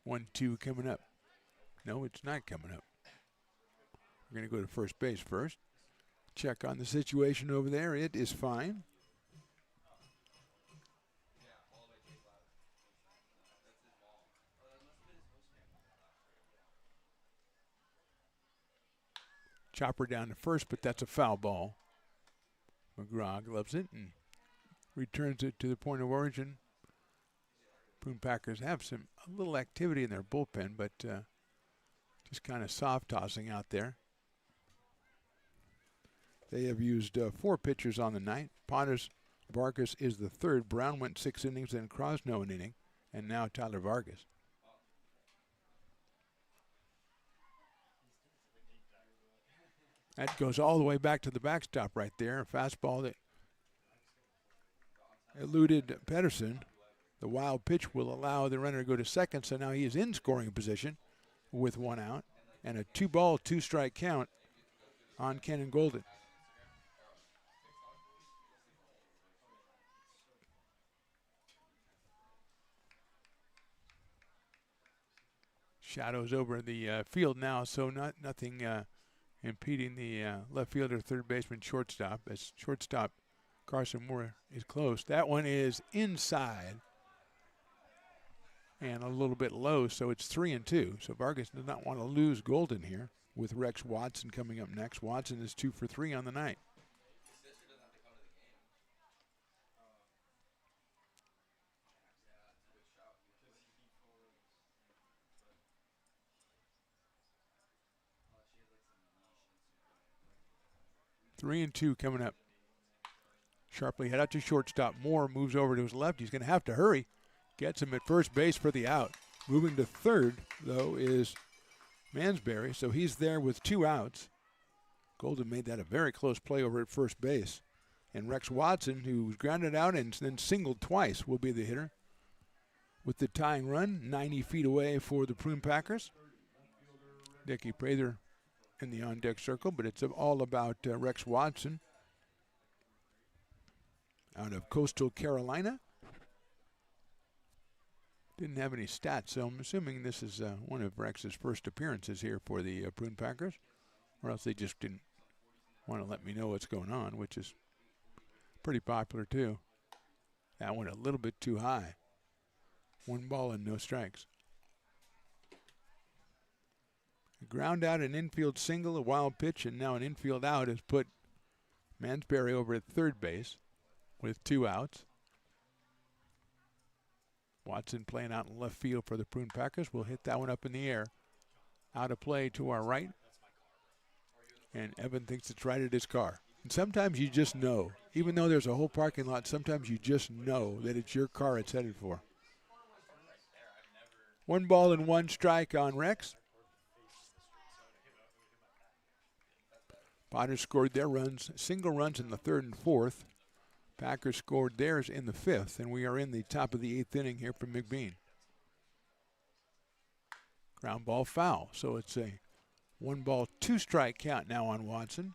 One, two coming up. No, it's not coming up. We're going to go to first base first. Check on the situation over there. It is fine. Chopper down to first, but that's a foul ball. McGraw gloves it and returns it to the point of origin. Prune Packers have a little activity in their bullpen, but just kind of soft tossing out there. They have used 4 pitchers on the night. Potters Vargas is the third. Brown went 6 innings, then Crosno an inning, and now Tyler Vargas. That goes all the way back to the backstop right there. A fastball that eluded Pedersen. The wild pitch will allow the runner to go to second, so now he is in scoring position with 1 out. And a 2-ball, 2-strike count on Kenan Golden. Shadows over the field now, so nothing impeding the left fielder, third baseman, shortstop. As shortstop Carson Moore is close. That one is inside and a little bit low, so it's 3-2. So Vargas does not want to lose Golden here with Rex Watson coming up next. Watson is 2 for 3 on the night. Three and two coming up. Sharply head out to shortstop. Moore moves over to his left. He's going to have to hurry. Gets him at first base for the out. Moving to third, though, is Mansberry, so he's there with 2 outs. Golden made that a very close play over at first base. And Rex Watson, who was grounded out and then singled twice, will be the hitter. With the tying run, 90 feet away for the Prune Packers. Dickie Prather in the on-deck circle, but it's all about Rex Watson out of Coastal Carolina. Didn't have any stats, so I'm assuming this is one of Rex's first appearances here for the Prune Packers, or else they just didn't want to let me know what's going on, which is pretty popular too. That went a little bit too high. 1 ball and no strikes. A ground out, an infield single, a wild pitch, and now an infield out has put Mansberry over at third base with 2 outs. Watson playing out in left field for the Prune Packers. We'll hit that one up in the air. Out of play to our right. And Evan thinks it's right at his car. And sometimes you just know. Even though there's a whole parking lot, sometimes you just know that it's your car it's headed for. 1 ball and 1 strike on Rex. Potters scored their runs, single runs in the 3rd and 4th. Packers scored theirs in the 5th, and we are in the top of the 8th inning here from McBean. Ground ball foul, so it's a 1 ball, 2 strike count now on Watson.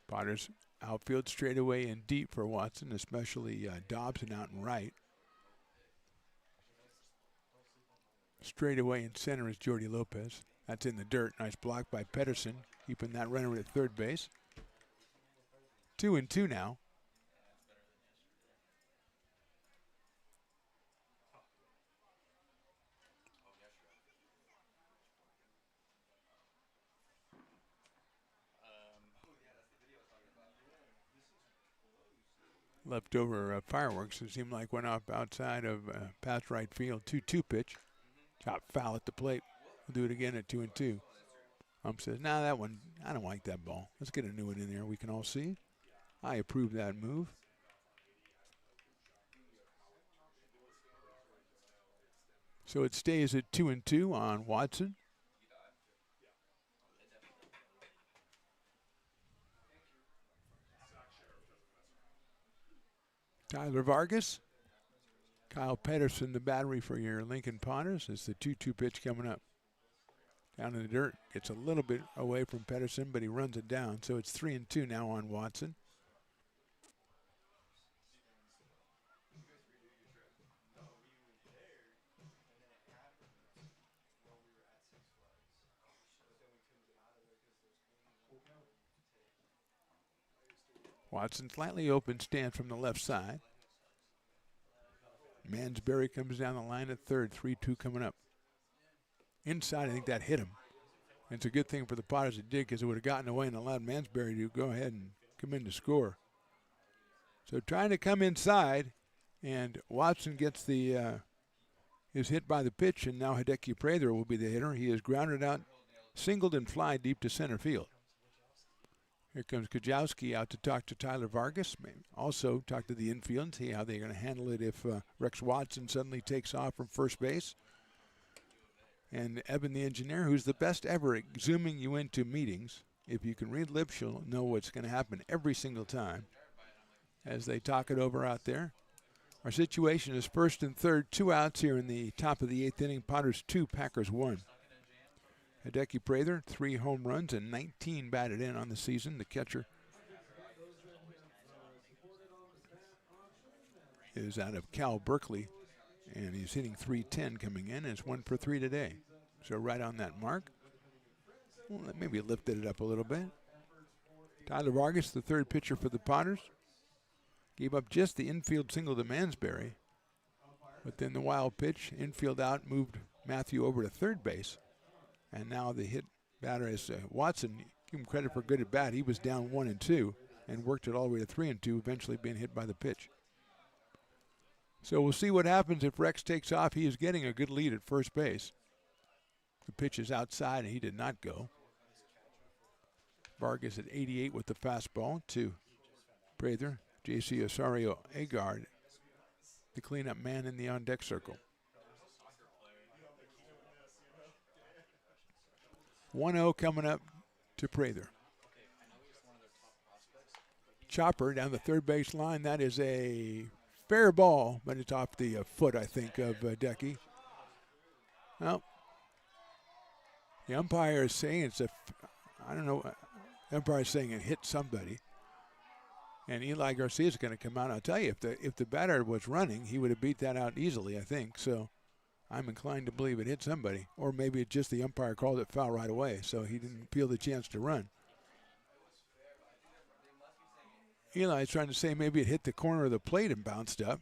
Potters outfield straightaway and deep for Watson, especially Dobson out and right. Straightaway in center is Jordy Lopez. That's in the dirt. Nice block by Pedersen, keeping that runner at third base. 2-2 now. leftover fireworks. It seemed like went off outside of past right field. 2-2 pitch. Chop foul at the plate. We'll do it again at 2-2. Says, nah, that one, I don't like that ball. Let's get a new one in there we can all see. I approve that move. So it stays at 2-2 on Watson. Tyler Vargas. Kyle Pedersen, the battery for your Lincoln Potters. It's the 2-2 pitch coming up. Down in the dirt. Gets a little bit away from Pedersen, but he runs it down. So it's 3-2 now on Watson. Watson slightly open stance from the left side. Mansberry comes down the line at third. 3-2 coming up. Inside, I think that hit him. It's a good thing for the Potters it did, because it would have gotten away and allowed Mansberry to go ahead and come in to score. So trying to come inside, and Watson gets the is hit by the pitch, and now Hideki Prather will be the hitter. He is grounded out, singled and fly deep to center field. Here comes Kajowski out to talk to Tyler Vargas. Also talk to the infield and see how they're going to handle it if Rex Watson suddenly takes off from first base. And Evan, the engineer, who's the best ever at zooming you into meetings. If you can read lips, you'll know what's going to happen every single time as they talk it over out there. Our situation is first and third, 2 outs here in the top of the 8th inning. Potters 2, Packers 1. Hideki Prather, 3 home runs and 19 batted in on the season. The catcher is out of Cal Berkeley, and he's hitting .310 coming in, and it's 1 for 3 today. So right on that mark. Well, maybe lifted it up a little bit. Tyler Vargas, the third pitcher for the Potters. Gave up just the infield single to Mansberry. But then the wild pitch, infield out, moved Matthew over to third base. And now the hit batter is Watson. Give him credit for good at bat. He was down 1-2 and worked it all the way to 3-2, eventually being hit by the pitch. So we'll see what happens if Rex takes off. He is getting a good lead at first base. The pitch is outside, and he did not go. Vargas at 88 with the fastball to Prather. J.C. Osario Agard, the cleanup man in the on-deck circle. 1-0 coming up to Prather. Chopper down the third base line. That is a fair ball, but it's off the foot, I think, of Decky. Well, the umpire is saying it's I don't know. The umpire is saying it hit somebody. And Eli Garcia is going to come out. I'll tell you, if the batter was running, he would have beat that out easily, I think. So I'm inclined to believe it hit somebody. Or maybe it's just the umpire called it foul right away, so he didn't feel the chance to run. Eli's trying to say maybe it hit the corner of the plate and bounced up.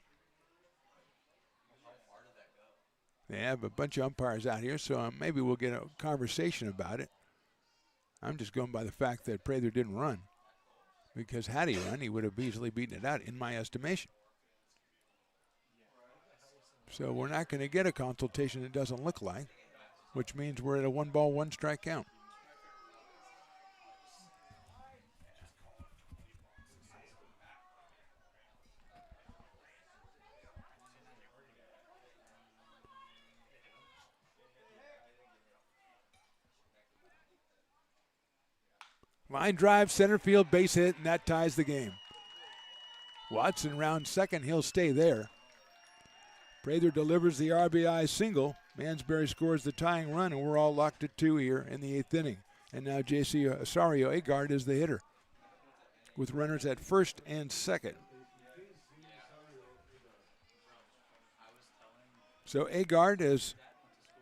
They have a bunch of umpires out here, so maybe we'll get a conversation about it. I'm just going by the fact that Prather didn't run. Because had he run, he would have easily beaten it out, in my estimation. So we're not going to get a consultation, it doesn't look like, which means we're at a 1-ball, 1-strike count. Line drive, center field, base hit, and that ties the game. Watson rounds second. He'll stay there. Prather delivers the RBI single. Mansberry scores the tying run, and we're all locked at 2 here in the 8th inning. And now J.C. Osario Agard is the hitter with runners at first and second. So Agard has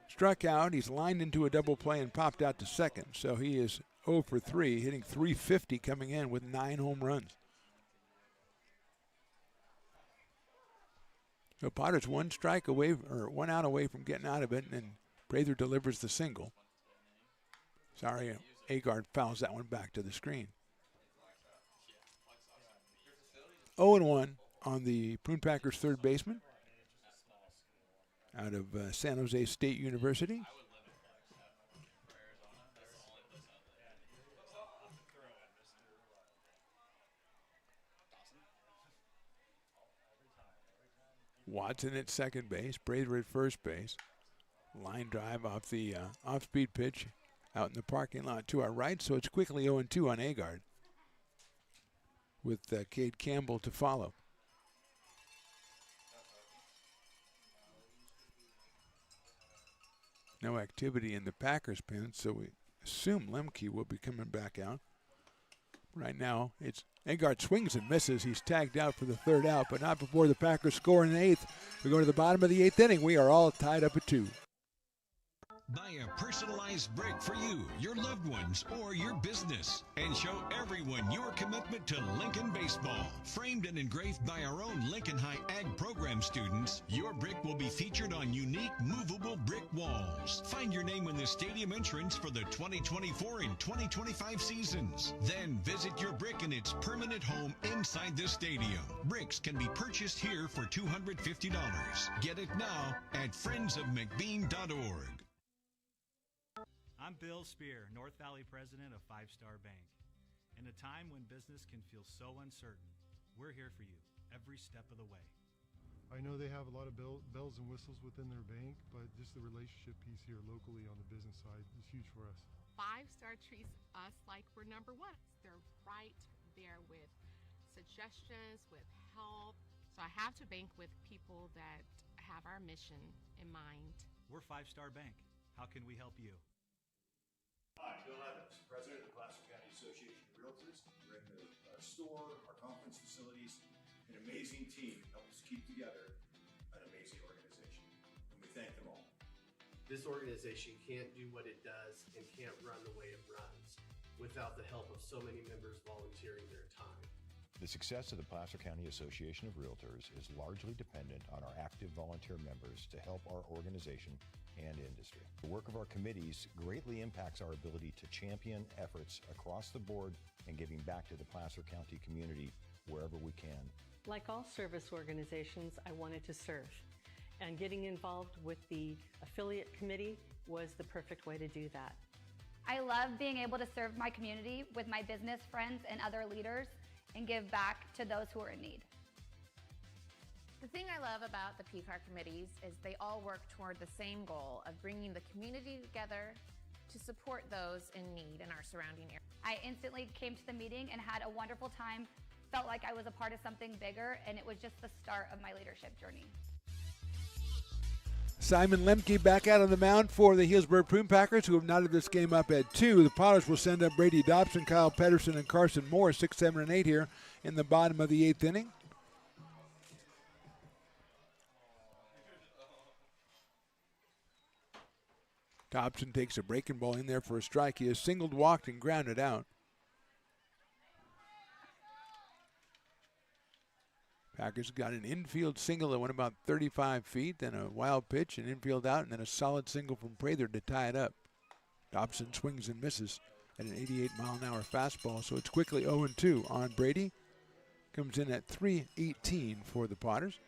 struck out. He's lined into a double play and popped out to second. So he is 0 for 3, hitting .350 coming in with 9 home runs. So Potter's 1 strike away, or 1 out away from getting out of it, and Prather delivers the single. Sorry, Agard fouls that one back to the screen. 0-1 on the Prune Packers third baseman out of San Jose State University. Watson at second base, Prather at first base. Line drive off the off-speed pitch out in the parking lot to our right, so it's quickly 0-2 on Agard with Cade Campbell to follow. No activity in the Packers pen, so we assume Lemke will be coming back out. Right now, it's Agard swings and misses. He's tagged out for the third out, but not before the Packers score in the eighth. We go to the bottom of the eighth inning. We are all tied up at 2. Buy a personalized brick for you, your loved ones, or your business, and show everyone your commitment to Lincoln baseball. Framed and engraved by our own Lincoln High Ag program students, your brick will be featured on unique movable brick walls. Find your name in the stadium entrance for the 2024 and 2025 seasons. Then visit your brick in its permanent home inside the stadium. Bricks can be purchased here for $250. Get it now at friendsofmcbean.org. I'm Bill Spear, North Valley president of 5 Star Bank. In a time when business can feel so uncertain, we're here for you every step of the way. I know they have a lot of bells and whistles within their bank, but just the relationship piece here locally on the business side is huge for us. 5 Star treats us like we're number one. They're right there with suggestions, with help. So I have to bank with people that have our mission in mind. We're 5 Star Bank. How can we help you? Hi, Bill Evans, president of the Placer County Association of Realtors. We're in the store, our conference facilities, an amazing team help us keep together an amazing organization. And we thank them all. This organization can't do what it does and can't run the way it runs without the help of so many members volunteering their time. The success of the Placer County Association of Realtors is largely dependent on our active volunteer members to help our organization and industry. The work of our committees greatly impacts our ability to champion efforts across the board and giving back to the Placer County community wherever we can. Like all service organizations, I wanted to serve. And getting involved with the affiliate committee was the perfect way to do that. I love being able to serve my community with my business friends and other leaders and give back to those who are in need. The thing I love about the PCAR committees is they all work toward the same goal of bringing the community together to support those in need in our surrounding area. I instantly came to the meeting and had a wonderful time, felt like I was a part of something bigger, and it was just the start of my leadership journey. Simon Lemke back out on the mound for the Healdsburg Prune Packers, who have knotted this game up at 2. The Potters will send up Brady Dobson, Kyle Pedersen, and Carson Moore, 6, 7, and 8 here in the bottom of the 8th inning. Dobson takes a breaking ball in there for a strike. He has singled, walked, and grounded out. Packers got an infield single that went about 35 feet, then a wild pitch, an infield out, and then a solid single from Prather to tie it up. Dobson swings and misses at an 88-mile-an-hour fastball, so it's quickly 0-2 on Brady. Comes in at 3:18 for the Potters.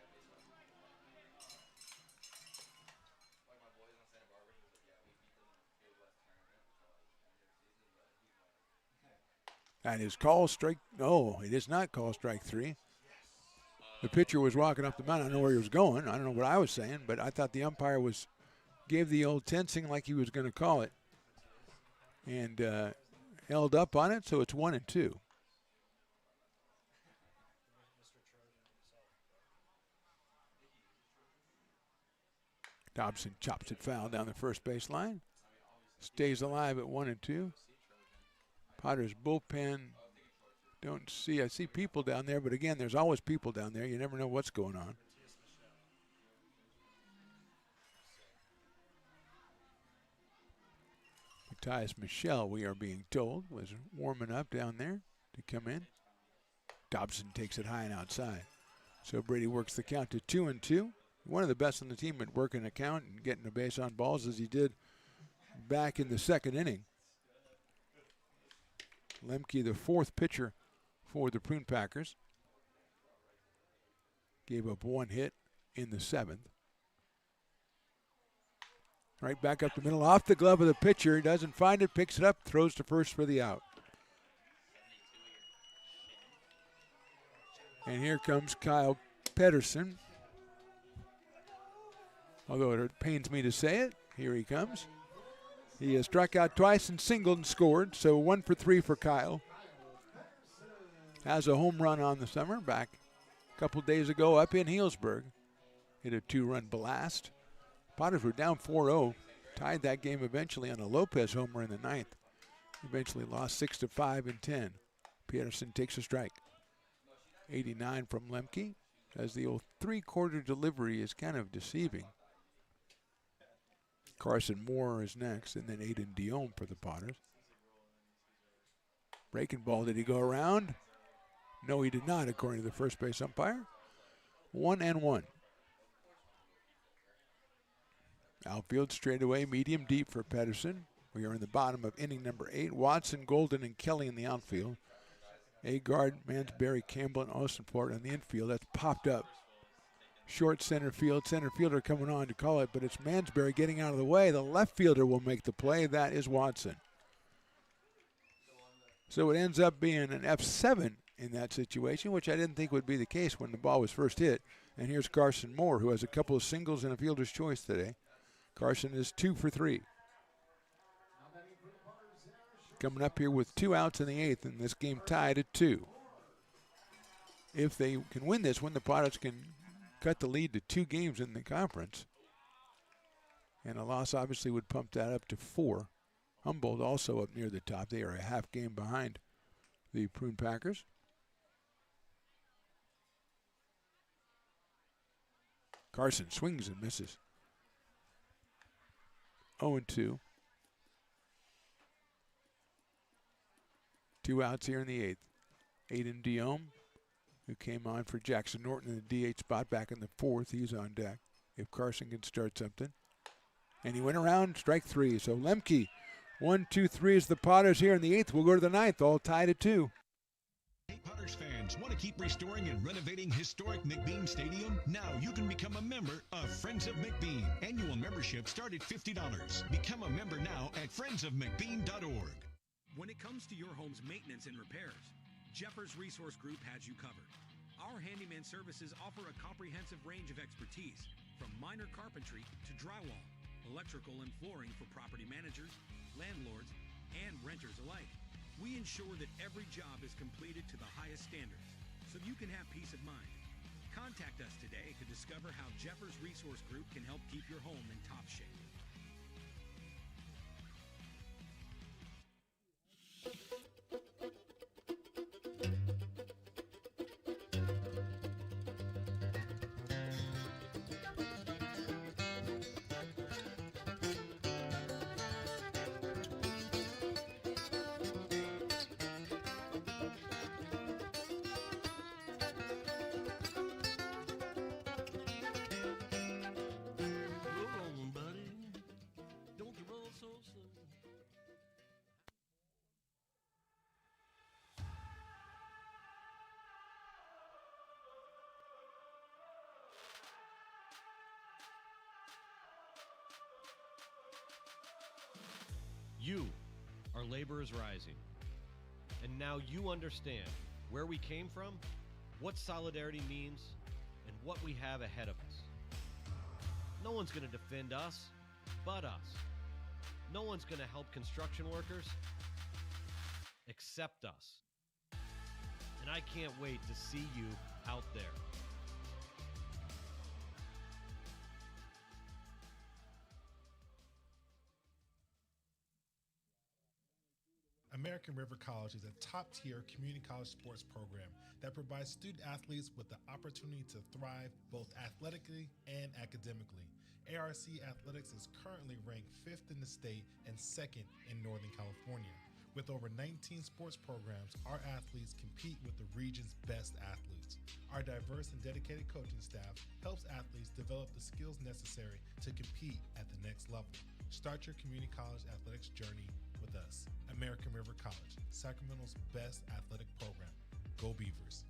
And his call strike, no, it is not call strike 3. The pitcher was walking up the mound. I don't know where he was going. I don't know what I was saying, but I thought the umpire gave the old tensing like he was going to call it. And held up on it, so it's 1-2. Dobson chops it foul down the first base line. Stays alive at 1-2. Potter's bullpen, I see people down there, but again, there's always people down there. You never know what's going on. Matthias Michel, we are being told, was warming up down there to come in. Dobson takes it high and outside. So Brady works the count to 2-2. One of the best on the team at working a count and getting a base on balls as he did back in the second inning. Lemke, the fourth pitcher for the Prune Packers. Gave up one hit in the 7th. Right back up the middle, off the glove of the pitcher. Doesn't find it, picks it up, throws to first for the out. And here comes Kyle Pedersen. Although it pains me to say it, here he comes. He has struck out twice and singled and scored, so 1 for 3 for Kyle. Has a home run on the summer back a couple days ago up in Healdsburg. Hit a 2-run blast. Potters were down 4-0. Tied that game eventually on a Lopez homer in the 9th. Eventually lost 6-5 in 10. Pedersen takes a strike. 89 from Lemke, as the old 3-quarter delivery is kind of deceiving. Carson Moore is next, and then Aiden Diome for the Potters. Breaking ball, did he go around? No, he did not, according to the first base umpire. 1-1. Outfield straightaway, medium deep for Pedersen. We are in the bottom of inning number 8. Watson, Golden, and Kelly in the outfield. Agard, Mansberry, Campbell, and Ostenport in the infield. That's popped up. Short center field. Center fielder coming on to call it, but it's Mansberry getting out of the way. The left fielder will make the play. That is Watson. So it ends up being an F7 in that situation, which I didn't think would be the case when the ball was first hit. And here's Carson Moore, who has a couple of singles and a fielder's choice today. Carson is 2 for 3. Coming up here with 2 outs in the 8th, and this game tied at 2. If they can win this one, the Potters can cut the lead to 2 games in the conference. And a loss obviously would pump that up to 4. Humboldt also up near the top. They are a half game behind the Prune Packers. Carson swings and misses. 0-2. 2 outs here in the 8th. Aiden Diome, who came on for Jackson Norton in the DH spot back in the 4th. He's on deck if Carson can start something. And he went around, strike 3. So Lemke, 1, 2, 3 is the Potters here in the 8th. We'll go to the 9th, all tied at 2. Hey, Potters fans, want to keep restoring and renovating historic McBean Stadium? Now you can become a member of Friends of McBean. Annual membership start at $50. Become a member now at friendsofmcbean.org. When it comes to your home's maintenance and repairs, Jeffers Resource Group has you covered. Our handyman services offer a comprehensive range of expertise, from minor carpentry to drywall, electrical and flooring for property managers, landlords, and renters alike. We ensure that every job is completed to the highest standards, so you can have peace of mind. Contact us today to discover how Jeffers Resource Group can help keep your home in top shape. You are Laborers Rising. And now you understand where we came from, what solidarity means, and what we have ahead of us. No one's going to defend us but us. No one's going to help construction workers except us. And I can't wait to see you out there. American River College is a top-tier community college sports program that provides student athletes with the opportunity to thrive both athletically and academically. ARC Athletics is currently ranked 5th in the state and 2nd in Northern California. With over 19 sports programs, our athletes compete with the region's best athletes. Our diverse and dedicated coaching staff helps athletes develop the skills necessary to compete at the next level. Start your community college athletics journey with us. American River College, Sacramento's best athletic program. Go Beavers.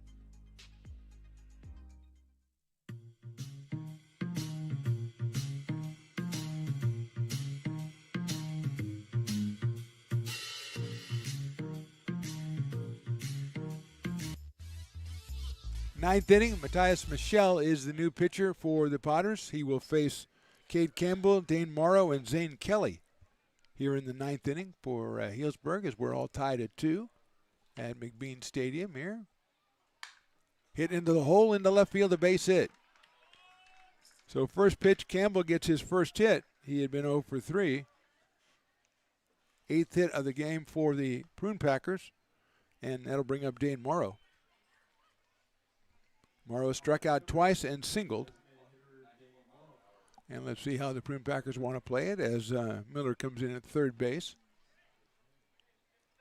Ninth inning, Matthias Michel is the new pitcher for the Potters. He will face Cade Campbell, Dane Morrow, and Zane Kelly here in the ninth inning for Healdsburg, as we're all tied at 2 at McBean Stadium here. Hit into the hole into left field, a base hit. So first pitch, Campbell gets his first hit. He had been 0 for 3. 8th hit of the game for the Prune Packers, and that'll bring up Dane Morrow. Morrow struck out twice and singled. And let's see how the Prune Packers want to play it as Miller comes in at third base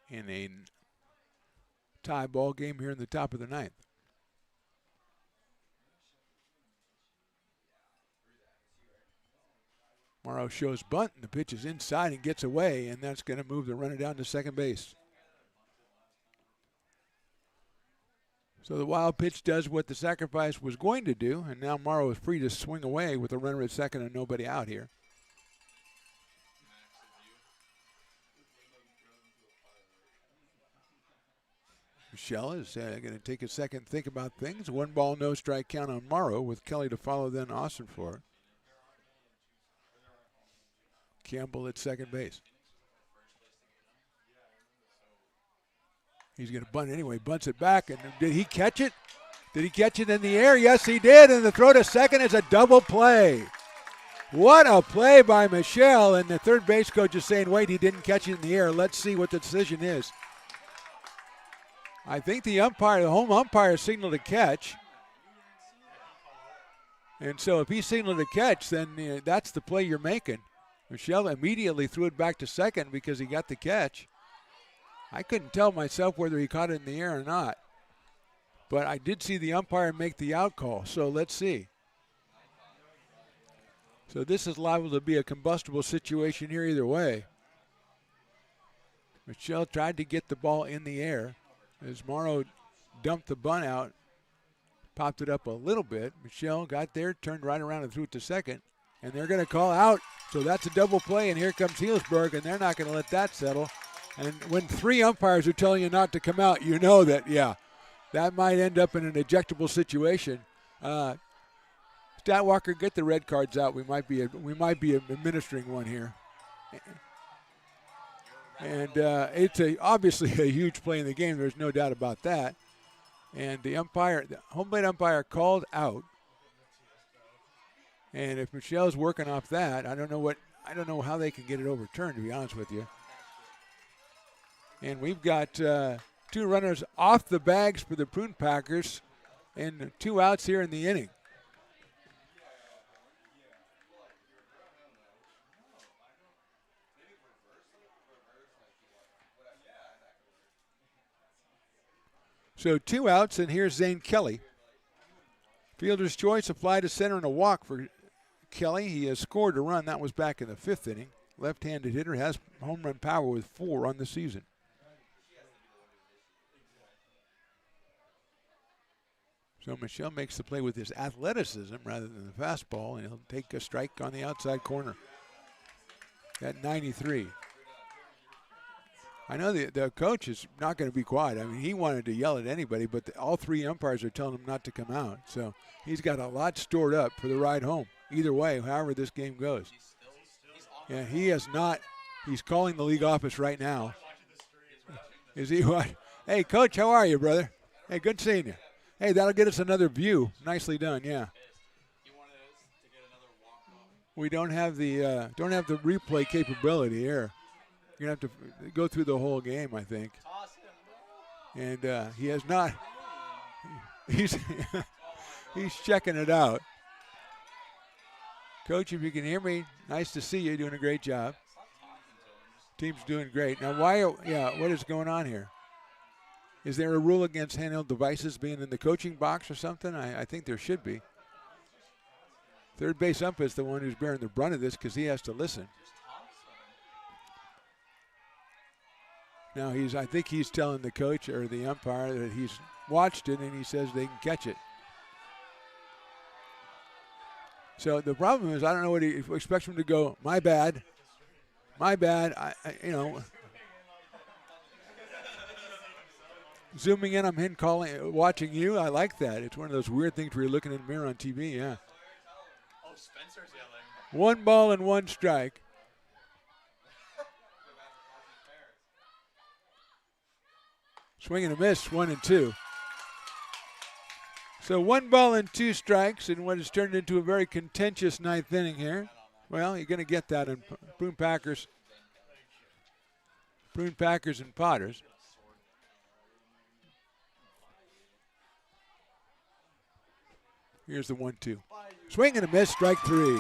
in a tie ball game here in the top of the ninth. Morrow shows bunt, and the pitch is inside and gets away, and that's going to move the runner down to second base. So the wild pitch does what the sacrifice was going to do, and now Morrow is free to swing away with a runner at second and nobody out here. Michel is going to take a second think about things. 1 ball, no strike count on Morrow with Kelly to follow, then Austin for it. Campbell at second base. He's going to bunt anyway, bunts it back, and did he catch it? Did he catch it in the air? Yes, he did, and the throw to second is a double play. What a play by Michel, and the third base coach is saying, wait, he didn't catch it in the air. Let's see what the decision is. I think the home umpire signaled a catch. And so if he signaled a catch, then that's the play you're making. Michel immediately threw it back to second because he got the catch. I couldn't tell myself whether he caught it in the air or not. But I did see the umpire make the out call, so let's see. So this is liable to be a combustible situation here either way. Michel tried to get the ball in the air as Morrow dumped the bunt out, popped it up a little bit. Michel got there, turned right around and threw it to second. And they're going to call out. So that's a double play, and here comes Healdsburg, and they're not going to let that settle. And when 3 umpires are telling you not to come out, you know that, yeah, that might end up in an ejectable situation. Statwalker, get the red cards out. We might be administering one here. And it's obviously a huge play in the game. There's no doubt about that. And the home plate umpire called out. And if Michel's working off that, I don't know how they can get it overturned, to be honest with you. And we've got 2 runners off the bags for the Prune Packers and 2 outs here in the inning. So 2 outs, and here's Zane Kelly. Fielder's choice, a fly to center and a walk for Kelly. He has scored a run. That was back in the 5th inning. Left-handed hitter, has home run power with 4 on the season. So Michel makes the play with his athleticism rather than the fastball, and he'll take a strike on the outside corner at 93. I know the coach is not going to be quiet. I mean, he wanted to yell at anybody, but all 3 umpires are telling him not to come out. So he's got a lot stored up for the ride home. Either way, however this game goes. Yeah, he has not. He's calling the league office right now. Is he what? Hey, Coach, how are you, brother? Hey, good seeing you. Hey, that'll get us another view. Nicely done, yeah. We don't have the replay capability here. You're going to have to go through the whole game, I think. And he has not. He's checking it out. Coach, if you can hear me, nice to see you. Doing a great job. Team's doing great. Now, what is going on here? Is there a rule against handheld devices being in the coaching box or something? I think there should be. Third base ump is the one who's bearing the brunt of this because he has to listen. Now I think he's telling the coach or the umpire that he's watched it and he says they can catch it. So the problem is I don't know what he expects him to go. My bad. zooming in, I'm watching you. I like that. It's one of those weird things where you're looking in the mirror on TV, yeah. Oh, Spencer's yelling. 1 ball and 1 strike. Swing and a miss, 1 and 2. So 1 ball and 2 strikes in what has turned into a very contentious 9th inning here. Well, you're going to get that in Prune Packers and Potters. Here's the 1-2. Swing and a miss, strike 3.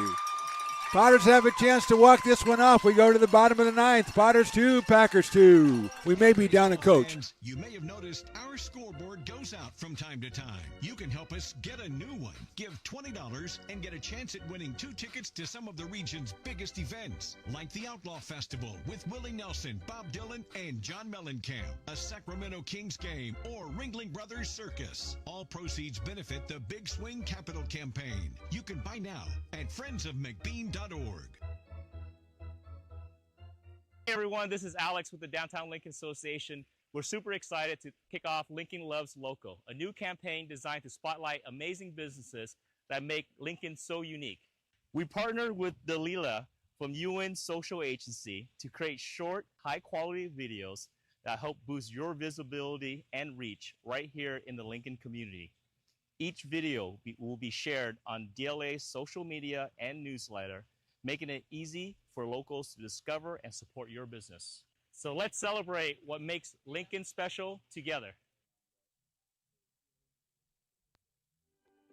Potters have a chance to walk this one off. We go to the bottom of the 9th. Potters 2, Packers 2. We may be down a coach. You may have noticed our scoreboard goes out from time to time. You can help us get a new one. Give $20 and get a chance at winning 2 tickets to some of the region's biggest events, like the Outlaw Festival with Willie Nelson, Bob Dylan, and John Mellencamp, a Sacramento Kings game, or Ringling Brothers Circus. All proceeds benefit the Big Swing Capital Campaign. You can buy now at friendsofmcbean.org. Hey everyone, this is Alex with the Downtown Lincoln Association. We're super excited to kick off Lincoln Loves Local, a new campaign designed to spotlight amazing businesses that make Lincoln so unique. We partnered with Dalila from UN Social Agency to create short, high-quality videos that help boost your visibility and reach right here in the Lincoln community. Each video will be shared on DLA's social media and newsletter, making it easy for locals to discover and support your business. So let's celebrate what makes Lincoln special together.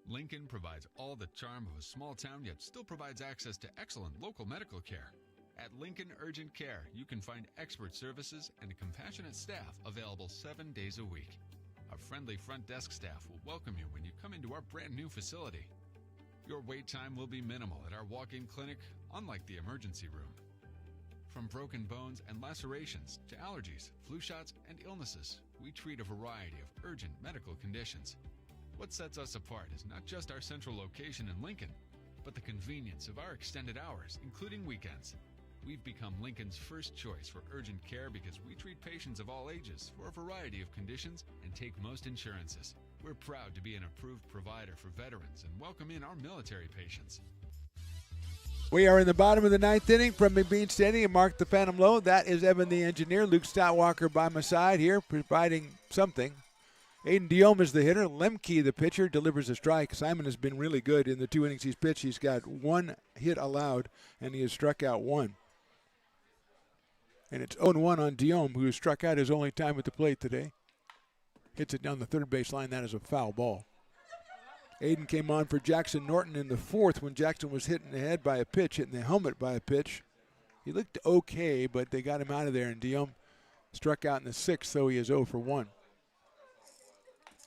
Lincoln provides all the charm of a small town, yet still provides access to excellent local medical care. At Lincoln Urgent Care, you can find expert services and a compassionate staff available 7 days a week. A friendly front desk staff will welcome you when you come into our brand new facility. Your wait time will be minimal at our walk-in clinic, unlike the emergency room. From broken bones and lacerations to allergies, flu shots, and illnesses, we treat a variety of urgent medical conditions. What sets us apart is not just our central location in Lincoln, but the convenience of our extended hours, including weekends. We've become Lincoln's first choice for urgent care because we treat patients of all ages for a variety of conditions and take most insurances. We're proud to be an approved provider for veterans and welcome in our military patients. We are in the bottom of the 9th inning from McBean Stadium. Mark the Phantom Low. That is Evan the engineer. Luke Stoutwalker by my side here providing something. Aiden Diome is the hitter. Lemke, the pitcher, delivers a strike. Simon has been really good in the 2 innings he's pitched. He's got 1 hit allowed, and he has struck out 1. And it's 0-1 on Diome, who has struck out his only time at the plate today. Hits it down the third base line. That is a foul ball. Aiden came on for Jackson Norton in the 4th when Jackson was hit in the head by a pitch, hit in the helmet by a pitch. He looked okay, but they got him out of there, and Diome struck out in the 6th, though he is 0 for 1.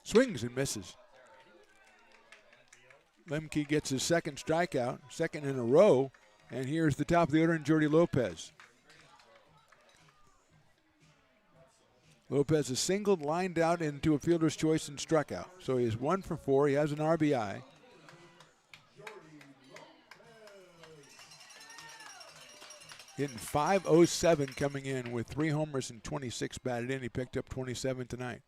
Swings and misses. Lemke gets his 2nd strikeout, 2nd in a row, and here's the top of the order in Jordy Lopez. Lopez is singled, lined out into a fielder's choice, and struck out. So he is 1 for 4. He has an RBI. Hitting .507 coming in with 3 homers and 26 batted in. He picked up 27 tonight.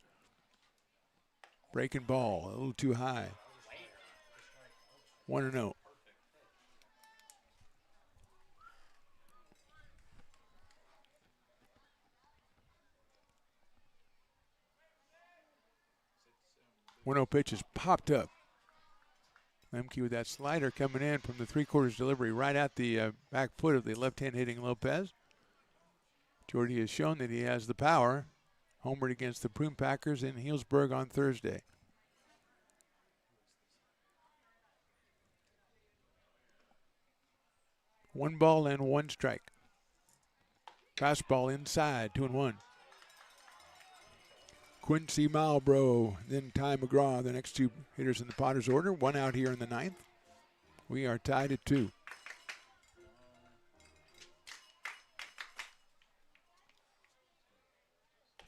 Breaking ball, a little too high. 1-0. Winnow pitch is popped up. Lemke with that slider coming in from the 3/4 delivery right at the back foot of the left-hand hitting Lopez. Jordy has shown that he has the power. Homered against the Prune Packers in Healdsburg on Thursday. One ball and 1 strike. Fastball inside, 2-1. Quincy Malbro, then Ty McGraw, the next 2 hitters in the Potters order. 1 out here in the 9th. We are tied at 2.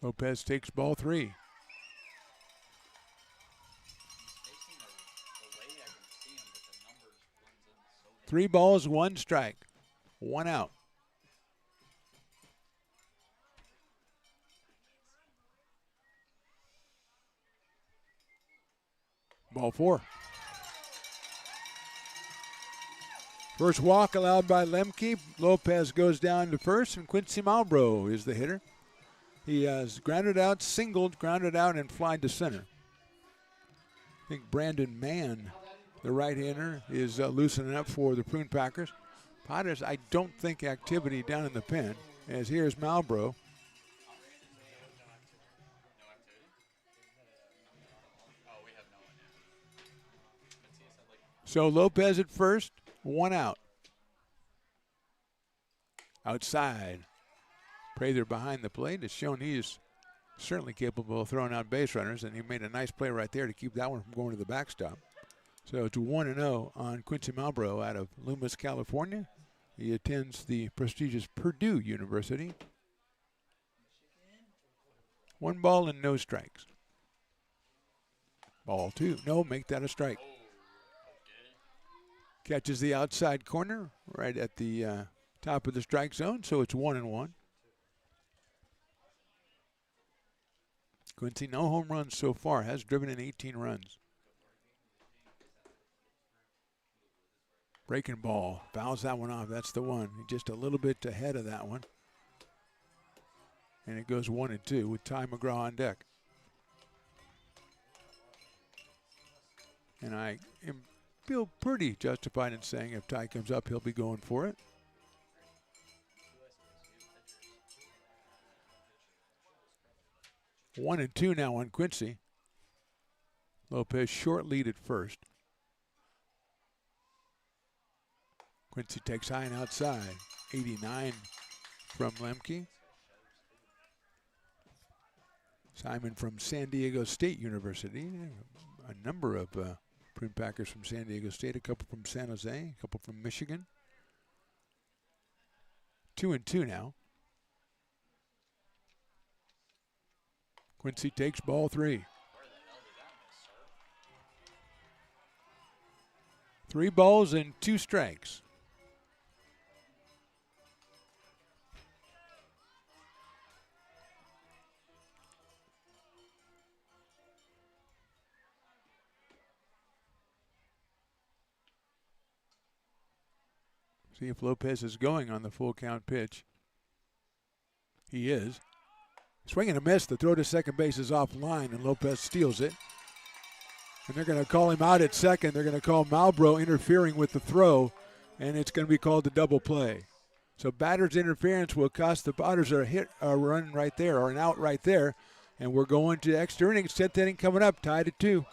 Lopez takes ball 3. Three balls, 1 strike. 1 out. Ball 4. First walk allowed by Lemke. Lopez goes down to first, and Quincy Malbrough is the hitter. He has grounded out, singled, grounded out, and flied to center. I think Brandon Mann, the right-hander, is loosening up for the Prune Packers. Potters, I don't think activity down in the pen, as here's Malbrough. So Lopez at first, 1 out. Outside. Prather behind the plate has shown he is certainly capable of throwing out base runners, and he made a nice play right there to keep that one from going to the backstop. So it's 1-0 on Quincy Malbrough out of Loomis, California. He attends the prestigious Purdue University. 1 ball and no strikes. Ball 2. No, make that a strike. Catches the outside corner right at the top of the strike zone, so it's 1-1. Quincy, no home runs so far, has driven in 18 runs. Breaking ball, fouls that one off. That's the one. Just a little bit ahead of that one. And it goes 1-2 with Ty McGraw on deck. And I feel pretty justified in saying if Ty comes up, he'll be going for it. One and two now on Quincy. Lopez short lead at first. Quincy takes high and outside. 89 from Lemke. Simon from San Diego State University. A number of Prune Packers from San Diego State, a couple from San Jose, a couple from Michigan. 2-2 now. Quincy takes ball 3. 3 balls and 2 strikes. See if Lopez is going on the full count pitch. He is. Swing and a miss. The throw to second base is offline, and Lopez steals it. And they're going to call him out at second. They're going to call Malbrough interfering with the throw, and it's going to be called a double play. So batter's interference will cost the Potters a run right there, or an out right there. And we're going to extra innings. 10th inning coming up, tied at 2.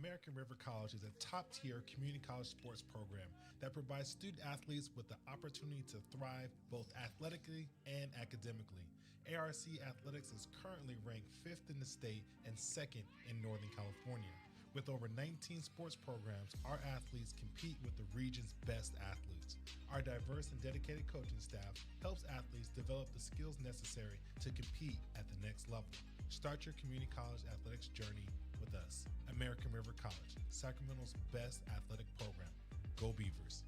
American River College is a top-tier community college sports program that provides student athletes with the opportunity to thrive both athletically and academically. ARC Athletics is currently ranked 5th in the state and 2nd in Northern California. With over 19 sports programs, our athletes compete with the region's best athletes. Our diverse and dedicated coaching staff helps athletes develop the skills necessary to compete at the next level. Start your community college athletics journey with us. American River College, Sacramento's best athletic program. Go Beavers.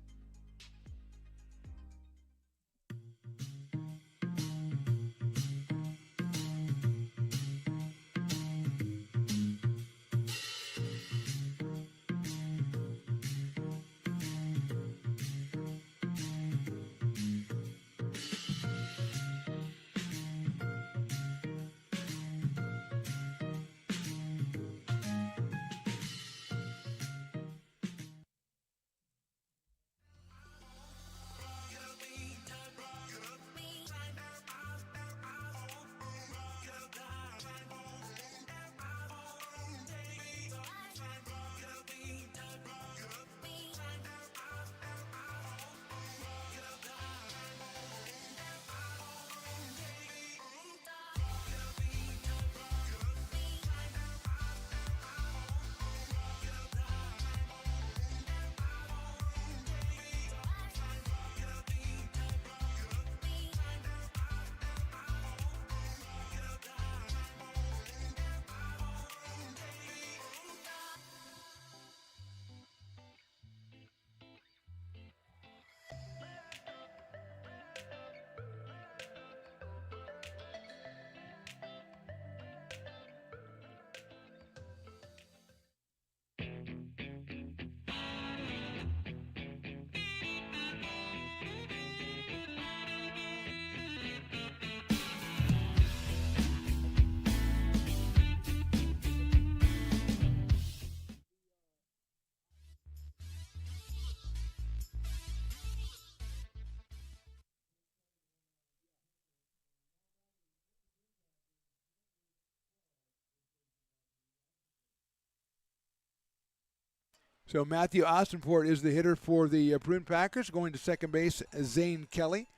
So Matthew Austinport is the hitter for the Prune Packers. Going to second base, Zane Kelly,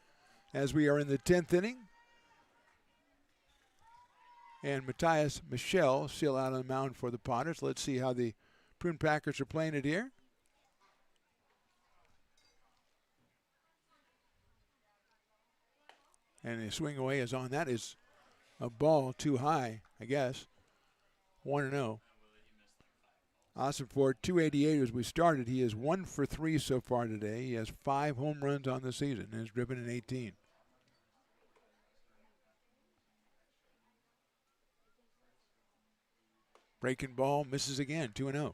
as we are in the 10th inning. And Matthias Michel still out on the mound for the Potters. Let's see how the Prune Packers are playing it here. And the swing away is on. That is a ball too high, I guess. 1-0. Austinport, 288 as we started. He is 1 for 3 so far today. He has 5 home runs on the season and has driven in 18. Breaking ball, misses again, 2-0.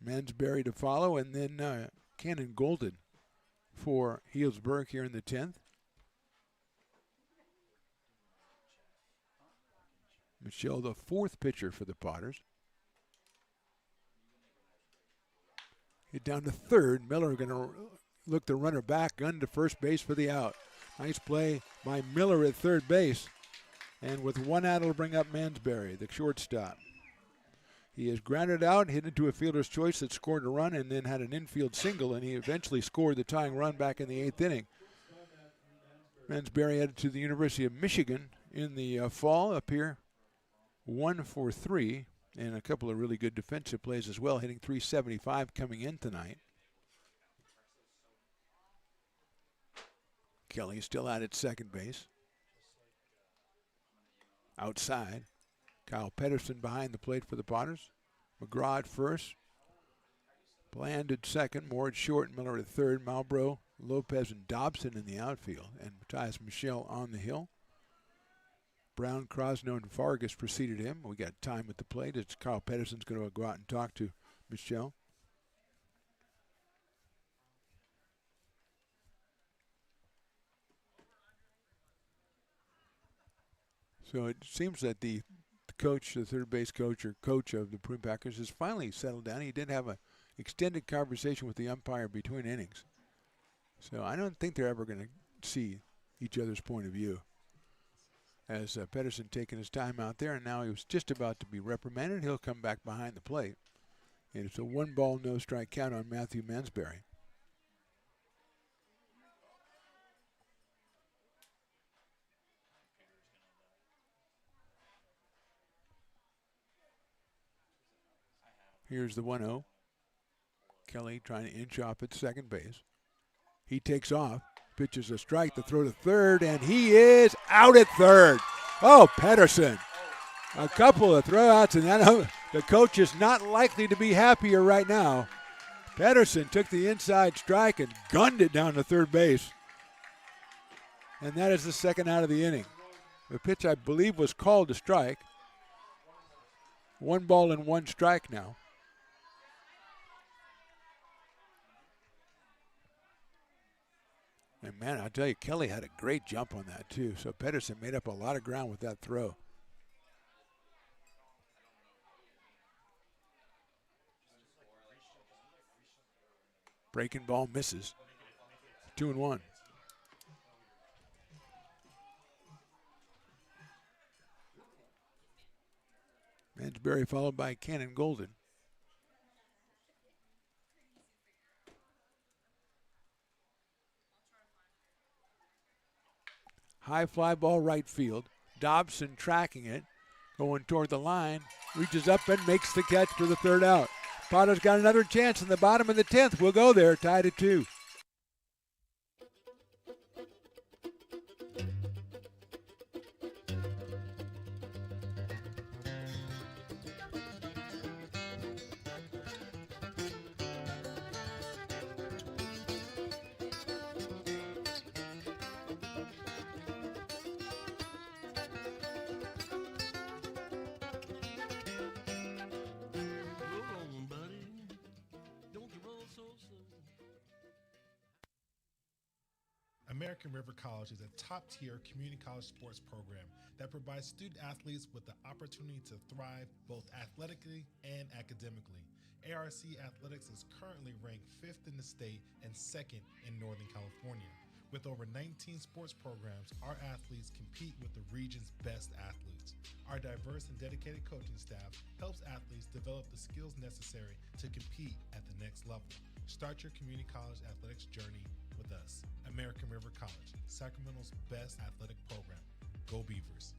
Mansberry to follow, and then Cannon Golden for Healdsburg here in the 10th. Michelle, the 4th pitcher for the Potters. Hit down to third. Miller going to look the runner back, gun to first base for the out. Nice play by Miller at third base. And with one out, it'll bring up Mansberry, the shortstop. He is grounded out, hit into a fielder's choice that scored a run, and then had an infield single, and he eventually scored the tying run back in the 8th inning. Mansberry headed to the University of Michigan in the fall, up here 1 for 3, and a couple of really good defensive plays as well, hitting .375 coming in tonight. Kelly still out at second base. Outside, Kyle Pedersen behind the plate for the Potters. McGraw at first. Bland at second. Moore at short. And Miller at third. Malbrough, Lopez, and Dobson in the outfield. And Matthias Michel on the hill. Brown, Crosno, and Vargas preceded him. We got time at the plate. It's Kyle Pedersen's going to go out and talk to Michel. So it seems that the coach, the third base coach or coach of the Prune Packers, has finally settled down. He did have an extended conversation with the umpire between innings. So I don't think they're ever going to see each other's point of view. As Pedersen taking his time out there, and now he was just about to be reprimanded. He'll come back behind the plate. And it's a 1-ball, no-strike count on Matthew Mansberry. Here's the 1-0. Kelly trying to inch off at second base. He takes off, pitches a strike to throw to third, and he is out at third. Oh, Pedersen. A couple of throwouts, and that, the coach is not likely to be happier right now. Pedersen took the inside strike and gunned it down to third base. And that is the second out of the inning. The pitch, I believe, was called a strike. 1 ball and 1 strike now. And, man, I'll tell you, Kelly had a great jump on that, too. So Pedersen made up a lot of ground with that throw. Breaking ball misses. 2-1. Mansberry followed by Cannon Golden. High fly ball right field. Dobson tracking it, going toward the line, reaches up and makes the catch for the third out. Potter's got another chance in the bottom of the 10th. We'll go there, tied at 2. American River College is a top-tier community college sports program that provides student athletes with the opportunity to thrive both athletically and academically. ARC Athletics is currently ranked 5th in the state and 2nd in Northern California. With over 19 sports programs, our athletes compete with the region's best athletes. Our diverse and dedicated coaching staff helps athletes develop the skills necessary to compete at the next level. Start your community college athletics journey with us. American River College, Sacramento's best athletic program. Go Beavers.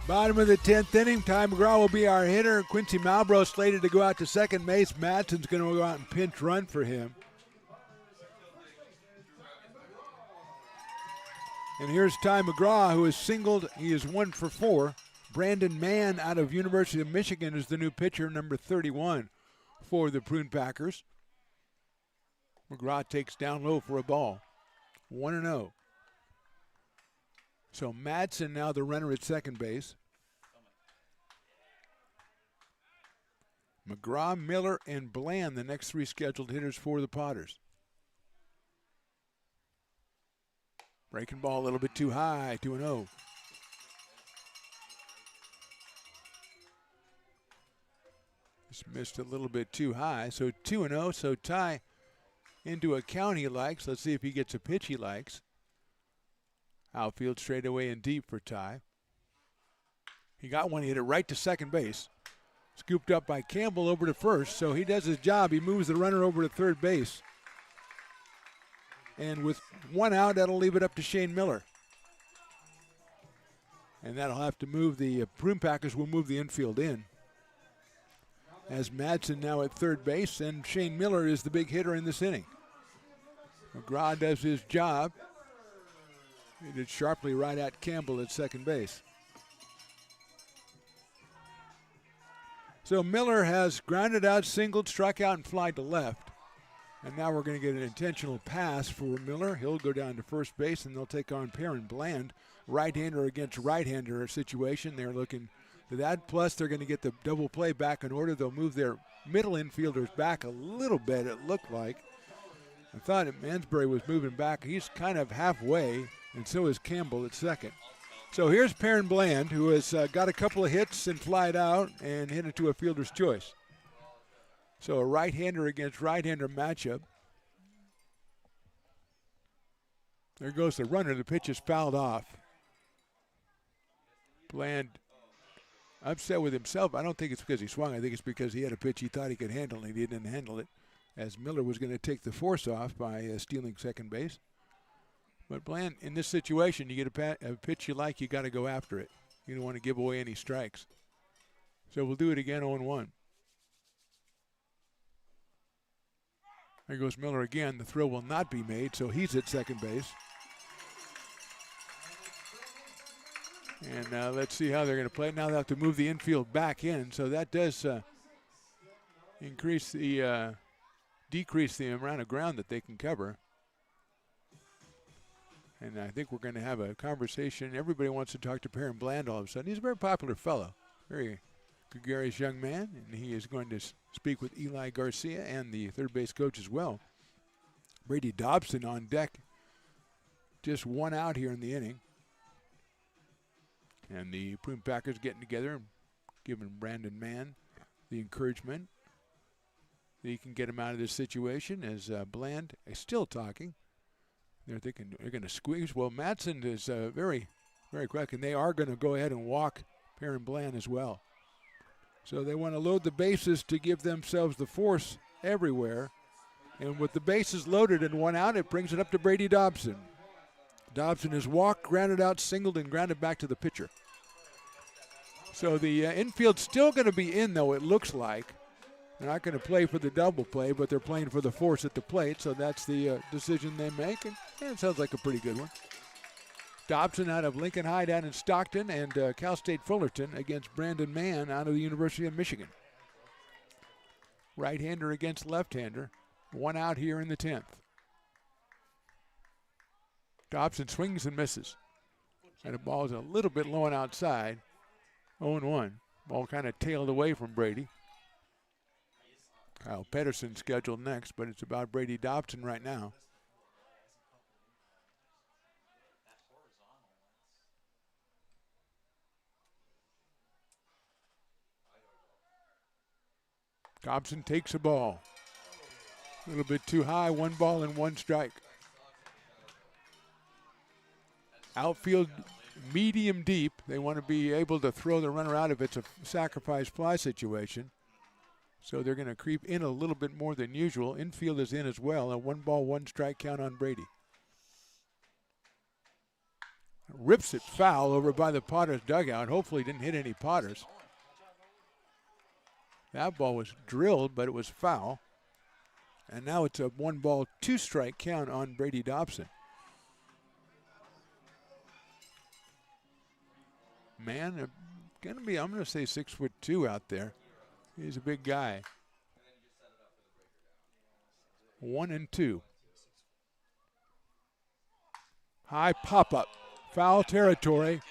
Bottom of the 10th inning, Ty McGraw will be our hitter. Quincy Malbrough slated to go out to second base. Madsen's going to go out and pinch run for him. And here's Ty McGraw, who is singled. He is 1 for 4. Brandon Mann out of University of Michigan is the new pitcher, number 31 for the Prune Packers. McGraw takes down low for a ball. 1-0. So Madsen now the runner at second base. McGraw, Miller, and Bland, the next 3 scheduled hitters for the Potters. Breaking ball a little bit too high, 2-0. Just missed a little bit too high, so 2-0. So Ty into a count he likes. Let's see if he gets a pitch he likes. Outfield straightaway and deep for Ty. He got one, he hit it right to second base. Scooped up by Campbell over to first, so he does his job. He moves the runner over to third base. And with 1 out, that'll leave it up to Shane Miller. And that'll have to move the Prune Packers will move the infield in. As Madsen now at third base, and Shane Miller is the big hitter in this inning. McGraw does his job. He did sharply right at Campbell at second base. So Miller has grounded out, singled, struck out, and flied to left. And now we're going to get an intentional pass for Miller. He'll go down to first base, and they'll take on Perrin Bland. Right-hander against right-hander situation. They're looking to that. Plus, they're going to get the double play back in order. They'll move their middle infielders back a little bit, it looked like. I thought Mansbury was moving back. He's kind of halfway, and so is Campbell at second. So here's Perrin Bland, who has got a couple of hits and flied out and hit into a fielder's choice. So a right-hander against right-hander matchup. There goes the runner. The pitch is fouled off. Bland upset with himself. I don't think it's because he swung. I think it's because he had a pitch he thought he could handle, and he didn't handle it, as Miller was going to take the force off by stealing second base. But Bland, in this situation, you get a pitch you like, you got to go after it. You don't want to give away any strikes. So we'll do it again, 0-1. There goes Miller again. The throw will not be made, so he's at second base. And let's see how they're going to play. Now they'll have to move the infield back in, so that does decrease the amount of ground that they can cover. And I think we're going to have a conversation. Everybody wants to talk to Perrin Bland all of a sudden. He's a very popular fellow, very gregarious young man, and he is going to speak with Eli Garcia and the third base coach as well. Brady Dobson on deck. Just 1 out here in the inning. And the Prune Packers getting together and giving Brandon Mann the encouragement that he can get him out of this situation, as Bland is still talking. They're thinking they're going to squeeze. Well, Madsen is very, very quick, and they are going to go ahead and walk Perrin Bland as well. So they want to load the bases to give themselves the force everywhere. And with the bases loaded and one out, it brings it up to Brady Dobson. Dobson is walked, grounded out, singled, and grounded back to the pitcher. So the infield's still going to be in, though, it looks like. They're not going to play for the double play, but they're playing for the force at the plate, so that's the decision they make, and it sounds like a pretty good one. Dobson out of Lincoln High down in Stockton, and Cal State Fullerton against Brandon Mann out of the University of Michigan. Right-hander against left-hander. One out here in the 10th. Dobson swings and misses. And the ball is a little bit low and outside. 0-1. Ball kind of tailed away from Brady. Kyle Pedersen scheduled next, but it's about Brady Dobson right now. Dobson takes a ball. A little bit too high, 1 ball and 1 strike. Outfield medium deep. They want to be able to throw the runner out if it's a sacrifice fly situation. So they're going to creep in a little bit more than usual. Infield is in as well. A 1 ball, 1 strike count on Brady. Rips it foul over by the Potters dugout. Hopefully didn't hit any Potters. That ball was drilled, but it was foul. And now it's a 1 ball, 2 strike count on Brady Dobson. Man, gonna be, I'm gonna say 6'2" out there. He's a big guy. 1-2. High pop-up. Foul territory.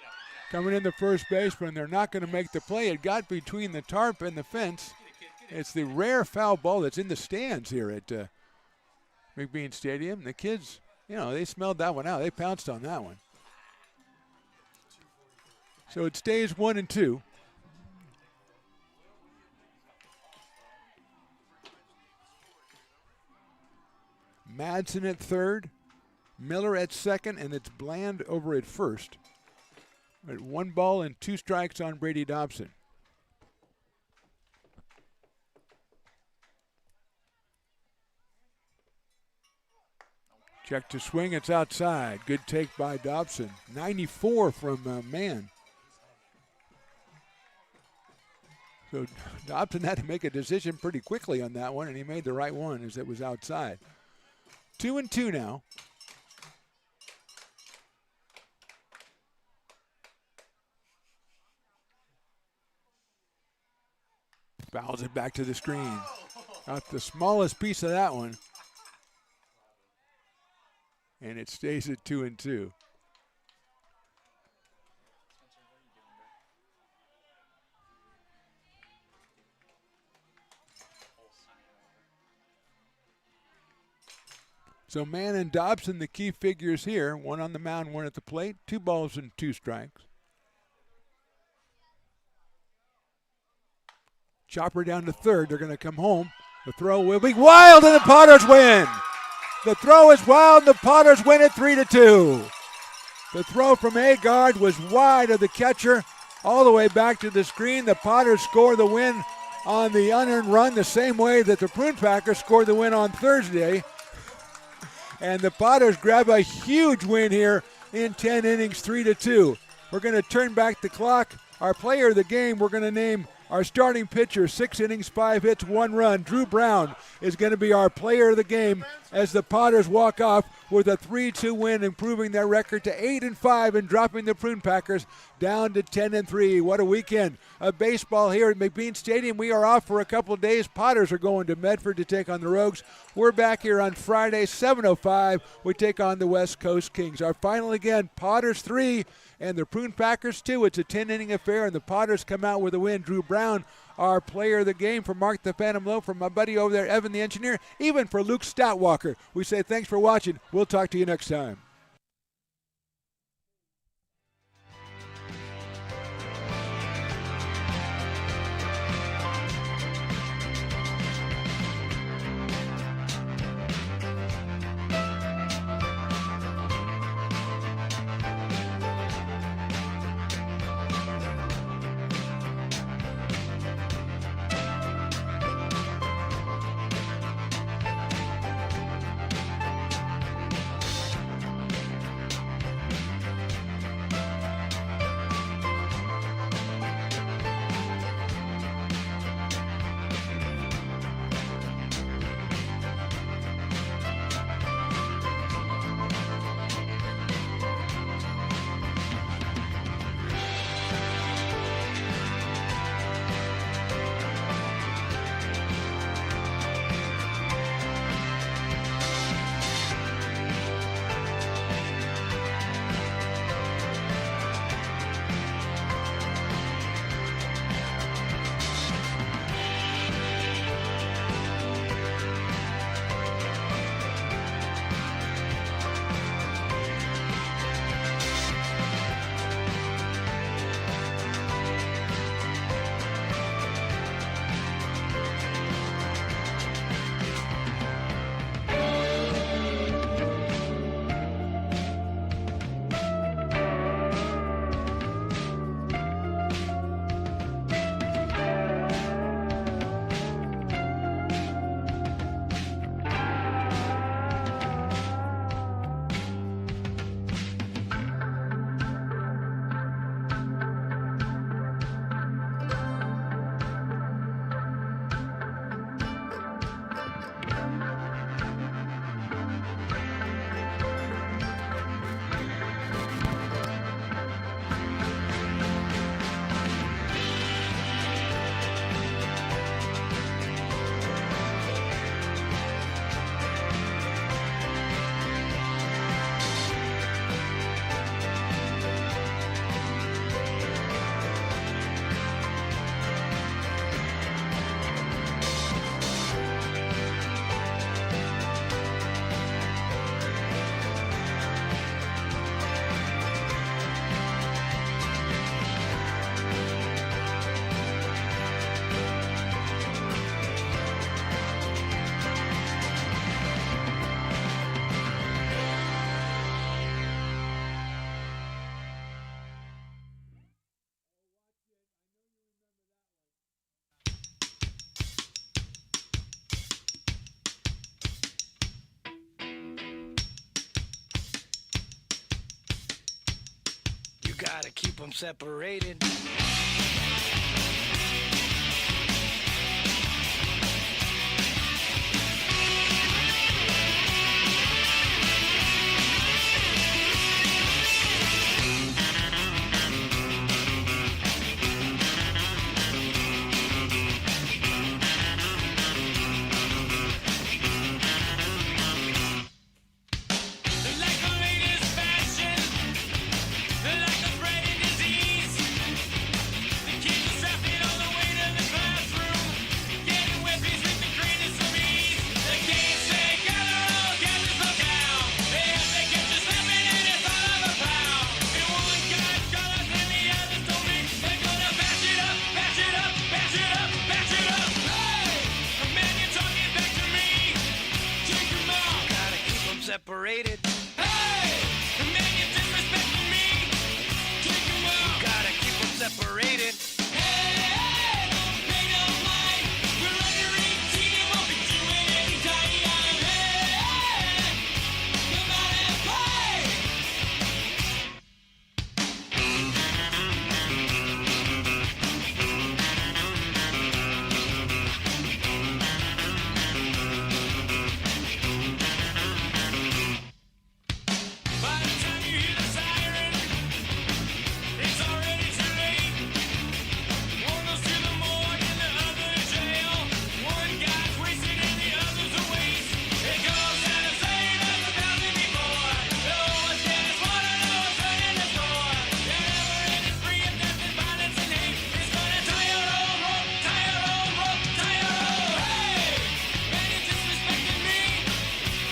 Coming in the first baseman. They're not going to make the play. It got between the tarp and the fence. It's the rare foul ball that's in the stands here at McBean Stadium. The kids, they smelled that one out. They pounced on that one. So it stays 1-2. Madsen at third, Miller at second, and it's Bland over at first. At 1 ball and 2 strikes on Brady Dobson. Check to swing, it's outside. Good take by Dobson. 94 from Mann. So Dobson had to make a decision pretty quickly on that one, and he made the right one as it was outside. 2-2 now. Fouls it back to the screen. Got the smallest piece of that one. And it stays at 2-2. So Mann and Dobson, the key figures here. 1 on the mound, 1 at the plate. 2 balls and 2 strikes. Chopper down to third. They're going to come home. The throw will be wild, and the Potters win. The throw is wild, and the Potters win it 3-2. The throw from Agard was wide of the catcher, all the way back to the screen. The Potters score the win on the unearned run, the same way that the Prune Packers scored the win on Thursday. And the Potters grab a huge win here in 10 innings, 3-2. We're going to turn back the clock. Our player of the game, we're going to name our starting pitcher, 6 innings, 5 hits, 1 run. Drew Brown is going to be our player of the game as the Potters walk off with a 3-2 win, improving their record to 8-5 and dropping the Prune Packers down to 10-3. What a weekend of baseball here at McBean Stadium. We are off for a couple of days. Potters are going to Medford to take on the Rogues. We're back here on Friday, 7:05. We take on the West Coast Kings. Our final again, Potters 3 and the Prune Packers 2. It's a 10-inning affair, and the Potters come out with a win. Drew Brown, our player of the game, from Mark the Phantom Low, from my buddy over there, Evan the engineer, even for Luke Stoutwalker. We say thanks for watching. We'll talk to you next time. to keep them separated.